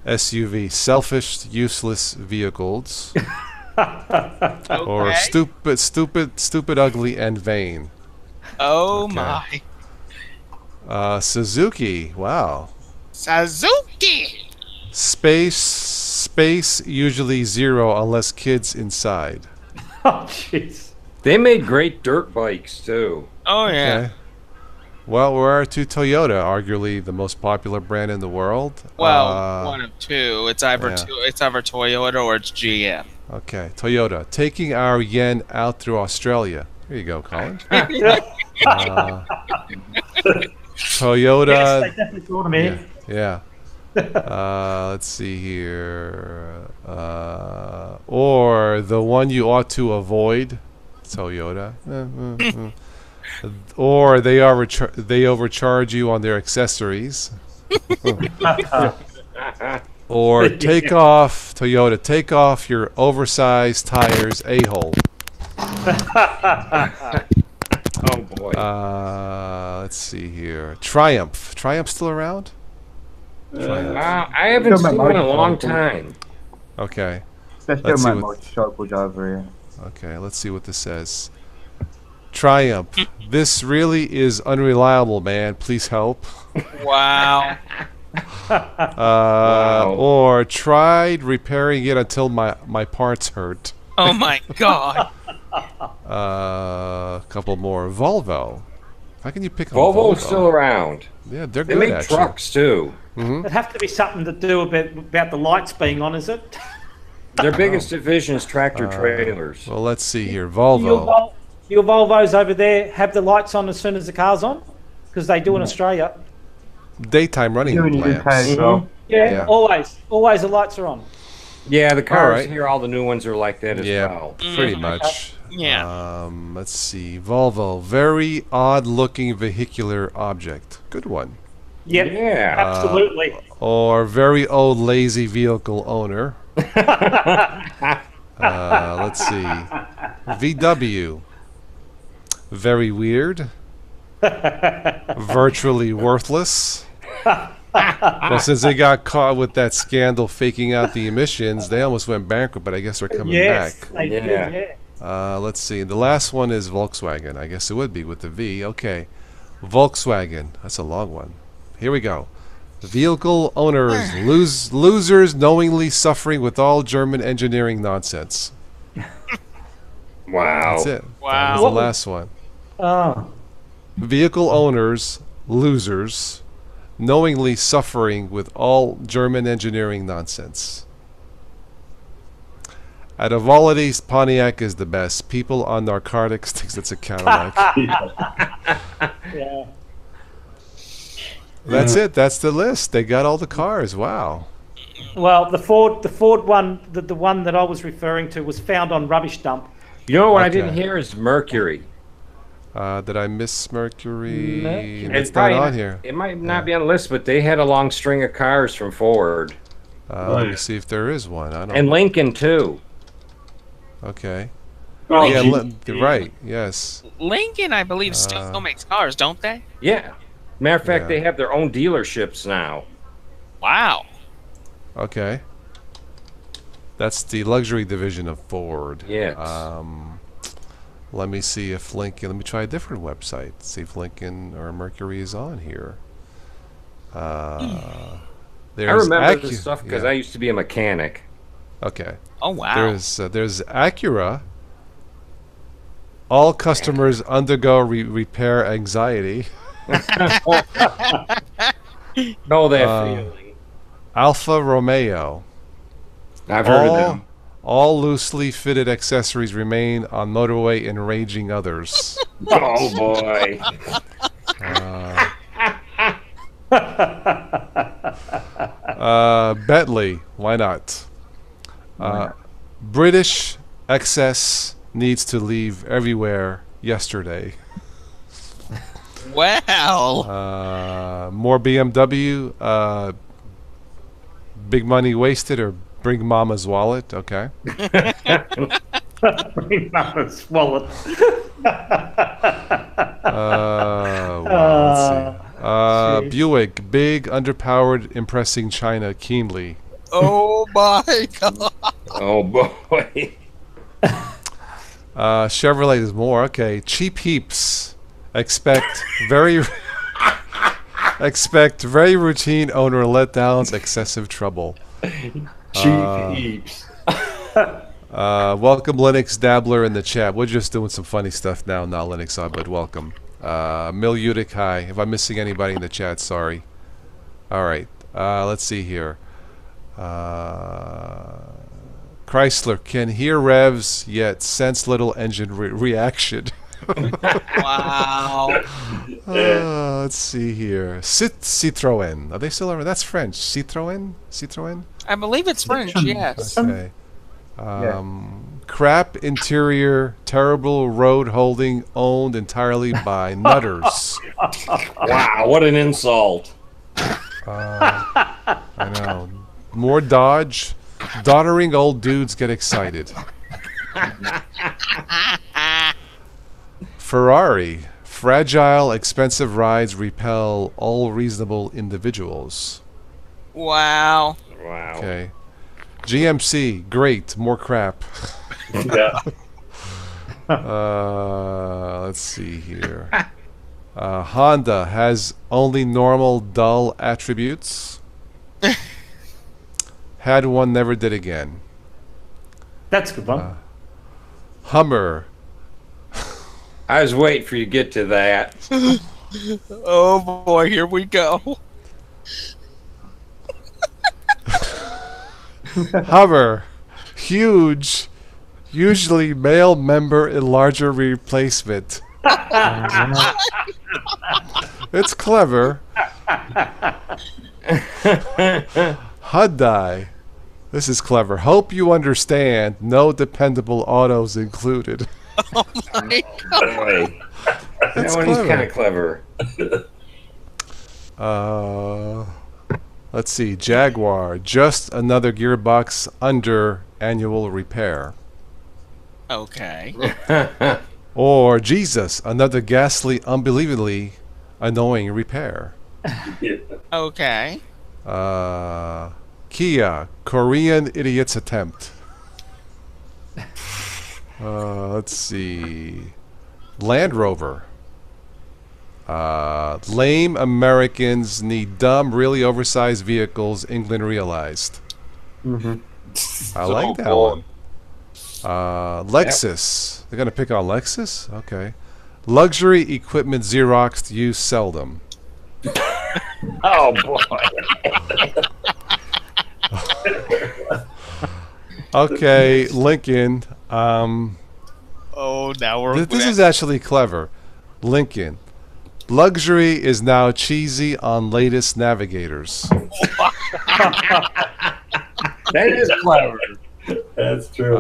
SUV. Selfish, useless vehicles. Or stupid, ugly, and vain. Oh Okay. my. Suzuki. Wow. Suzuki. Space usually 0 unless kids inside. Oh, jeez. They made great dirt bikes too. Oh yeah. Okay. Well, we're to Toyota, arguably the most popular brand in the world. Well, one of two. It's either yeah. it's either Toyota or it's GM. Okay, Toyota. Taking our yen out through Australia. Here you go, Colin. Toyota. Yes, they definitely thought of me. Yeah. Let's see here. Or the one you ought to avoid, Toyota. Or they overcharge you on their accessories. Or take off, Toyota, take off your oversized tires, a-hole. Oh boy. Let's see here. Triumph. Triumph still around? I haven't seen one in a long time. Okay. There's still my motorcycles over here. Okay, let's see what this says. Triumph. This really is unreliable, man. Please help. Wow. Wow. Or tried repairing it until my parts hurt. Oh my god. A couple more. Volvo. How can you pick on Volvo's Volvo? still around. Yeah, they're They good. make actually. trucks too. It'd have to be something to do about the lights being on, is it? Their biggest division is tractor trailers. Well, let's see here. Your, Volvo. your Volvos over there have the lights on as soon as the car's on? Because they do in Australia. Daytime running Doing in UK lamps. as well. Yeah, always the lights are on. Yeah, the cars right. here, all the new ones are like that as Yeah, well. pretty much. Yeah. Let's see. Volvo. Very odd-looking vehicular object. Good one. Yep, Yeah. absolutely. Or very old lazy vehicle owner. Let's see. VW. Very weird. Virtually worthless. Well, since they got caught with that scandal faking out the emissions, they almost went bankrupt, but I guess they're coming back. They did, yeah. Let's see. The last one is Volkswagen. I guess it would be with the V. Okay. Volkswagen. That's a long one. Here we go. Vehicle owners, losers knowingly suffering with all German engineering nonsense. Wow. That's it. Wow. That was the last one. Oh. Vehicle owners, losers, knowingly suffering with all German engineering nonsense. Out of all of these, Pontiac is the best. People on narcotics thinks it's a Cadillac. Yeah. That's it. That's the list. They got all the cars. Wow. Well, the Ford one, the one that I was referring to, was found on rubbish dump. You know what I Okay. didn't hear is Mercury. Did I miss Mercury? Mercury. It's not on here. It might not be on the list, but they had a long string of cars from Ford. Let me see if there is one. I don't. And Lincoln too. Okay. Oh, Yeah, gee. right. Yes. Lincoln, I believe, still makes cars, don't they? Yeah. Matter of fact, Yeah. they have their own dealerships now. Wow. Okay. That's the luxury division of Ford. Yes. Let me see if Lincoln. Let me try a different website. See if Lincoln or Mercury is on here. I There's remember this stuff because yeah. I used to be a mechanic. Okay. Oh, wow. There's Acura. All customers undergo repair anxiety. Know that feeling. Alfa Romeo. I've heard of them. All loosely fitted accessories remain on motorway, enraging others. Oh boy. Bentley, why not? British excess needs to leave everywhere yesterday. Wow. More BMW. Big money wasted or bring mama's wallet. Okay. Bring Mama's wallet. Let's see. Buick, big, underpowered, impressing China keenly. Oh my god. Oh boy. Chevrolet is more. Okay. Cheap heaps. Expect very routine owner letdowns, excessive trouble. Cheap heaps. Welcome Linux Dabbler in the chat. We're just doing some funny stuff now, not Linux, but welcome. Mil Utic, hi. If I'm missing anybody in the chat, sorry. Alright, let's see here. Chrysler can hear revs, yet sense little engine reaction. Wow. Let's see here. Citroën. Are they still around? That's French. Citroën? Citroën? I believe it's French, yes. Okay. Crap interior, terrible road holding, owned entirely by nutters. Wow, what an insult. I know. More Dodge. Doddering old dudes get excited. Ferrari. Fragile, expensive rides repel all reasonable individuals. Wow. Wow. Okay. GMC. Great. More crap. Yeah. Let's see here. Honda has only normal dull attributes. Had one, never did again. That's a good one. Hummer. I was waiting for you to get to that. Oh boy, here we go. Hummer. Huge. Usually male member enlarger replacement. It's clever. Hyundai. This is clever. Hope you understand. No dependable autos included. Oh my god. That one is kind of clever. Let's see. Jaguar. Just another gearbox under annual repair. Okay. Or Jesus. Another ghastly, unbelievably annoying repair. Okay. Kia. Korean idiot's attempt. Let's see. Land Rover. Lame Americans need dumb, really oversized vehicles. England realized. I like that one. Lexus. They're gonna pick on Lexus. Okay. Luxury equipment Xeroxed used seldom. Oh boy. Okay, Lincoln. Oh, now we're. This is actually clever. Lincoln. Luxury is now cheesy on latest navigators. That is clever. That's true.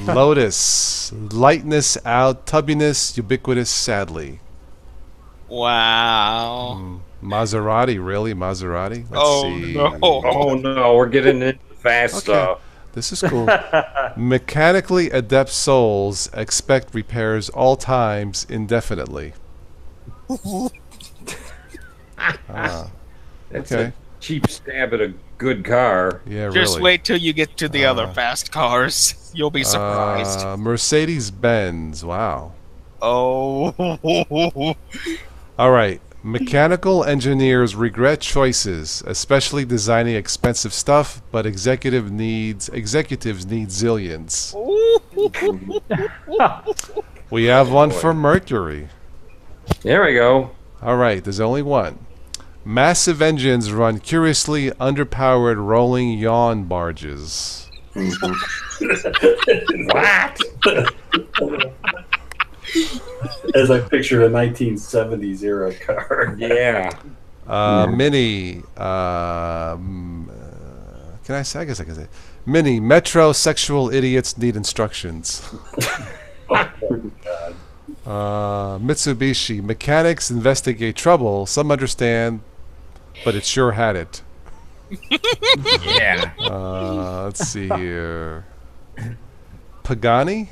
Lotus. Lightness out, tubbiness, ubiquitous, sadly. Wow. Maserati, really? Maserati? Let's see. No. Oh no, we're getting into fast stuff. This is cool. Mechanically adept souls expect repairs all times indefinitely. That's Okay. a cheap stab at a good car. Yeah, Just really. wait till you get to the other fast cars. You'll be surprised. Mercedes-Benz. Wow. Oh. All right. Mechanical engineers regret choices, especially designing expensive stuff, but executives need zillions. We have one for Mercury. There we go. All right, there's only one. Massive engines run curiously underpowered rolling yawn barges. What? As I picture a 1970s era car. Yeah. Mini. Can I say? I guess I can say. Mini metrosexual idiots need instructions. Mitsubishi mechanics investigate trouble. Some understand, but it sure had it. Yeah. Let's see here. Pagani.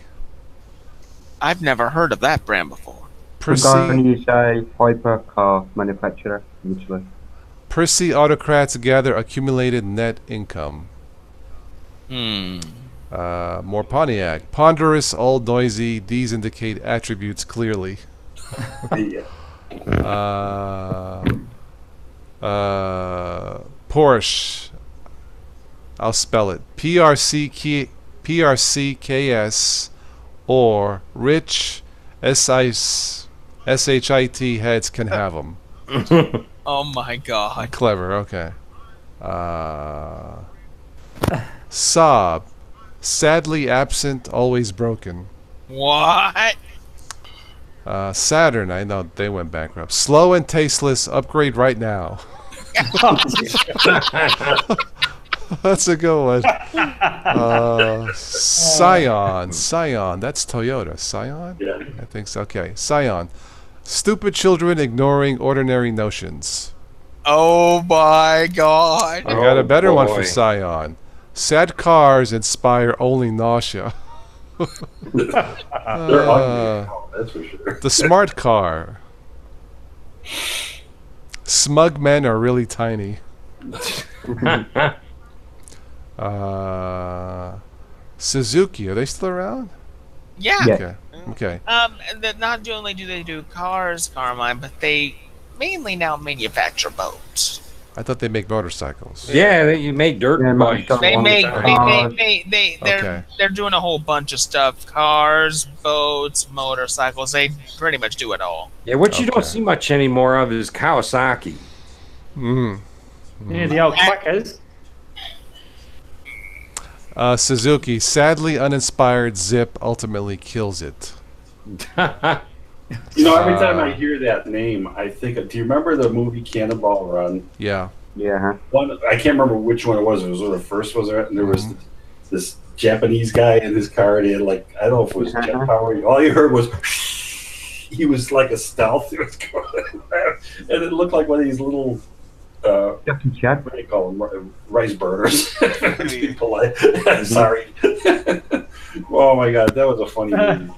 I've never heard of that brand before. Pagani is a hypercar manufacturer in Italy. Prissy autocrats gather accumulated net income. More Pontiac. Ponderous, old, noisy. These indicate attributes clearly. Porsche. I'll spell it. PRCKS or rich SHIT heads can have them. Oh my god. Clever, okay. Saab. Sadly absent, always broken. What? Saturn, I know they went bankrupt. Slow and tasteless, upgrade right now. That's a good one. Scion. Scion, that's Toyota. Scion? Yeah. I think so. Okay, Scion. Stupid children ignoring ordinary notions. Oh my god. I got a better one for boy. Scion. Sad cars inspire only nausea. They're ugly. That's for sure. The smart car. Smug men are really tiny. Suzuki, are they still around? Yeah. Okay. Okay. Not only do they do cars, Carmine, but they mainly now manufacture boats. I thought they make motorcycles. Yeah, you make dirt bikes. They're doing a whole bunch of stuff: cars, boats, motorcycles. They pretty much do it all. Yeah, what you don't see much anymore of is Kawasaki. Yeah, the old quackers. Suzuki, sadly uninspired Zip ultimately kills it. You know, every time I hear that name, I think of, do you remember the movie Cannonball Run? Yeah. Yeah. One, I can't remember which one it was. It was one of the first ones, and there was this Japanese guy in his car, and he had, like, I don't know if it was jet power. All you heard was, he was like a stealth. It was going, and it looked like one of these little, what do you call them? Rice burners. To be polite. Sorry. Oh my God, that was a funny movie.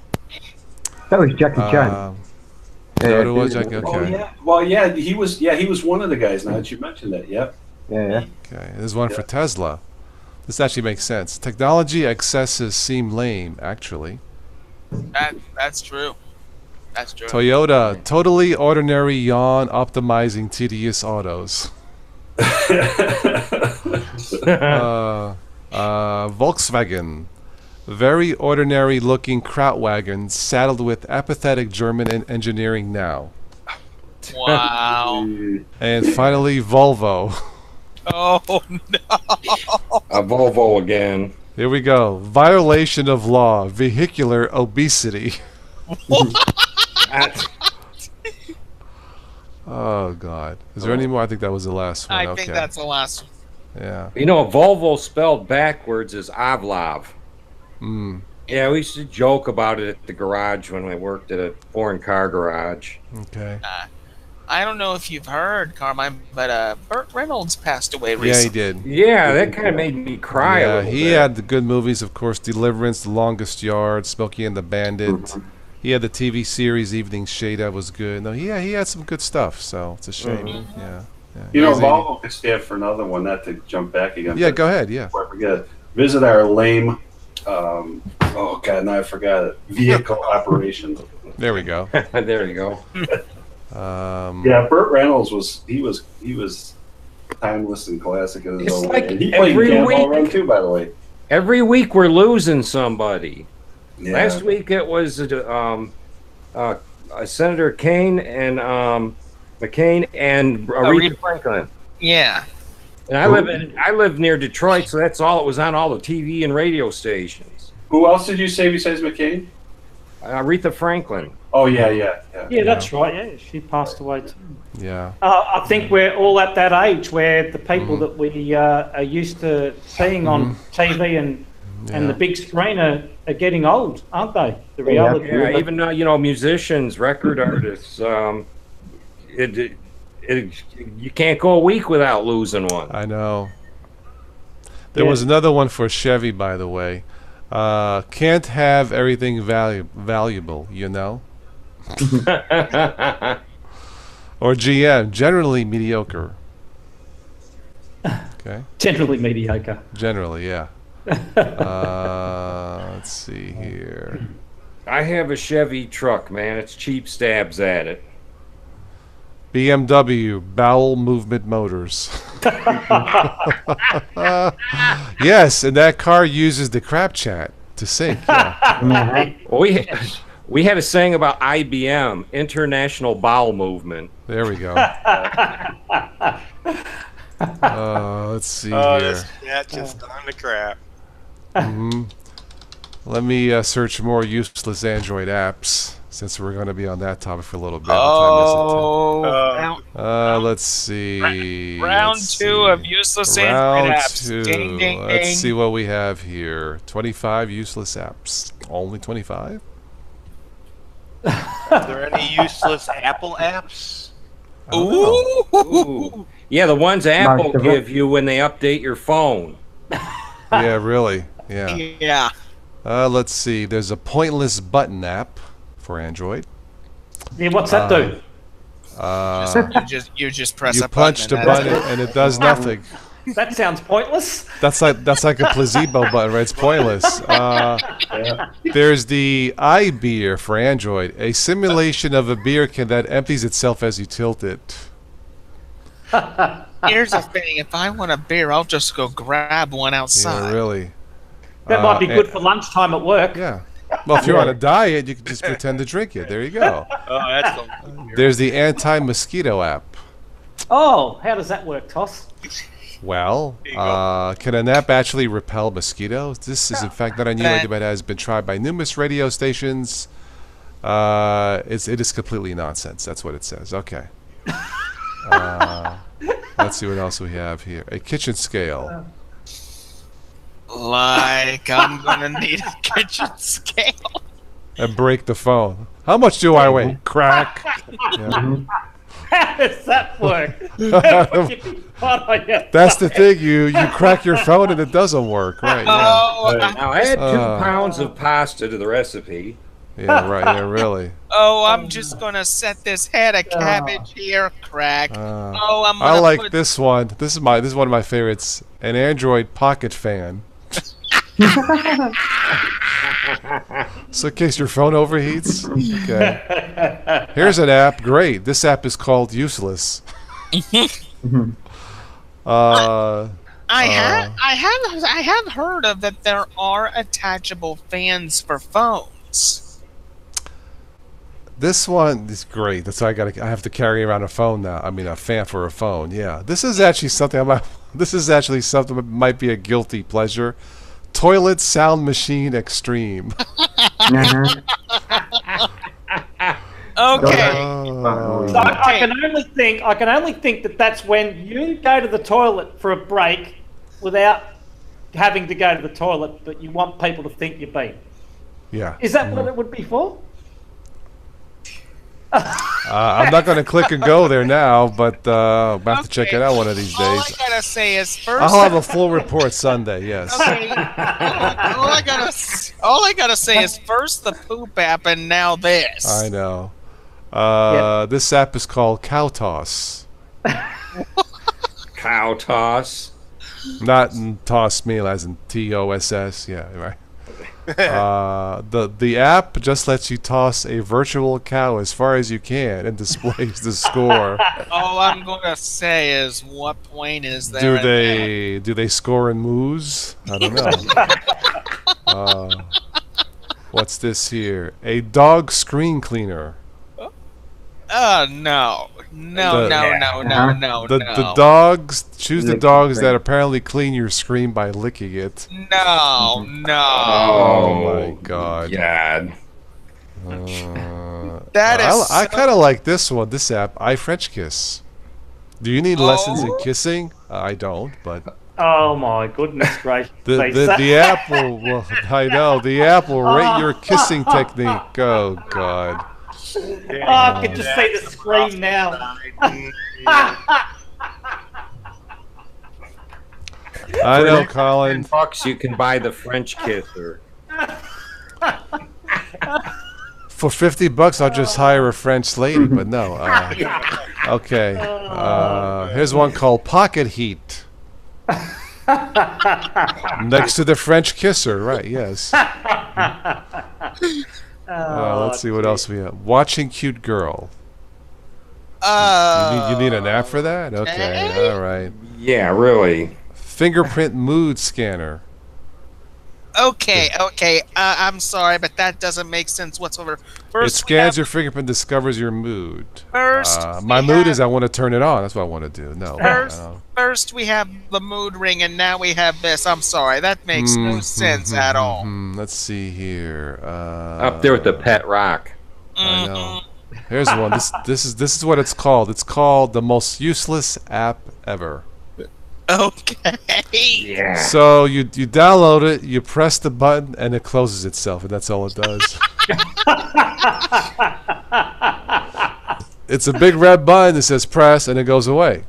That was Jackie Chan. It was Jackie. Okay. Oh yeah. Well, yeah, he was. Yeah, he was one of the guys. Now that you mentioned that, yep. Yeah. Okay, this is one for Tesla. This actually makes sense. Technology excesses seem lame, actually. That's true. That's true. Toyota, totally ordinary yawn optimizing tedious autos. Volkswagen, very ordinary looking Krautwagen saddled with apathetic German engineering now. Wow. And finally, Volvo. Oh no. A Volvo again. Here we go. Violation of law, vehicular obesity. Oh God. Is there any more? I think that was the last one. I think that's the last one. Yeah. You know, Volvo spelled backwards is Avlov. Yeah, we used to joke about it at the garage when I worked at a foreign car garage. Okay. I don't know if you've heard, Carmine, but Burt Reynolds passed away recently. Yeah, he did. Yeah, that kind of made me cry a little he bit. had the good movies, of course, Deliverance, The Longest Yard, Smokey and the Bandit. He had the TV series Evening Shade that was good. No, he had some good stuff, so it's a shame. Yeah. You know, Volvo could stand for another one, not to jump back again. Yeah, go ahead, yeah. Before I forget, visit our lame, oh God, now I forgot it, vehicle operation. There we go. There you go. Yeah, Burt Reynolds was timeless and classic in his own way. And he played Cannonball Run too, by the way. Every week we're losing somebody. Yeah. Last week it was Senator Kane and McCain and Aretha Franklin. Yeah. And I live near Detroit, so that's all. It was on all the TV and radio stations. Who else did you say besides McCain? Aretha Franklin. Oh yeah. Yeah, that's right. Yeah, she passed away too. Yeah. I think we're all at that age where the people that we are used to seeing on TV and the big screen are getting old, aren't they? The reality. Yeah, even musicians, record artists. You can't go a week without losing one. I know. There was another one for Chevy, by the way. Can't have everything valuable, you know? Or GM, generally mediocre. Okay. Generally mediocre. Generally, yeah. Let's see here. I have a Chevy truck, man. It's cheap stabs at it. BMW, bowel movement motors. Yes, and that car uses the crap chat to sync. Yeah. We had a saying about IBM, International Bowel Movement. There we go. Let's see here. That's just on the crap. Let me search more useless Android apps, since we're going to be on that topic for a little bit. Let's see. Round two of useless Android apps. Round 2. Ding, ding, Let's ding. see what we have here. 25 useless apps. Only 25? Are there any useless Apple apps? Ooh. Yeah, the ones Apple give you when they update your phone. Yeah, really. Yeah. Yeah. Let's see. There's a pointless button app for Android. Yeah, what's that do? You just press you a button. punched a button and it does nothing. That sounds pointless. That's like a placebo button, right? It's pointless. There's the iBeer for Android, a simulation of a beer can that empties itself as you tilt it. Here's the thing: if I want a beer, I'll just go grab one outside. Yeah, really. That might be good for lunchtime at work. Yeah. Well, if you're on a diet, you can just pretend to drink it. There you go. Oh, that's There's the anti-mosquito app. Oh, how does that work, Toss? Well, can an app actually repel mosquitoes? This is, in fact, not a new idea, but has been tried by numerous radio stations. It is completely nonsense. That's what it says. Okay. Let's see what else we have here. A kitchen scale. Like, I'm gonna need a kitchen scale. And break the phone. How much do I weigh? Crack. Yeah. How does that work? That's the thing. You crack your phone and it doesn't work, right? Yeah. Now add 2 pounds of pasta to the recipe. Yeah, right. Yeah, really. Oh, I'm just gonna set this head of cabbage here. Crack. I like this one. This is one of my favorites. An Android Pocket Fan. So in case your phone overheats. Okay. Here's an app. Great. This app is called Useless. I have heard of that there are attachable fans for phones. This one is great. That's why I have to carry around a phone now. I mean, a fan for a phone. Yeah. This is actually something that might be a guilty pleasure. Toilet Sound Machine Extreme. Okay. So I can only think that that's when you go to the toilet for a break without having to go to the toilet, but you want people to think you've been. Yeah. Is that what it would be for? I'm not going to click and go there now, but I'm about to check it out one of these days. All I gotta say is first. I'll have a full report Sunday. Yes. Okay. all I gotta say is first the poop app and now this. I know. This app is called Cow Toss. Cow Toss. Not in toss meal as in TOSS. Yeah, right. The app just lets you toss a virtual cow as far as you can and displays the score. All I'm gonna say is, what point is there? Do they score in moos? I don't know. What's this here? A dog screen cleaner. No. The dogs choose the dogs that apparently clean your screen by licking it. No. Oh my God. That is. I kind of like this one. This app, iFrenchKiss. Do you need lessons in kissing? I don't, but. Oh my goodness gracious! The app will. I know the app will rate your kissing technique. Oh God. I can just see the screen now. I know, Colin. $10 you can buy the French kisser. For $50, I'll just hire a French lady, but no. Okay. Here's one called Pocket Heat. Next to the French kisser, right? Yes. Let's see what else we have. Watching Cute Girl. You need an app for that? Okay, all right. Yeah, really. Fingerprint mood scanner. Okay. I'm sorry, but that doesn't make sense whatsoever. First, it scans your fingerprint, discovers your mood. First, my mood is I want to turn it on. That's what I want to do. No. First we have the mood ring, and now we have this. I'm sorry, that makes no sense at all. Let's see here. Up there with the pet rock. I know. Here's one. This is what it's called. It's called the most useless app ever. Okay. Yeah. So you download it, you press the button, and it closes itself, and that's all it does. It's a big red button that says press, and it goes away.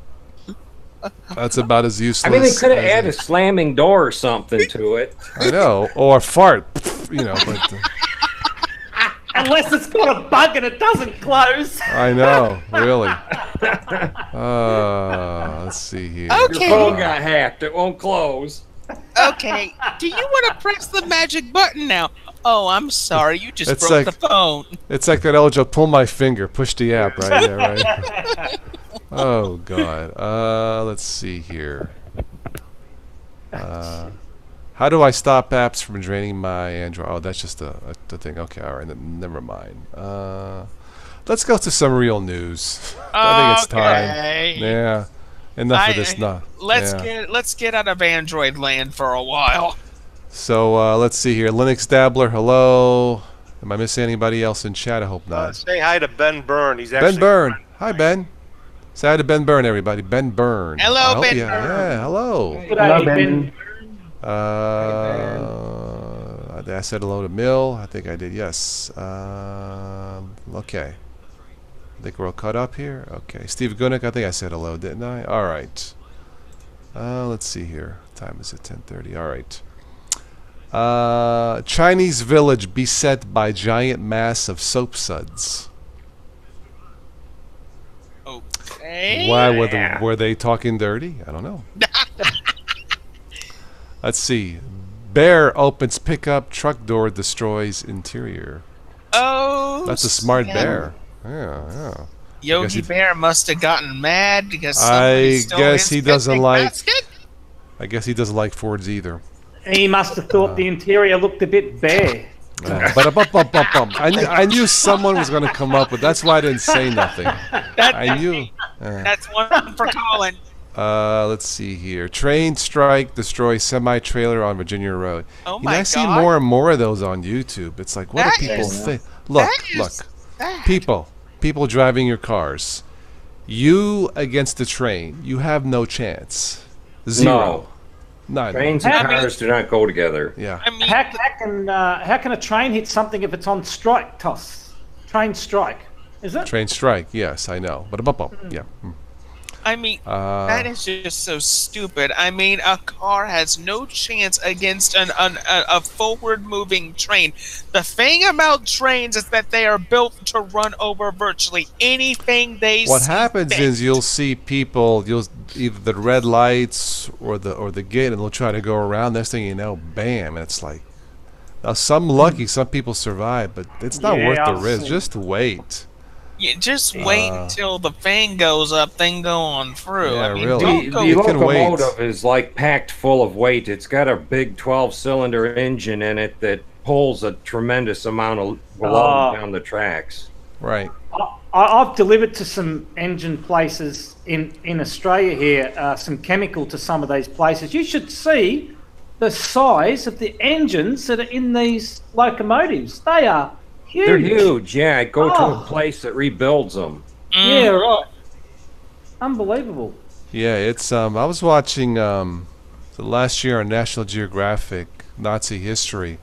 That's about as useless. I mean, they could have added a slamming door or something to it. I know, or fart, you know. But, Unless it's got a bug and it doesn't close. I know, really. Let's see here. Your Okay. phone got hacked. It won't close. Okay. Do you want to press the magic button now? Oh, I'm sorry. You just It's broke like- the phone. It's like that old joke, pull my finger, push the app, right? Yeah, right. Oh, God. Let's see here. How do I stop apps from draining my Android? Oh, that's just the thing. Okay, all right, never mind. Let's go to some real news. I think it's time. Okay. Yeah. Enough of this now. Let's get out of Android land for a while. So let's see here. Linux Dabbler, hello. Am I missing anybody else in chat? I hope not. Say hi to Ben Byrne. He's actually Ben Byrne. Hi, Ben. Say hi to Ben Byrne, everybody. Ben Byrne. Hello, Ben Byrne. Yeah, hello. Hello, Ben. I said hello to Mill. I think I did, yes. Okay. I think we're all caught up here. Okay. Steve Gunick, I think I said hello, didn't I? All right. Let's see here. What time is it? 10:30. All right. Chinese village beset by giant mass of soap suds. Okay. Why were they talking dirty? I don't know. Let's see. Bear opens pickup truck door, destroys interior. Oh. That's a smart snap. bear. Yeah. Yogi Bear must have gotten mad because I somebody stole guess his he doesn't picnic like. basket? I guess he doesn't like Fords either. He must have thought the interior looked a bit bare. I knew someone was going to come up with. That's why I didn't say nothing. I knew. That's one for Colin. Let's see here. Train strike destroys semi-trailer on Virginia Road. Oh You know, I my see God. more and more of those on YouTube. It's like, what That do people is- think? Look, that is look. sad. People driving your cars. You against the train. You have no chance. Zero. None. Trains and I mean- cars do not go together. Yeah. I mean, How can a train hit something if it's on strike, TOS? Train strike. Is it? Train strike. Yes, I know. But yeah. That is just so stupid. I mean, a car has no chance against a forward-moving train. The thing about trains is that they are built to run over virtually anything they What see happens fit. is you'll see people. You'll either the red lights or the gate, and they'll try to go around. Next thing you know, bam! And it's like, now some lucky, some people survive, but it's not Yeah, worth the I've risk. seen- Just wait. Yeah, just wait until the fan goes up, then go on through. Yeah, I mean, really. don't The, go. the You can wait. locomotive is like packed full of weight. It's got a big 12-cylinder engine in it that pulls a tremendous amount of load down the tracks. Right. I've delivered to some engine places in Australia here, some chemical to some of these places. You should see the size of the engines that are in these locomotives. They are huge. They're huge. Yeah, I go to Oh. a place that rebuilds them. Yeah, right. Unbelievable. Yeah, it's I was watching the last year on National Geographic Nazi history,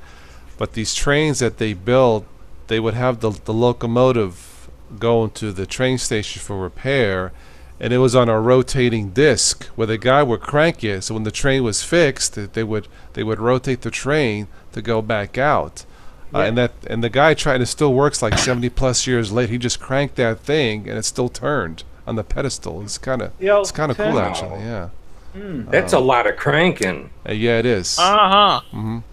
but these trains that they built, they would have the locomotive go into the train station for repair, and it was on a rotating disc where the guy would crank it. So when the train was fixed, they would rotate the train to go back out. And the guy tried, and it still works like 70+ years later. He just cranked that thing, and it still turned on the pedestal. It's kind of cool, actually. Yeah. That's a lot of cranking. Yeah, it is. Uh-huh.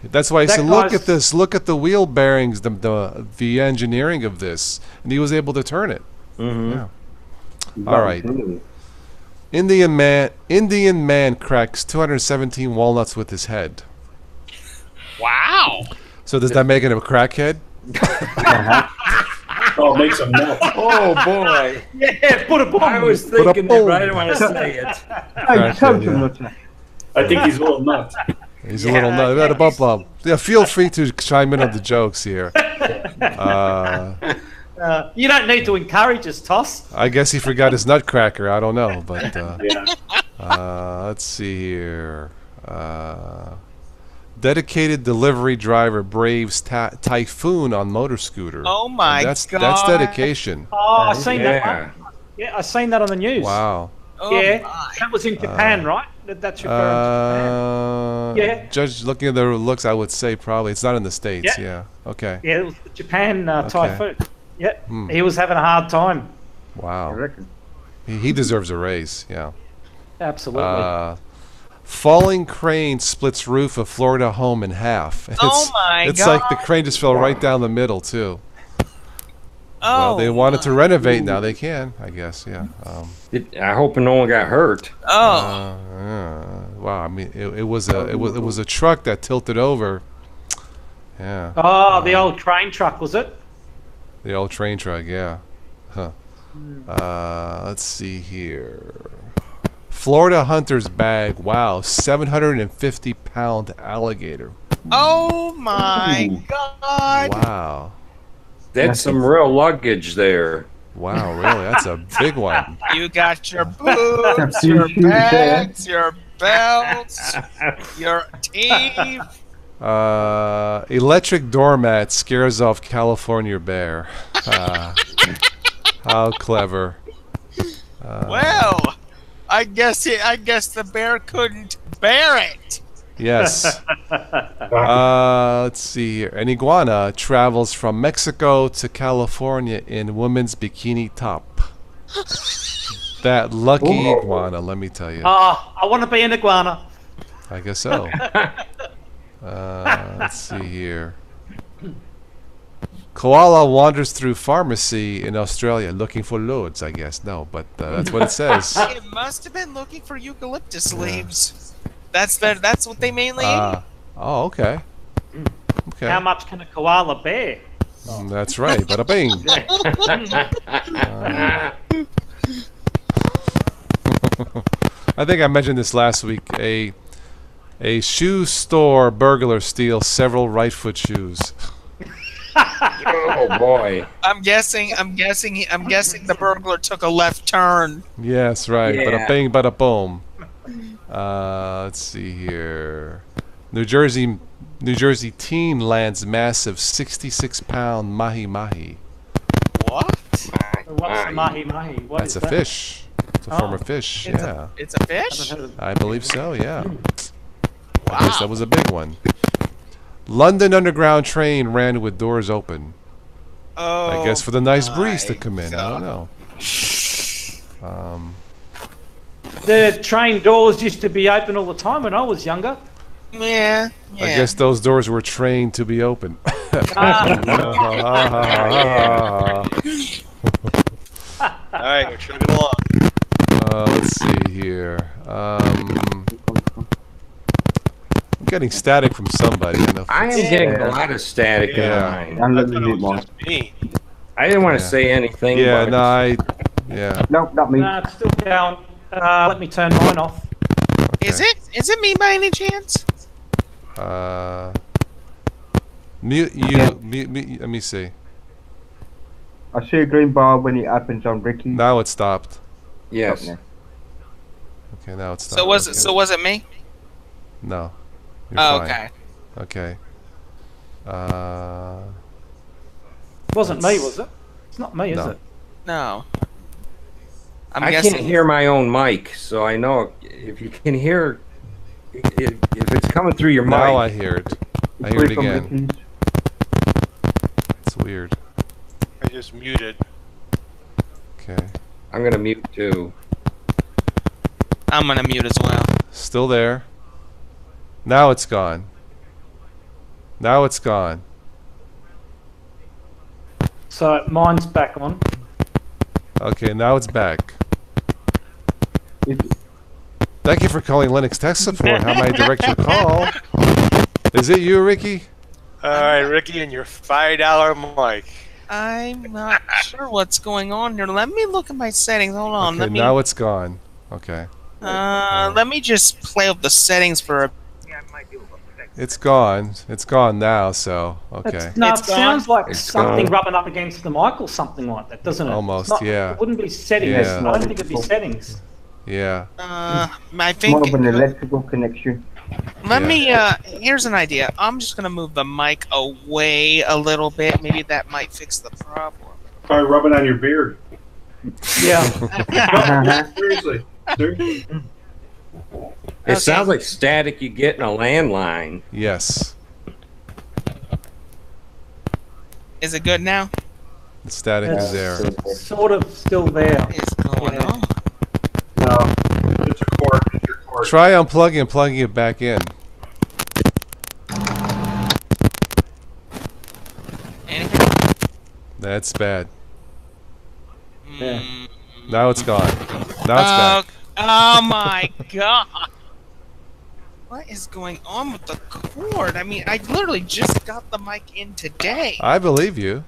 That's why he That said, "Look guy's- at this. Look at the wheel bearings, the engineering of this," and he was able to turn it. Yeah. All right. Indian man cracks 217 walnuts with his head. Wow. So does that make him a crackhead? Oh, it makes them nuts. Oh boy! Yeah, put a bomb. I was thinking that, but I didn't want to say it. I think he's a little nuts. He's a little nut. Yeah, feel free to chime in on the jokes here. You don't need to encourage us, TOS. I guess he forgot his nutcracker. I don't know, but Yeah. let's see here. Dedicated delivery driver braves typhoon on motor scooter. Oh my That's God. dedication. Oh, I seen that Yeah. one. Yeah, I seen that on the news. Wow. Oh Yeah, my. that was in Japan, right? That's referring to Japan. Yeah. Judge, looking at the looks, I would say probably it's not in the States. Yeah. Okay. Yeah, it was the Japan typhoon. Yeah. He was having a hard time. Wow. I reckon. He deserves a raise. Yeah. Absolutely. Falling crane splits roof of Florida home in half. Oh my It's God. like the crane just fell right down the middle too. Oh. Well, they wanted to renovate. Now they can, I guess. Yeah. I hope no one got hurt. Oh. Wow. I mean, it was a truck that tilted over. Yeah. Oh, the old train truck, was it? The old train truck. Yeah. Huh. Let's see here. Florida hunter's bag. Wow, 750-pound alligator. Oh my God. Wow. That's some real luggage there. Wow, really? That's a big one. You got your boots, your bags, your belts, your teeth. Electric doormat scares off California bear. How clever. Well, I guess the bear couldn't bear it. Yes. Let's see here. An iguana travels from Mexico to California in woman's bikini top. That lucky iguana, let me tell you. I want to be an iguana. I guess so. Let's see here. Koala wanders through pharmacy in Australia looking for loads, I guess. No, but that's what it says. It must have been looking for eucalyptus leaves. That's what they mainly eat. Oh, okay. Okay. How much can a koala bear? That's right. Bada bing. I think I mentioned this last week. A shoe store burglar steals several right foot shoes. Oh boy! I'm guessing the burglar took a left turn. Yes, right. Yeah. Bada bing, bada boom. Let's see here. New Jersey teen lands massive 66-pound mahi mahi. What? What's a mahi mahi? What That's is a that? fish. It's a form of fish. Yeah, It's a fish? I believe so. Yeah. I guess that was a big one. London Underground train ran with doors open. Oh. I guess for the nice breeze to my come in. I don't know. The train doors used to be open all the time when I was younger. Yeah. I guess those doors were trained to be open. Alright, we're chugging along. Let's see here. I'm getting static from somebody. I am getting a lot of static in mine. I'm looking at mine. Me. I didn't want to say anything. Yeah, but yeah. No, not me. No, it's still going. Let me turn mine off. Okay. Is it me by any chance? Mute you. Yeah. Mute, let me see. I see a green bar when it happens on Ricky. Now it stopped. Yes. Okay, now it stopped. So was it me? No. You're Oh, fine. okay. Okay. It wasn't me, was it? It's not me, is No. it? No. I can't hear my own mic, so I know if you can hear, if it's coming through your Now mic. I hear it. I hear it again. It's weird. I just muted. Okay. I'm gonna mute too. I'm gonna mute as well. Still there. Now it's gone. Now it's gone. So mine's back on. Okay, now it's back. Thank you for calling Linux Tech Support. How may I direct your call? Is it you, Ricky? Alright, Ricky, and your $5 mic. I'm not sure what's going on here. Let me look at my settings. Hold on. Okay, now it's gone. Okay. Let me just play with the settings for a. It's gone. It's gone now, so okay. No, It's it sounds like It's something gone. rubbing up against the mic or something like that, doesn't it? Almost, It's not, yeah. It wouldn't be settings. Yeah. I don't think it'd be settings. Yeah. I More think. of an electrical connection. Let me. Here's an idea. I'm just gonna move the mic away a little bit. Maybe that might fix the problem. Try rubbing on your beard. Yeah. Seriously. It sounds like static you get in a landline. Yes. Is it good now? The static is there. Sort of still there. What is going on? No, it's a cord. It's your cord. Try unplugging and plugging it back in. Anything? That's bad. Yeah. Now it's gone. Now it's back. Oh my god. What is going on with the cord? I mean, I literally just got the mic in today. I believe you.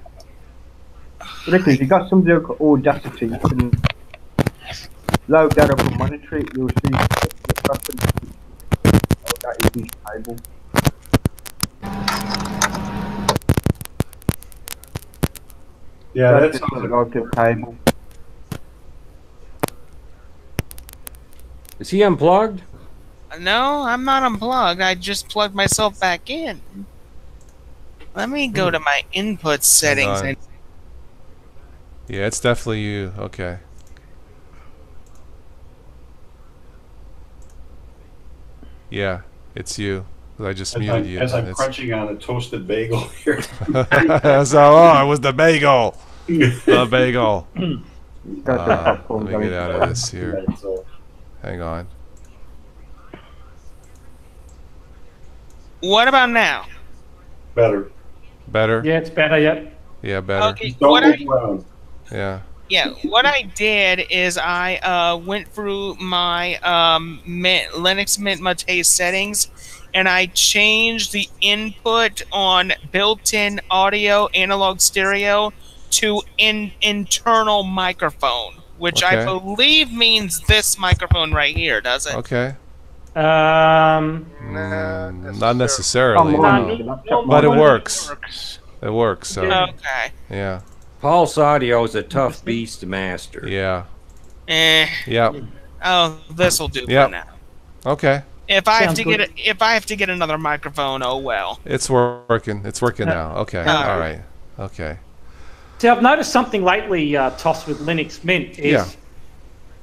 Rick, if you got some Audacity, you can load that up and monitor it. You'll see the preference. Oh, that is his cable. Yeah, that's like a cable. Is he unplugged? No, I'm not unplugged. I just plugged myself back in. Let me go to my input settings. And yeah, it's definitely you. Okay. Yeah, it's you. I just muted you. As I'm crunching on a toasted bagel here. So, it was the bagel. The bagel. Let me get out of this here. Hang on. what about now? Better. Better? Yeah, it's better. Yep. Yeah, better. Okay. Don't move around. Yeah. Yeah, what I did is I went through my Linux Mint Mate settings, and I changed the input on built-in audio analog stereo to internal microphone, which I believe means this microphone right here, does it? Okay. Not necessarily. But it works. It works. So. Okay. Yeah. Pulse audio is a tough beast to master. Yeah. Yeah. Oh, this will do for now. Okay. If I have to get another microphone, oh well. It's working. It's working now. Okay. All right. Okay. See, I've noticed something lately, TOS with Linux Mint is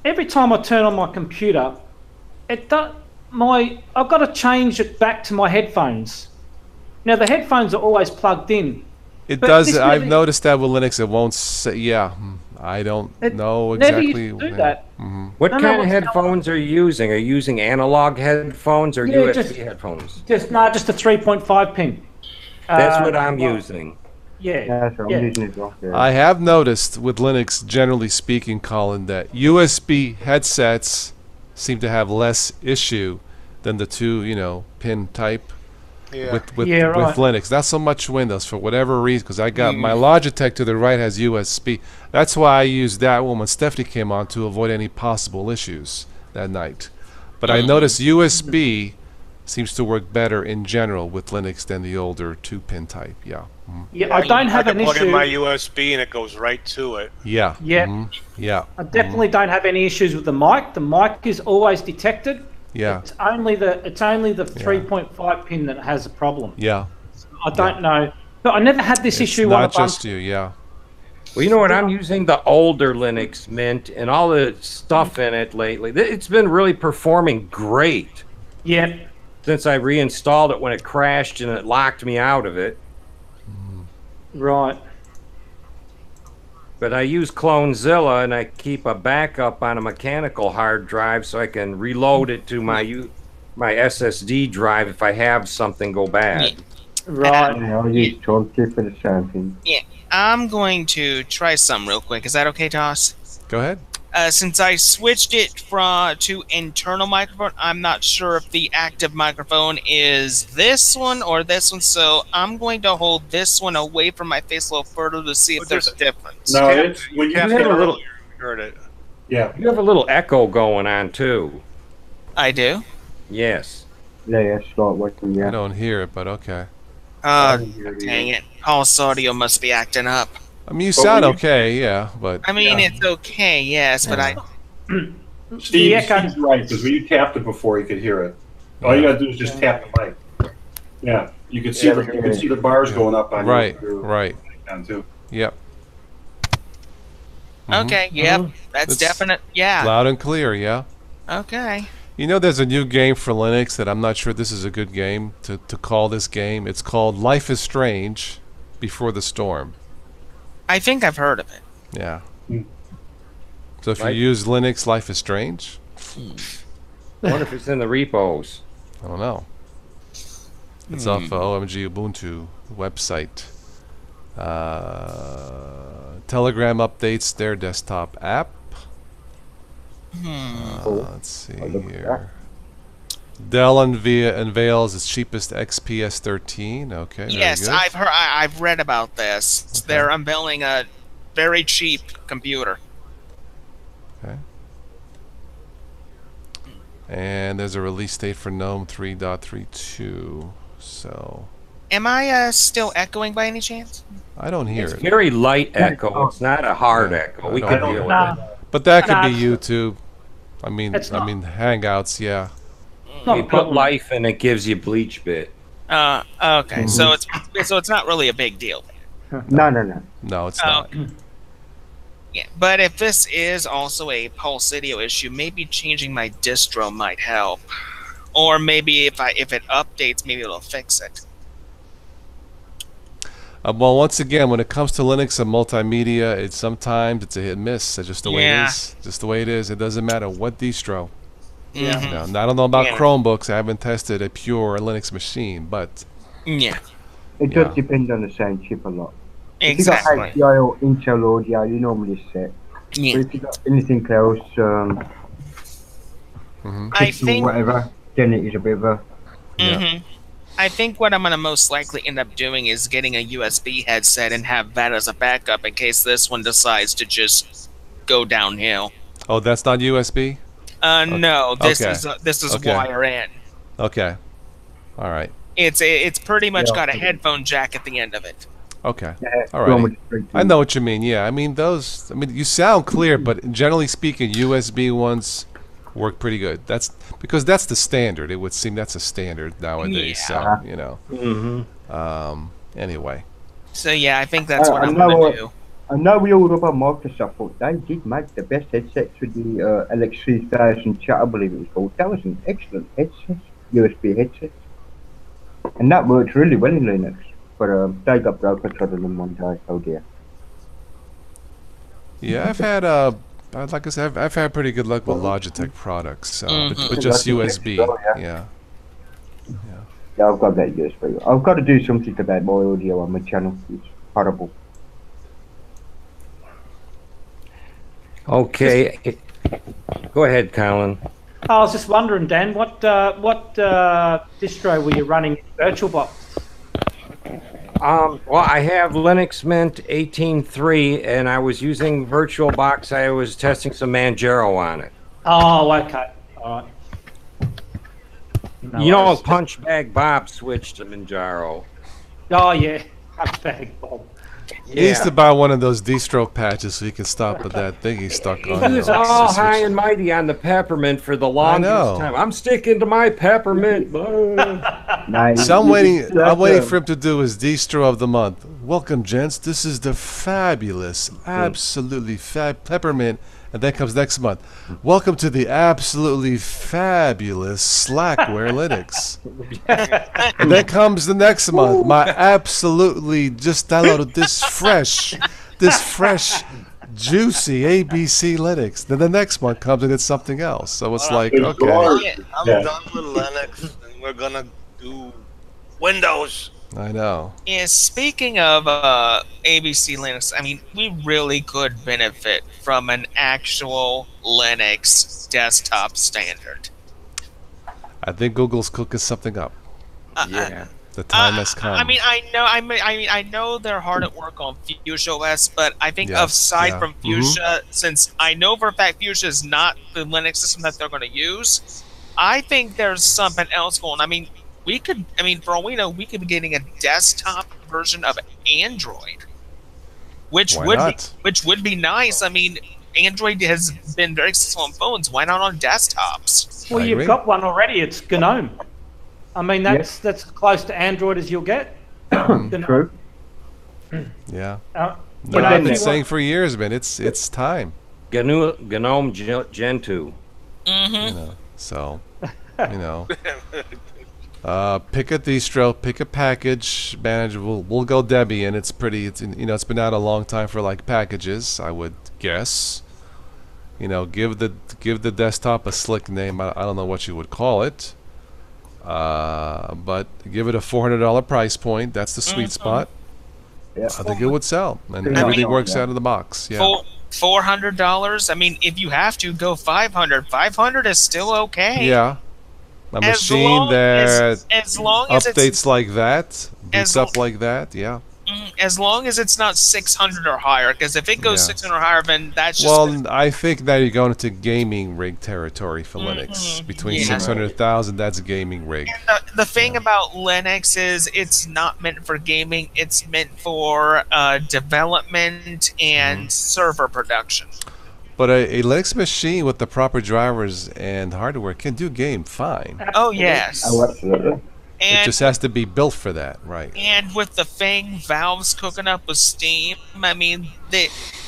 every time I turn on my computer, I've got to change it back to my headphones. Now the headphones are always plugged in. It does. I've noticed that with Linux, it won't say. Yeah, I don't know exactly. Never used to do that. What kind of headphones are you using? Are you using analog headphones or USB headphones? Just a 3.5 pin. That's what I'm using. Yeah. I have noticed with Linux, generally speaking, Colin, that USB headsets seem to have less issue than the two, pin type. With Linux, not so much Windows for whatever reason. Because I got my Logitech to the right has USB. That's why I used that one when Stephanie came on to avoid any possible issues that night. But I noticed USB seems to work better in general with Linux than the older 2-pin type. Yeah. Yeah, I don't have an issue. I plug in my USB and it goes right to it. Yeah. Yeah. Yeah. I definitely don't have any issues with the mic. The mic is always detected. Yeah. It's only the 3.5 pin that has a problem. Yeah. So I don't know, but I never had this issue. Not just you. Yeah. Well, you know what? I'm using the older Linux Mint and all the stuff in it lately. It's been really performing great. Yeah. Since I reinstalled it when it crashed and it locked me out of it. Right. But I use Clonezilla and I keep a backup on a mechanical hard drive so I can reload it to my SSD drive if I have something go bad. Right. I'll use Chunky for the same thing. Yeah. I'm going to try some real quick. Is that okay, TOS? Go ahead. Since I switched it to internal microphone, I'm not sure if the active microphone is this one or this one, so I'm going to hold this one away from my face a little further to see if there's a difference. No, it's when you have a little. Heard it. Yeah. You have a little echo going on too. I do? Yes. Yeah, it's not working. Yeah. I don't hear it, but okay. Dang it. Pulse audio must be acting up. I mean, you sound okay, yeah, but... I mean, it's okay, yes, but Steve's right, because when you tapped it before, you could hear it. All you gotta do is just tap the mic. Yeah, you can see the bars going up on your right. Too. Yep. Okay, yep, that's definite, yeah. Loud and clear, yeah. Okay. You know, there's a new game for Linux that I'm not sure this is a good game to call this game. It's called Life is Strange Before the Storm. I think I've heard of it. Yeah. So if you use Linux, Life is Strange? I wonder if it's in the repos. I don't know. It's off OMG Ubuntu website. Telegram updates their desktop app. Let's see here. Dell unveils its cheapest XPS 13. Okay. Yes, I've heard. I've read about this. Okay. They're unveiling a very cheap computer. Okay. And there's a release date for GNOME 3.32. So. Am I still echoing by any chance? I don't hear it. It's very light echo. It's not a hard echo. We can deal with it. But that could be YouTube. I mean, Hangouts, yeah. You put life and it gives you bleach bit. Okay. So it's not really a big deal. No, it's not. Yeah, but if this is also a Pulsatio issue, maybe changing my distro might help, or maybe if it updates, maybe it'll fix it. Well, once again, when it comes to Linux and multimedia, sometimes it's a hit and miss. It's just the way it is. Just the way it is. It doesn't matter what distro. Yeah. You know, I don't know about Chromebooks. I haven't tested a pure Linux machine, but yeah, it does depend on the sound chip a lot. Exactly. If you got HDI or Intel audio, you normally set. Yeah. But if you got anything else, I think whatever, then it is a bit of a. I think what I'm going to most likely end up doing is getting a USB headset and have that as a backup in case this one decides to just go downhill. Oh, that's not USB? No, this is wire in. Okay. All right. It's pretty much got a headphone jack at the end of it. Okay. All right. I know what you mean. Yeah. I mean you sound clear, but generally speaking, USB ones work pretty good. That's because that's the standard. It would seem that's a standard nowadays. So, you know. Anyway. So yeah, I think that's what I'm gonna do. I know we all about Microsoft, but they did make the best headsets with the LX3000 chat, I believe it was called. That was an excellent headset, USB headset, and that worked really well in Linux. But they got broken on them one day. Oh dear. Yeah, I've had like I said, I've had pretty good luck with Logitech products, but just USB. Yeah, I've got that USB. I've got to do something about my audio on my channel. It's horrible. Okay, go ahead, Colin. I was just wondering, Dan, what distro were you running in VirtualBox? Well, I have Linux Mint 18.3, and I was using VirtualBox. I was testing some Manjaro on it. Oh, okay. All right. You know, Punchbag Bob switched to Manjaro. Oh, yeah. Punchbag Bob. He needs to buy one of those distro patches so he can stop with that thing he's stuck on. He was all high and mighty on the peppermint for the longest time. I'm sticking to my peppermint. Nice. So I'm waiting for him to do his distro of the month. Welcome, gents. This is the fabulous, absolutely peppermint. And then comes next month. Welcome to the absolutely fabulous Slackware Linux. And then comes the next month. My absolutely just downloaded this fresh, juicy ABC Linux. Then the next month comes and it's something else. So it's like, okay. I'm done with Linux, and we're gonna do Windows. I know. Yeah, speaking of ABC Linux, I mean, we really could benefit from an actual Linux desktop standard. I think Google's cooking something up. The time has come. I mean, I know they're hard at work on Fuchsia OS, but I think aside from Fuchsia, since I know for a fact Fuchsia is not the Linux system that they're going to use, I think there's something else going on. I mean, for all we know, we could be getting a desktop version of Android, which would be nice. I mean, Android has been very successful on phones. Why not on desktops? Well, you've got one already. It's GNOME. I mean, that's as close to Android as you'll get. True. Yeah. I've been saying for years, man. It's time. GNOME Gen 2. Mm-hmm. You know, So, you know, pick a distro, pick a package, manageable. We'll go Debian. It's pretty. It's it's been out a long time for like packages, I would guess. You know, give the desktop a slick name. I don't know what you would call it, but give it a $400 price point. That's the sweet spot. Yeah. I think it would sell, and it really works out of the box. Yeah. $400. I mean, if you have to go 500, 500 is still okay. Yeah. A machine that as long as updates like that, boots up like that. Yeah. As long as it's not 600 or higher, because if it goes 600 or higher, then that's just... Well, I think that you're going into gaming rig territory for Linux. Between 600,000, that's a gaming rig. And the thing about Linux is it's not meant for gaming. It's meant for development and server production. But a Linux machine with the proper drivers and hardware can do game fine. Oh, yes. Oh, absolutely. And it just has to be built for that, right? And with the thing, Valve's cooking up with Steam. I mean,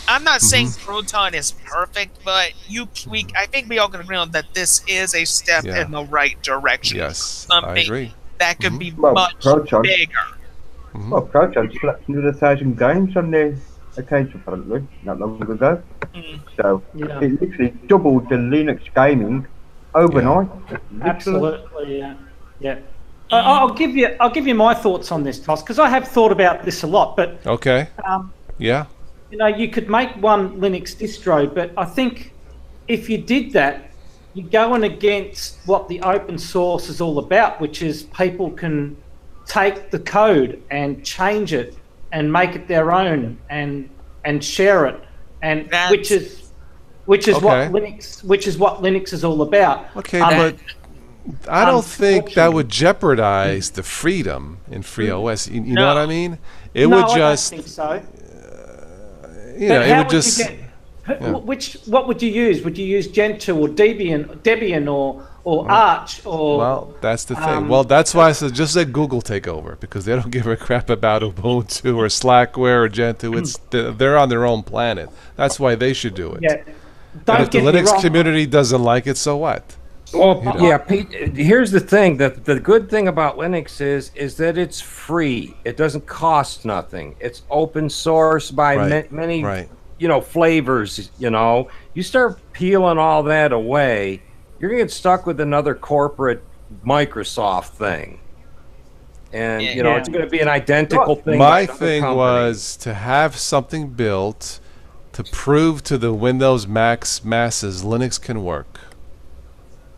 I'm not saying Proton is perfect, but I think we all can agree on that this is a step in the right direction. Yes, I agree. That could be much bigger. Well, Proton slapped into 1,000 games on their account apparently not long ago. So it literally doubled the Linux gaming overnight. Absolutely, yeah. I'll give you my thoughts on this, TOS, because I have thought about this a lot. But you could make one Linux distro, but I think if you did that, you're going against what the open source is all about, which is people can take the code and change it and make it their own and share it, and which is what Linux is all about. Okay, but I don't think that would jeopardize the freedom in FreeOS. You know what I mean? It would just. I don't think so. It would just. What would you use? Would you use Gentoo or Debian or Arch or? Well, that's the thing. Well, that's why I said just let Google take over, because they don't give a crap about Ubuntu or Slackware or Gentoo. They're on their own planet. That's why they should do it. Yeah. And if the Linux community doesn't like it, so what? Well, Pete, here's the thing. The good thing about Linux is that it's free. It doesn't cost nothing. It's open source by many flavors. You start peeling all that away, you're gonna get stuck with another corporate Microsoft thing, and it's gonna be an identical thing. My thing was to have something built to prove to the Windows masses Linux can work.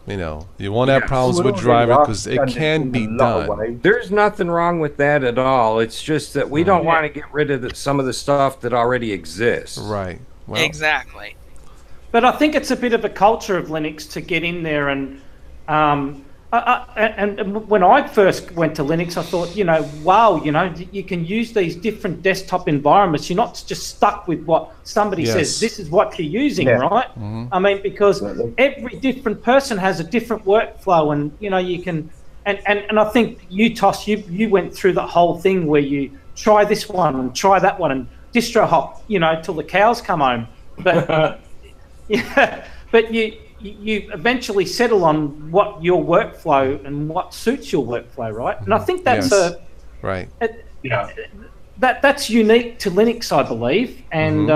You won't have problems with driver because it can be done. There's nothing wrong with that at all. It's just that we don't want to get rid of some of the stuff that already exists. Right. Well, exactly. But I think it's a bit of a culture of Linux to get in there and when I first went to Linux, I thought, wow, you can use these different desktop environments. You're not just stuck with what somebody says. This is what you're using, right? I mean, because every different person has a different workflow, and you can. And I think you, TOS, you went through the whole thing where you try this one and try that one and distro hop, till the cows come home. But but you eventually settle on what your workflow and what suits your workflow, right? And I think that's that's unique to Linux, I believe. And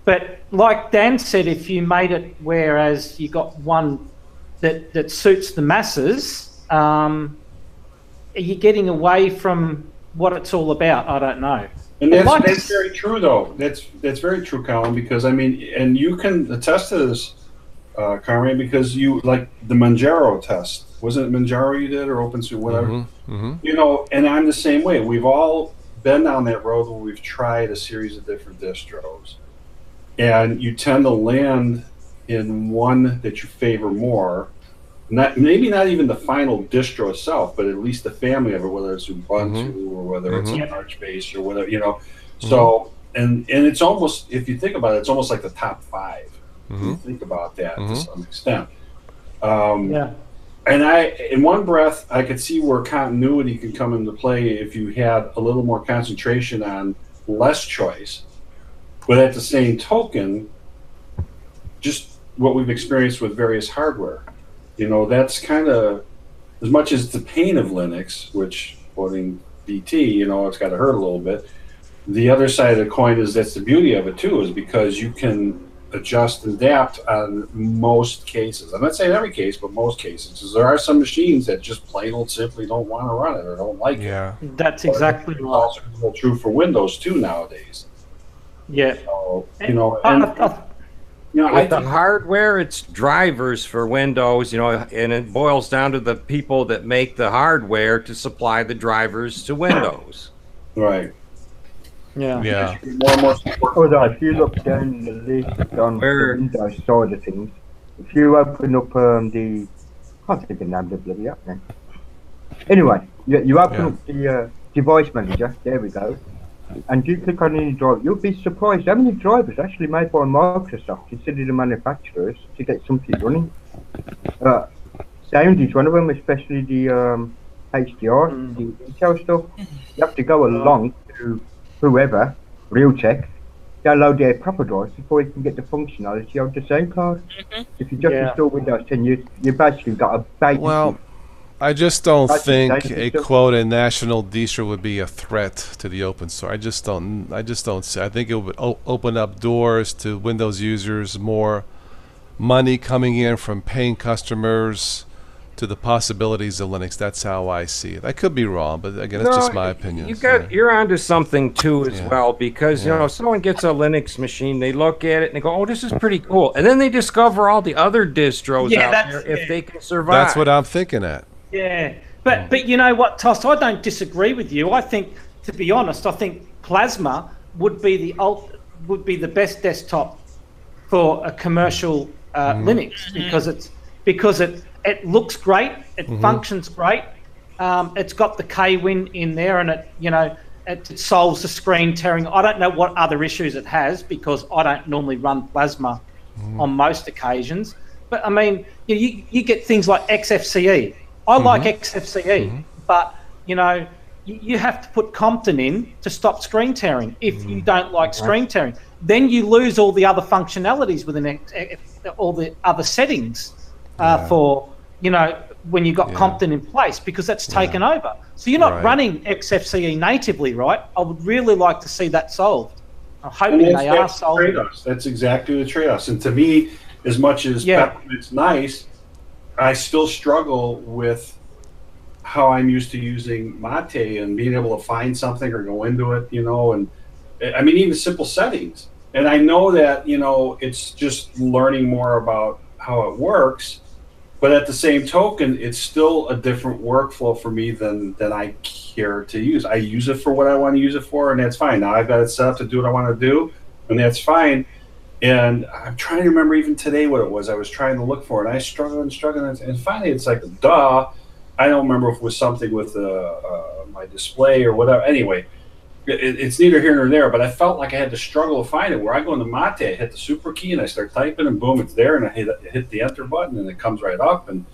but like Dan said, if you made it whereas you got one that suits the masses, are you getting away from what it's all about? I don't know. And that's very true, though. That's very true, Colin, because and you can attest to this, Carmen, because you like the Manjaro test. Wasn't it Manjaro you did, or OpenSUSE, whatever? And I'm the same way. We've all been down that road where we've tried a series of different distros, and you tend to land in one that you favor more. Maybe not even the final distro itself, but at least the family of it, whether it's Ubuntu or whether it's an Arch-based or whatever, So, and it's almost, if you think about it, it's almost like the top five. If you think about that to some extent. And in one breath, I could see where continuity could come into play if you had a little more concentration on less choice. But at the same token, just what we've experienced with various hardware. You know, that's kind of, as much as the pain of Linux, which, quoting BT, you know, it's got to hurt a little bit. The other side of the coin is that's the beauty of it too, is because you can adjust and adapt on most cases. I'm not saying every case, but most cases. Because there are some machines that just plain old simply don't want to run it or don't like it. That's exactly right. Also true for Windows too nowadays. Yeah. So, you know, and, with the hardware, it's drivers for Windows, you know, and it boils down to the people that make the hardware to supply the drivers to Windows. Right. Yeah. More and more support. Although if you look down the list on the Windows side of things, if you open up the, I can't think of the name of the bloody app now. Anyway, you open up the device manager. There we go. And you click on any driver, you'll be surprised how many drivers actually made by Microsoft instead of the manufacturers to get something running. Sound is one of them, especially the HDR, the Intel stuff. You have to go along to whoever, Realtek, download their proper drives before you can get the functionality of the sound card. If you just install Windows 10, you basically got a basic. Well, I just don't think a quote a national distro would be a threat to the open source. I just don't see. I think it would open up doors to Windows users, more money coming in from paying customers, to the possibilities of Linux. That's how I see it. I could be wrong, but again, it's just my opinion. You're onto something too as well, because you know, someone gets a Linux machine, they look at it and they go, "Oh, this is pretty cool," and then they discover all the other distros out there if they can survive. That's what I'm thinking at. Yeah, but you know what, TOS? I don't disagree with you. I think, to be honest, I think Plasma would be the best desktop for a commercial Linux, because it looks great, it functions great. It's got the Kwin in there, and it solves the screen tearing. I don't know what other issues it has, because I don't normally run Plasma on most occasions. But I mean, you get things like XFCE. I like XFCE, but you have to put Compton in to stop screen tearing. If you don't like screen tearing, then you lose all the other functionalities within all the other settings for when you've got Compton in place, because that's taken over. So you're not running XFCE natively, right? I would really like to see that solved. I'm hoping they are solved. That's exactly the trade-offs. And to me, as much as Peppermint's nice, I still struggle with how I'm used to using Mate and being able to find something or go into it, and I mean, even simple settings. And I know that, it's just learning more about how it works, but at the same token, it's still a different workflow for me than I care to use. I use it for what I want to use it for, and that's fine. Now I've got it set up to do what I want to do, and that's fine. And I'm trying to remember even today what it was I was trying to look for, and I struggled, and finally it's like, duh. I don't remember if it was something with my display or whatever. Anyway, it's neither here nor there, but I felt like I had to struggle to find it. Where I go into Mate, I hit the super key and I start typing, and boom, it's there, and I hit the enter button and it comes right up. And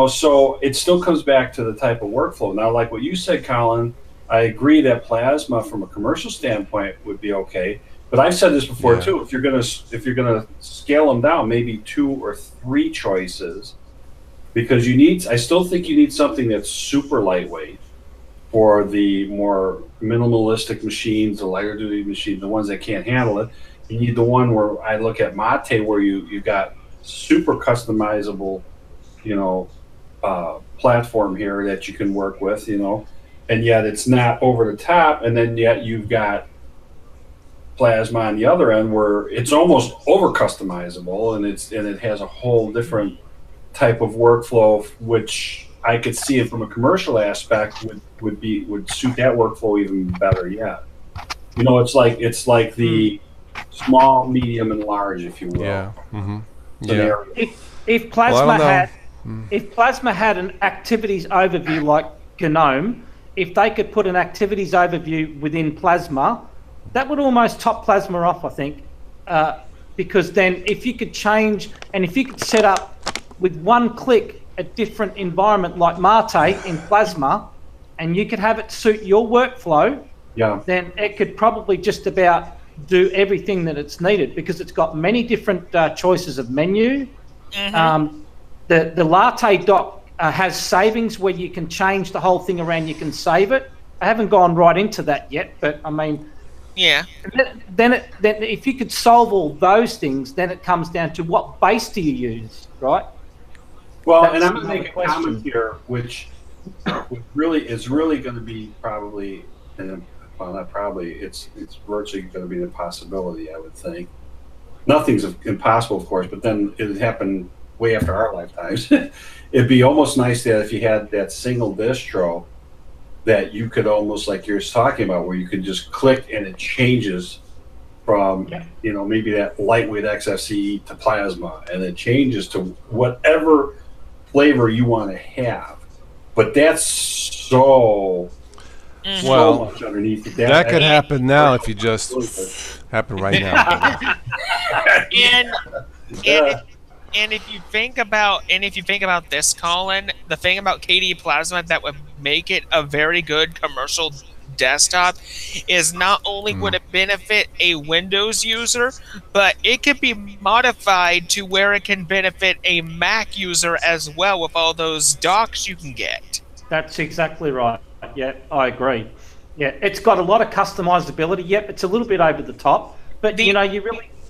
so it still comes back to the type of workflow. Now, like what you said, Colin, I agree that Plasma from a commercial standpoint would be okay. But I've said this before too. If you're gonna scale them down, maybe 2 or 3 choices, because I still think you need something that's super lightweight for the more minimalistic machines, the lighter duty machines, the ones that can't handle it. You need the one where I look at Mate, where you got super customizable, platform here that you can work with, and yet it's not over the top, and then yet you've got Plasma on the other end where it's almost over customizable, and it has a whole different type of workflow, which I could see it from a commercial aspect would suit that workflow even better yet. It's like the small, medium, and large, if you will. Yeah. If Plasma had an activities overview like GNOME, if they could put an activities overview within Plasma, that would almost top Plasma off, I think, because then if you could change and if you could set up with one click a different environment like Mate in Plasma, and you could have it suit your workflow, then it could probably just about do everything that it's needed, because it's got many different choices of menu. the Latte dock has savings where you can change the whole thing around. You can save it. I haven't gone right into that yet, but I mean, yeah. Then if you could solve all those things, then it comes down to what base do you use, right? Well, That's and I'm going to another make a question. comment here, which really is really going to be probably, well, not probably, it's virtually going to be an impossibility, I would think. Nothing's impossible, of course, but then it would happen way after our lifetimes. It'd be almost nice that if you had that single distro that you could almost, like you're talking about, where you could just click and it changes from, you know, maybe that lightweight XFCE to plasma, and it changes to whatever flavor you want to have. But that's so much underneath it. That could happen now if you just happen right now. And if you think about this, Colin, the thing about KDE Plasma that would make it a very good commercial desktop is not only would it benefit a Windows user, but it could be modified to where it can benefit a Mac user as well with all those docks you can get. That's exactly right. Yeah, I agree. Yeah, it's got a lot of customizability. Yep, it's a little bit over the top, but you know, you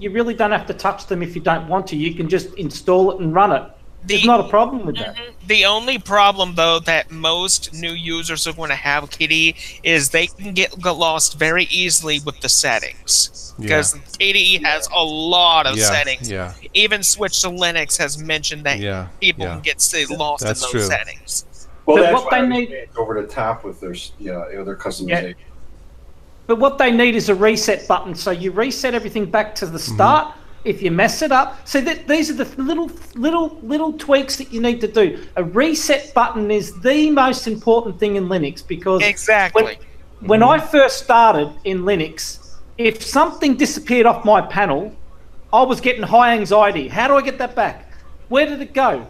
really don't have to touch them if you don't want to. You can just install it and run it. There's not a problem with that. The only problem, though, that most new users are going to have, KDE, is they can get lost very easily with the settings. Because KDE has a lot of settings. Yeah. Even Switch to Linux has mentioned that people can get lost in those settings. Well, that's what they need over the top with their their customization. Yeah. But what they need is a reset button. So you reset everything back to the start. If you mess it up, so these are the little tweaks that you need to do. A reset button is the most important thing in Linux, because when I first started in Linux, if something disappeared off my panel, I was getting high anxiety. How do I get that back? Where did it go?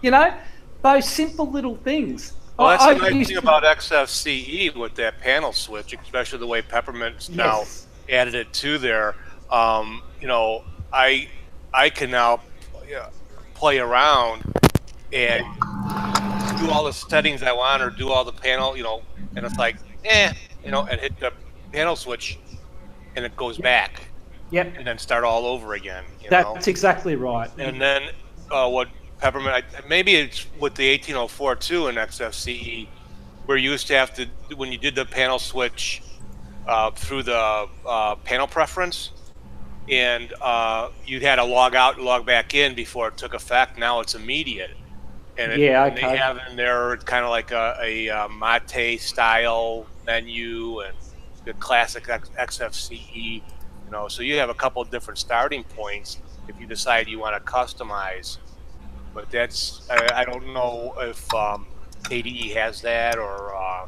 You know, those simple little things. Well, that's the nice thing about XFCE with that panel switch, especially the way Peppermint's now added it to there. You know, I can now play around and do all the settings I want, or do all the panel, you know, and it's like, you know, and hit the panel switch, and it goes back. Yep. And then start all over again. That's exactly right. And then what Peppermint, maybe it's with the 1804 too in XFCE, where you used to have to, when you did the panel switch through the panel preference, and you'd had to log out and log back in before it took effect. Now it's immediate. And they have in there kind of like a Mate style menu and the classic XFCE. You know, so you have a couple of different starting points if you decide you want to customize. But that's, I don't know if KDE has that, or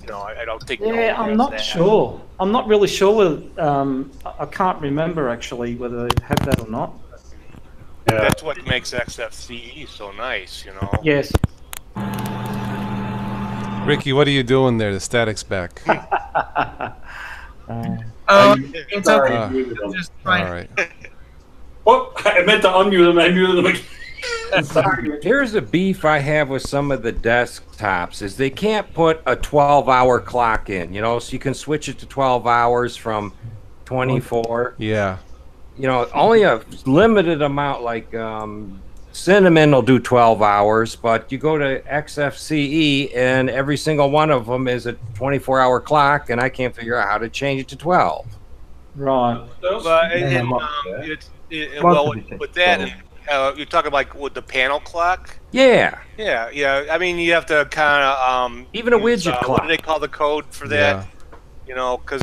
you know, I don't think. I'm not sure. I'm not really sure. I can't remember actually whether they have that or not. Yeah. That's what makes XFCE so nice, you know. Yes. Ricky, what are you doing there? The static's back. It's okay. I'm just trying. All right. Oh, I meant to unmute him. I muted him again. Here's a beef I have with some of the desktops is they can't put a 12-hour clock in, you know, so you can switch it to 12 hours from 24. Yeah. You know, only a limited amount, like Cinnamon will do 12 hours, but you go to XFCE and every single one of them is a 24-hour clock, and I can't figure out how to change it to 12. Right. Well, with that, you're talking like with the panel clock? Yeah. Yeah. I mean, you have to kind of even a widget clock. What do they call the code for that? Yeah. You know, because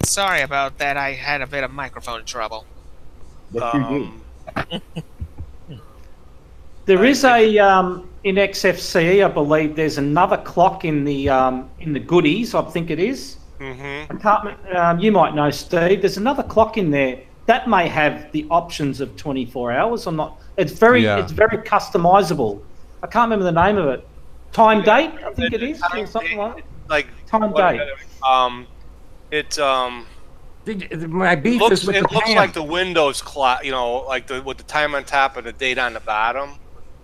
sorry about that. I had a bit of microphone trouble. There is a in XFCE, I believe. There's another clock in the goodies. I think it is. I can't. You might know, Steve. There's another clock in there that may have the options of 24 hours. I'm not. It's very customizable. I can't remember the name of it. Time date, I think it is, or something like that. Like time date. It's my beef is with it the looks pan. like the Windows clock, you know, like with the time on top and the date on the bottom.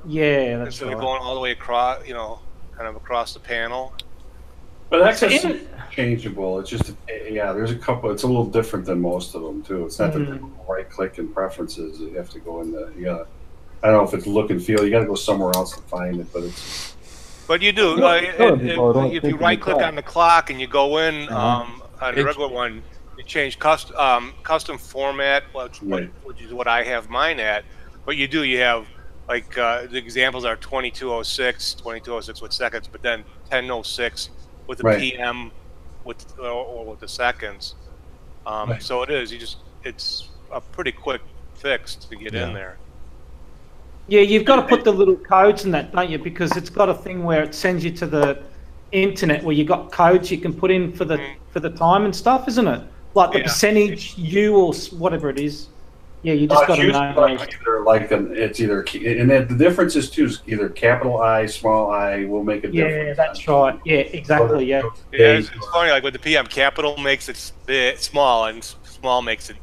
Yeah, that's instead right. of going all the way across, kind of across the panel. But access is changeable. It's just, there's a couple. It's a little different than most of them too. It's not the typical right click and preferences. You have to go in the. I don't know if it's look and feel. You got to go somewhere else to find it, but it's. But you do. If you right click on the clock and you go in on the regular one, you change custom format, which is what I have mine at. But you do. You have like the examples are 2206 with seconds, but then 1006 with the PM or with the seconds. So it is. It's a pretty quick fix to get in there. Yeah, you've got to put the little codes in that, don't you? Because it's got a thing where it sends you to the internet where you got codes you can put in for the time and stuff, isn't it? Like the percentage U or whatever it is. Yeah, you just got to know. It's either, and the difference is too, is either capital I, small I will make a difference. Yeah, that's right. Yeah, exactly. Yeah. It's funny. Like with the PM, capital makes it small, and small makes it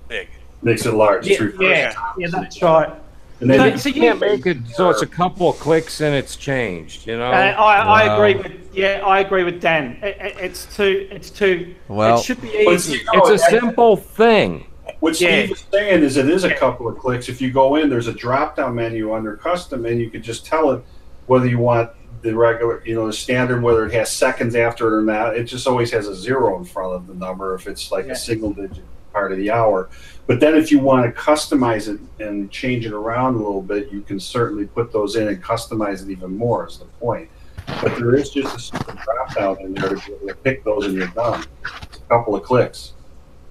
big. Makes it large. Yeah, that's right. And then you can't make it so it's a couple of clicks and it's changed. I agree with I agree with Dan. It's too. Well, it should be easy. It's a simple thing. What Steve is saying is it is a couple of clicks. If you go in, there's a drop-down menu under custom, and you could just tell it whether you want the regular, the standard, whether it has seconds after it or not. It just always has a 0 in front of the number if it's like a single-digit part of the hour. But then if you want to customize it and change it around a little bit, you can certainly put those in and customize it even more, is the point. But there is just a simple drop-down in there to be able to pick those and you're done. It's a couple of clicks.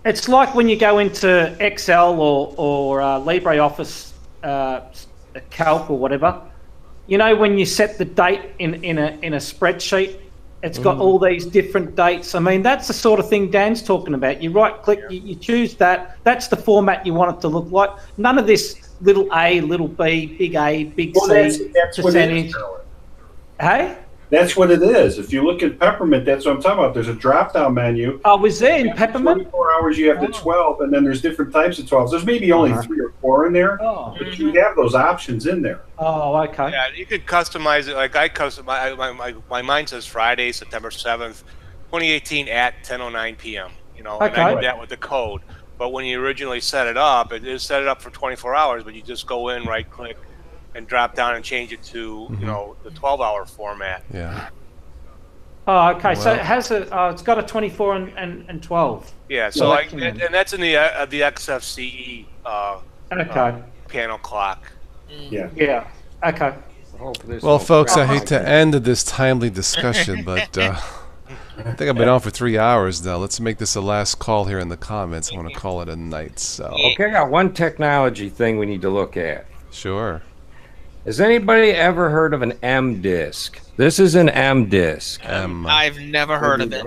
It's like when you go into Excel or LibreOffice Calc or whatever. When you set the date in a spreadsheet, it's got all these different dates. I mean, that's the sort of thing Dan's talking about. You right-click, you choose that. That's the format you want it to look like. None of this little A, little B, big A, big C, that's percentage. Hey? That's what it is. If you look at Peppermint, that's what I'm talking about. There's a drop-down menu. Oh, was there in Peppermint? 24 hours, you have the 12, and then there's different types of 12s. There's maybe only 3 or 4 in there, but you have those options in there. Oh, okay. Yeah, you could customize it. Like I customize my mine says Friday, September 7th, 2018 at 10:09 p.m. And I did that with the code. But when you originally set it up, it is set it up for 24 hours, but you just go in, right-click, and drop down and change it to the 12-hour format. Yeah. Oh, okay. Well, so it has it's got a 24 and 12. Yeah. So and that's in the XFCE panel clock. Yeah. Yeah. Okay. Well, folks, I hate to end this timely discussion, but I think I've been on for 3 hours now. Let's make this a last call here in the comments. I want to call it a night. So. Okay, I got one technology thing we need to look at. Sure. Has anybody ever heard of an M disc? This is an M disc. I've never heard of it.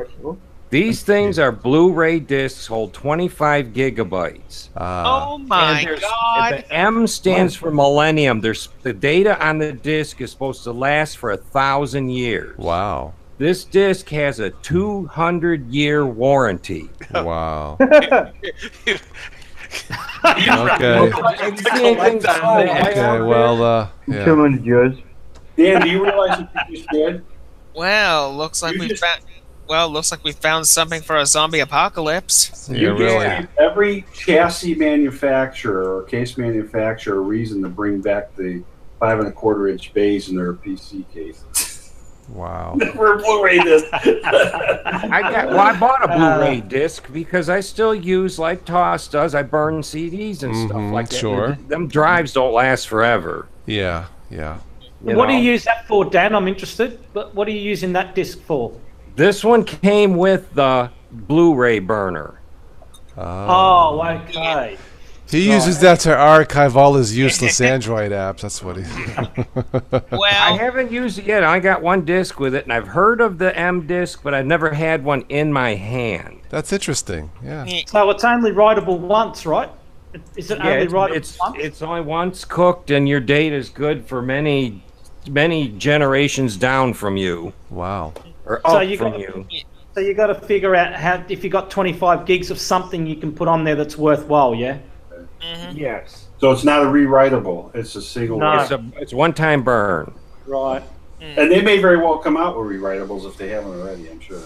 These things are Blu-ray discs, hold 25 gigabytes. Oh my God! The M stands for millennium. The data on the disc is supposed to last for 1,000 years. Wow. This disc has a 200-year warranty. Wow. Okay. Well, yeah. 200 years. Dan, do you realize what you just did? Well, looks like we found something for a zombie apocalypse. Yeah, really. Every chassis manufacturer or case manufacturer a reason to bring back the 5 1/4-inch bays in their PC cases. Wow. For a Blu-ray disc. I bought a Blu-ray disc because I still use, like TOS does, I burn CDs and stuff like that. Sure. Them drives don't last forever. Yeah, yeah. What do you use that for, Dan? I'm interested. What are you using that disc for? This one came with the Blu-ray burner. Oh, okay. He uses that to archive all his useless Android apps. That's what he. Well, I haven't used it yet. I got one disc with it, and I've heard of the M disc, but I've never had one in my hand. That's interesting. Yeah. So it's only writable once, right? Is it only writable once? It's only once cooked, and your data is good for many generations down from you. Wow. Or up from you. So you got to figure out how if you got 25 gigs of something you can put on there that's worthwhile, yeah. Yes. So it's not a rewritable. It's a single. No. It's one-time burn. Right. And they may very well come out with rewritables if they haven't already, I'm sure.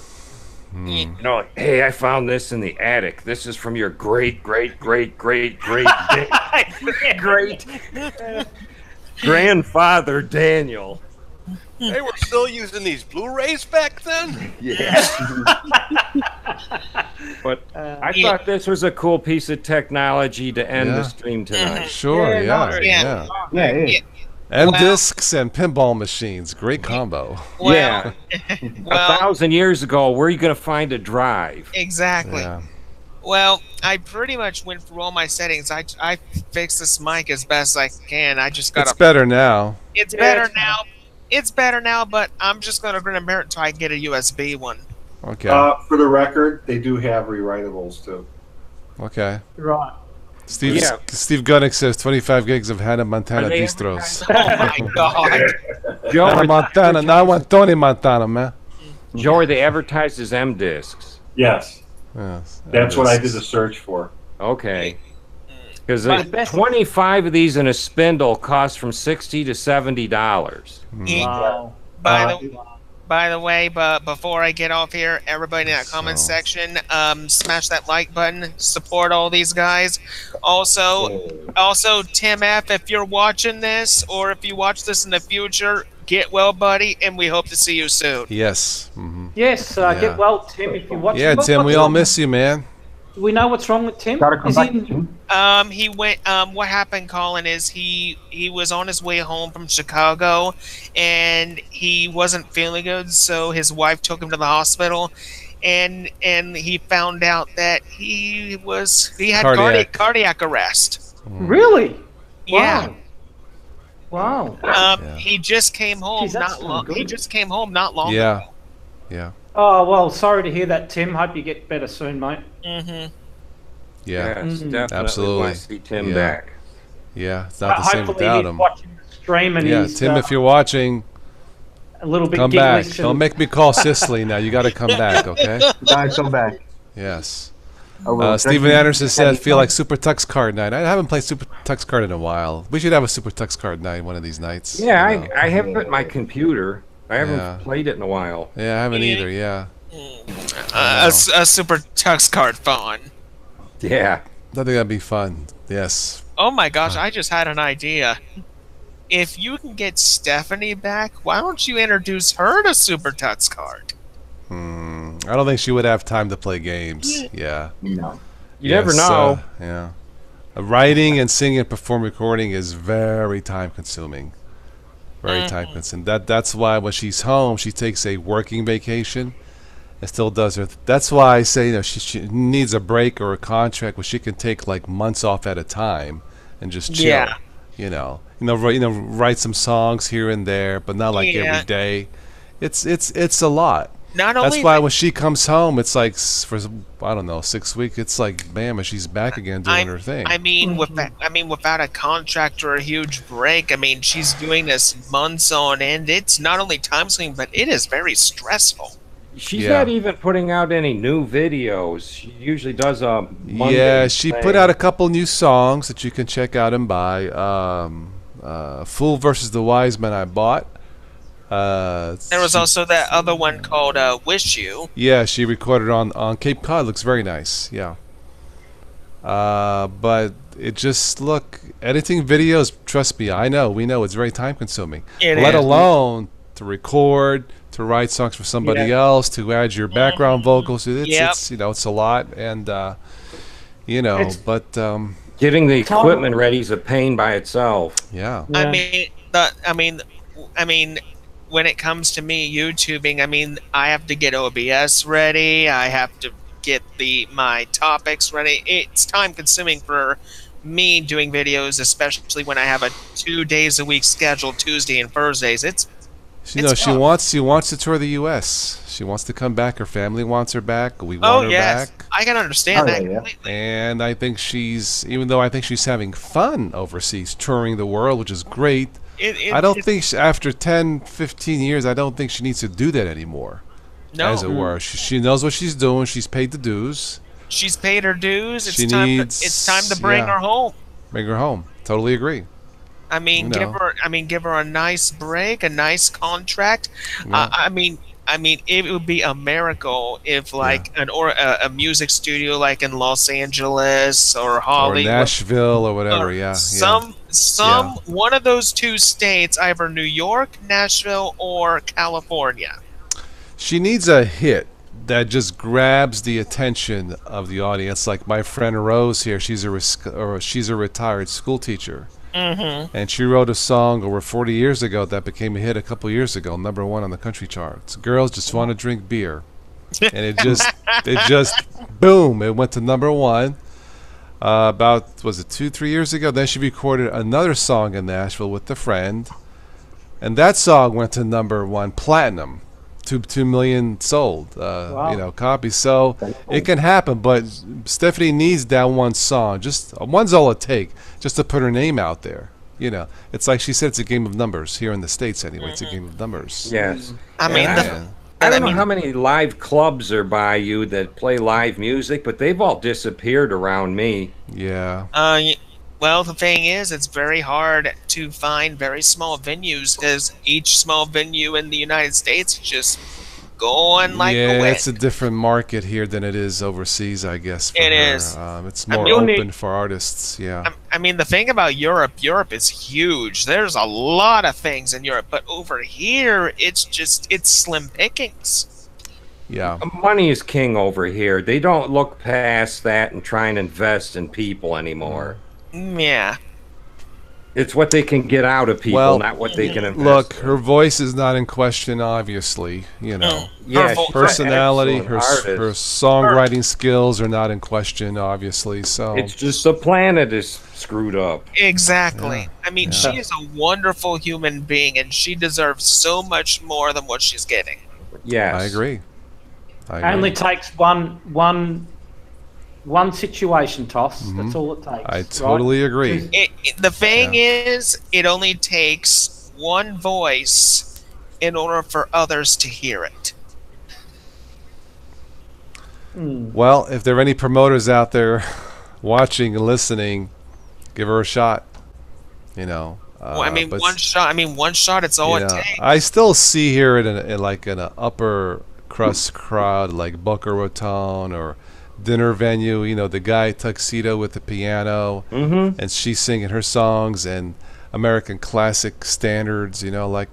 You know, like, hey, I found this in the attic. This is from your great grandfather Daniel. They were still using these Blu-rays back then? Yeah. But I thought this was a cool piece of technology to end the stream tonight. Sure, yeah. And discs and pinball machines. Great combo. Well, yeah. 1,000 years ago, where are you going to find a drive? Exactly. Yeah. Well, I pretty much went through all my settings. I fixed this mic as best I can. I just got. It's better now. It's better now. It's better now, but I'm just going to remember it until I get a USB one. Okay. For the record, they do have rewritables too. Okay. Right. Steve Gunnick says 25 gigs of Hannah Montana distros. Oh my God. Hannah Montana. Now I want Tony Montana, man. Joey, they advertised as M discs. Yes. Yes. That's what I did the search for. Okay. Because 25 of these in a spindle cost from $60 to $70. Wow. By the way, but before I get off here, everybody in that comment section, smash that like button. Support all these guys. Also, Tim F., if you're watching this, or if you watch this in the future, get well, buddy, and we hope to see you soon. Yes. Yes, get well, Tim, if you watch. Yeah, Tim, we all miss you, man. Do we know what's wrong with Tim? He went. What happened, Colin, is he was on his way home from Chicago, and he wasn't feeling good. So his wife took him to the hospital, and he found out that he had cardiac arrest. Really? Yeah. Wow. He just came home He just came home not long ago. Yeah. Oh well, sorry to hear that, Tim. Hope you get better soon, mate. Yeah, definitely absolutely. Want to see Tim back. Yeah, it's not the same without him. Watching the stream and Tim, if you're watching, a little bit come back. Don't make me call Sicily now. You got to come back, okay? Gotta come back. Yes. Steven Anderson said, "Feel like Super Tux Card Night." I haven't played Super Tux Card in a while. We should have a Super Tux Card Night one of these nights. Yeah, I have it on my computer. I haven't played it in a while. Yeah, I haven't either. Yeah. A Super Tux Card phone. Yeah. I think that'd be fun. Yes. Oh my gosh, I just had an idea. If you can get Stephanie back, why don't you introduce her to Super Tux Card? I don't think she would have time to play games. Yeah. No. You never know. Yeah. Writing and singing and perform recording is very time consuming. Very time consuming. That's why when she's home, she takes a working vacation and still does her. That's why I say she needs a break or a contract where she can take like months off at a time and just chill. Yeah. Write some songs here and there, but not like every day. It's a lot. That's why when she comes home, it's like for 6 weeks. It's like bam, and she's back again doing her thing. Without a contract or a huge break, she's doing this months on end. It's not only time consuming, but it is very stressful. She's not even putting out any new videos. She usually does a Monday she thing. put out a couple new songs that you can check out and buy. Fool versus the Wise Men I bought. There was also that other one called Wish You. Yeah, she recorded on Cape Cod. Looks very nice. Yeah. But it just editing videos. Trust me, we know it's very time consuming. Let alone to record, to write songs for somebody else, to add your background vocals. It's a lot, and getting the equipment ready is a pain by itself. Yeah. When it comes to me YouTubing, I have to get OBS ready. I have to get my topics ready. It's time consuming for me doing videos, especially when I have a 2 days a week schedule, Tuesday and Thursdays. She wants to tour the U.S. She wants to come back. Her family wants her back. We want her back. I can understand that completely. And I think even though I think she's having fun overseas, touring the world, which is great. I don't think after 10, 15 years, I don't think she needs to do that anymore. No. As it were. She knows what she's doing. She's paid the dues. She's paid her dues. It's time to bring her home. Bring her home. Totally agree. I mean, give her a nice break, a nice contract. Yeah. I mean, it would be a miracle if, like, a music studio like in Los Angeles or Hollywood, or Nashville, or whatever. Or one of those two states, either New York, Nashville, or California. She needs a hit that just grabs the attention of the audience. Like my friend Rose here, she's a retired school teacher. Mm-hmm. And she wrote a song over 40 years ago that became a hit a couple years ago, #1 on the country charts. Girls just want to drink beer, and it just boom, it went to #1. About, was it 2-3 years ago? Then she recorded another song in Nashville with a friend, and that song went to #1 platinum. 2 million sold, copies. So it can happen, but Stephanie needs that one song. Just one's all it takes, just to put her name out there. It's like she said, it's a game of numbers here in the States. Anyway, it's a game of numbers. Yes, I mean, I don't know how many live clubs are by you that play live music, but they've all disappeared around me. Yeah. Well, the thing is, it's very hard to find very small venues, because each small venue in the United States is just going like the wind. Yeah, it's a different market here than it is overseas, I guess. It is. It's more open for artists, yeah. I mean, the thing about Europe is huge. There's a lot of things in Europe, but over here, it's slim pickings. Yeah. Money is king over here. They don't look past that and try and invest in people anymore. Yeah. It's what they can get out of people, not what they can invest. Look, her voice is not in question, obviously. Yeah, her personality, her songwriting skills are not in question, obviously. So it's just the planet is screwed up. Exactly. Yeah. I mean, she is a wonderful human being, and she deserves so much more than what she's getting. Yes, I agree. It only takes one situation, TOS. That's all it takes. I totally agree. The thing is, it only takes one voice in order for others to hear it. Well, if there are any promoters out there watching and listening, give her a shot. Well, one shot. It's all it takes. I still see her in an upper crust crowd like Boca Raton or dinner venue, the guy tuxedo with the piano, and she's singing her songs and American classic standards, like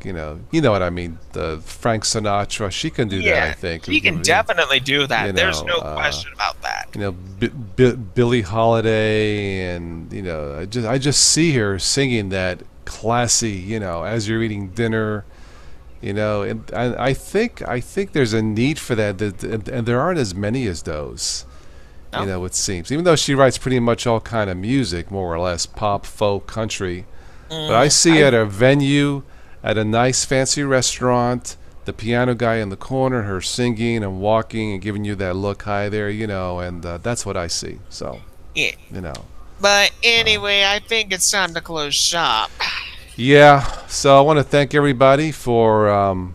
you know what I mean, the Frank Sinatra. She can do that, I think. She can definitely do that. There's no question about that. Billie Holiday, and I just see her singing that classy, as you're eating dinner. And I think there's a need for that, and there aren't as many as those. It seems, even though she writes pretty much all kind of music, more or less pop, folk, country. But I see at a venue, at a nice fancy restaurant, the piano guy in the corner, her singing and walking and giving you that look, hi there, and that's what I see. So, But anyway, I think it's time to close shop. Yeah, so I want to thank everybody for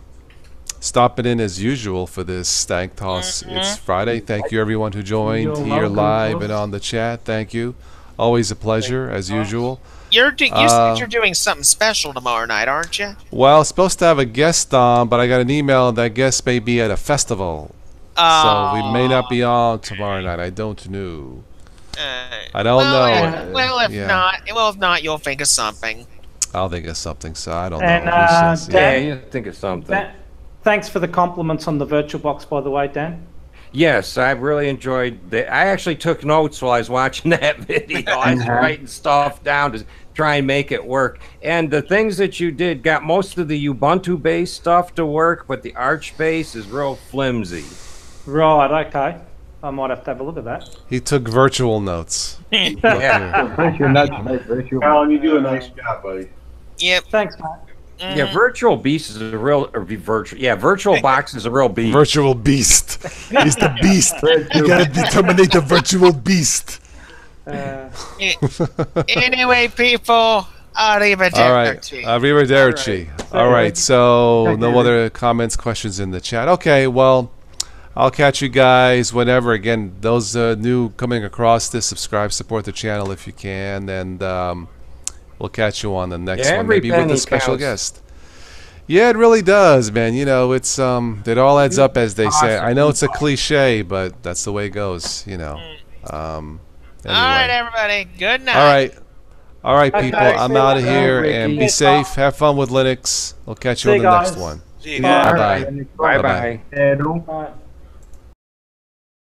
stopping in as usual for this Stank Toss. It's Friday. Thank you, everyone who joined here live and on the chat. Thank you. Always a pleasure, as usual. You said you're doing something special tomorrow night, aren't you? Well, supposed to have a guest on, but I got an email that guest may be at a festival. So we may not be on tomorrow night. I don't know. I don't know. If not, you'll think of something. I'll think of something, so I don't know. Dan, you think of something. Thanks for the compliments on the virtual box, by the way, Dan. Yes, I really enjoyed that. I actually took notes while I was watching that video. I was writing stuff down to try and make it work. And the things that you did got most of the Ubuntu-based stuff to work, but the Arch base is real flimsy. Right, okay. I might have to have a look at that. He took virtual notes. Virtual notes, mate. Virtual. Alan, you do a nice job, buddy. Yep. Thanks, Matt. Yeah, Virtual Beast is a real Virtual Box is a real beast. Virtual Beast. He's the beast. You gotta terminate the Virtual Beast. Anyway, people, arrivederci. All right, arrivederci. All right, so no other comments, questions in the chat. Okay, well, I'll catch you guys whenever. Again, those new coming across this, subscribe, support the channel if you can, and we'll catch you on the next one, maybe with a special guest. Yeah, it really does, man. You know, it's it all adds up, as they say. I know it's a cliche, but that's the way it goes. You know. Anyway. All right, everybody. Good night. All right, people. I'm out of here, and be safe. Have fun with Linux. We'll catch you on the next one. See you guys. Bye-bye. Bye-bye. Bye.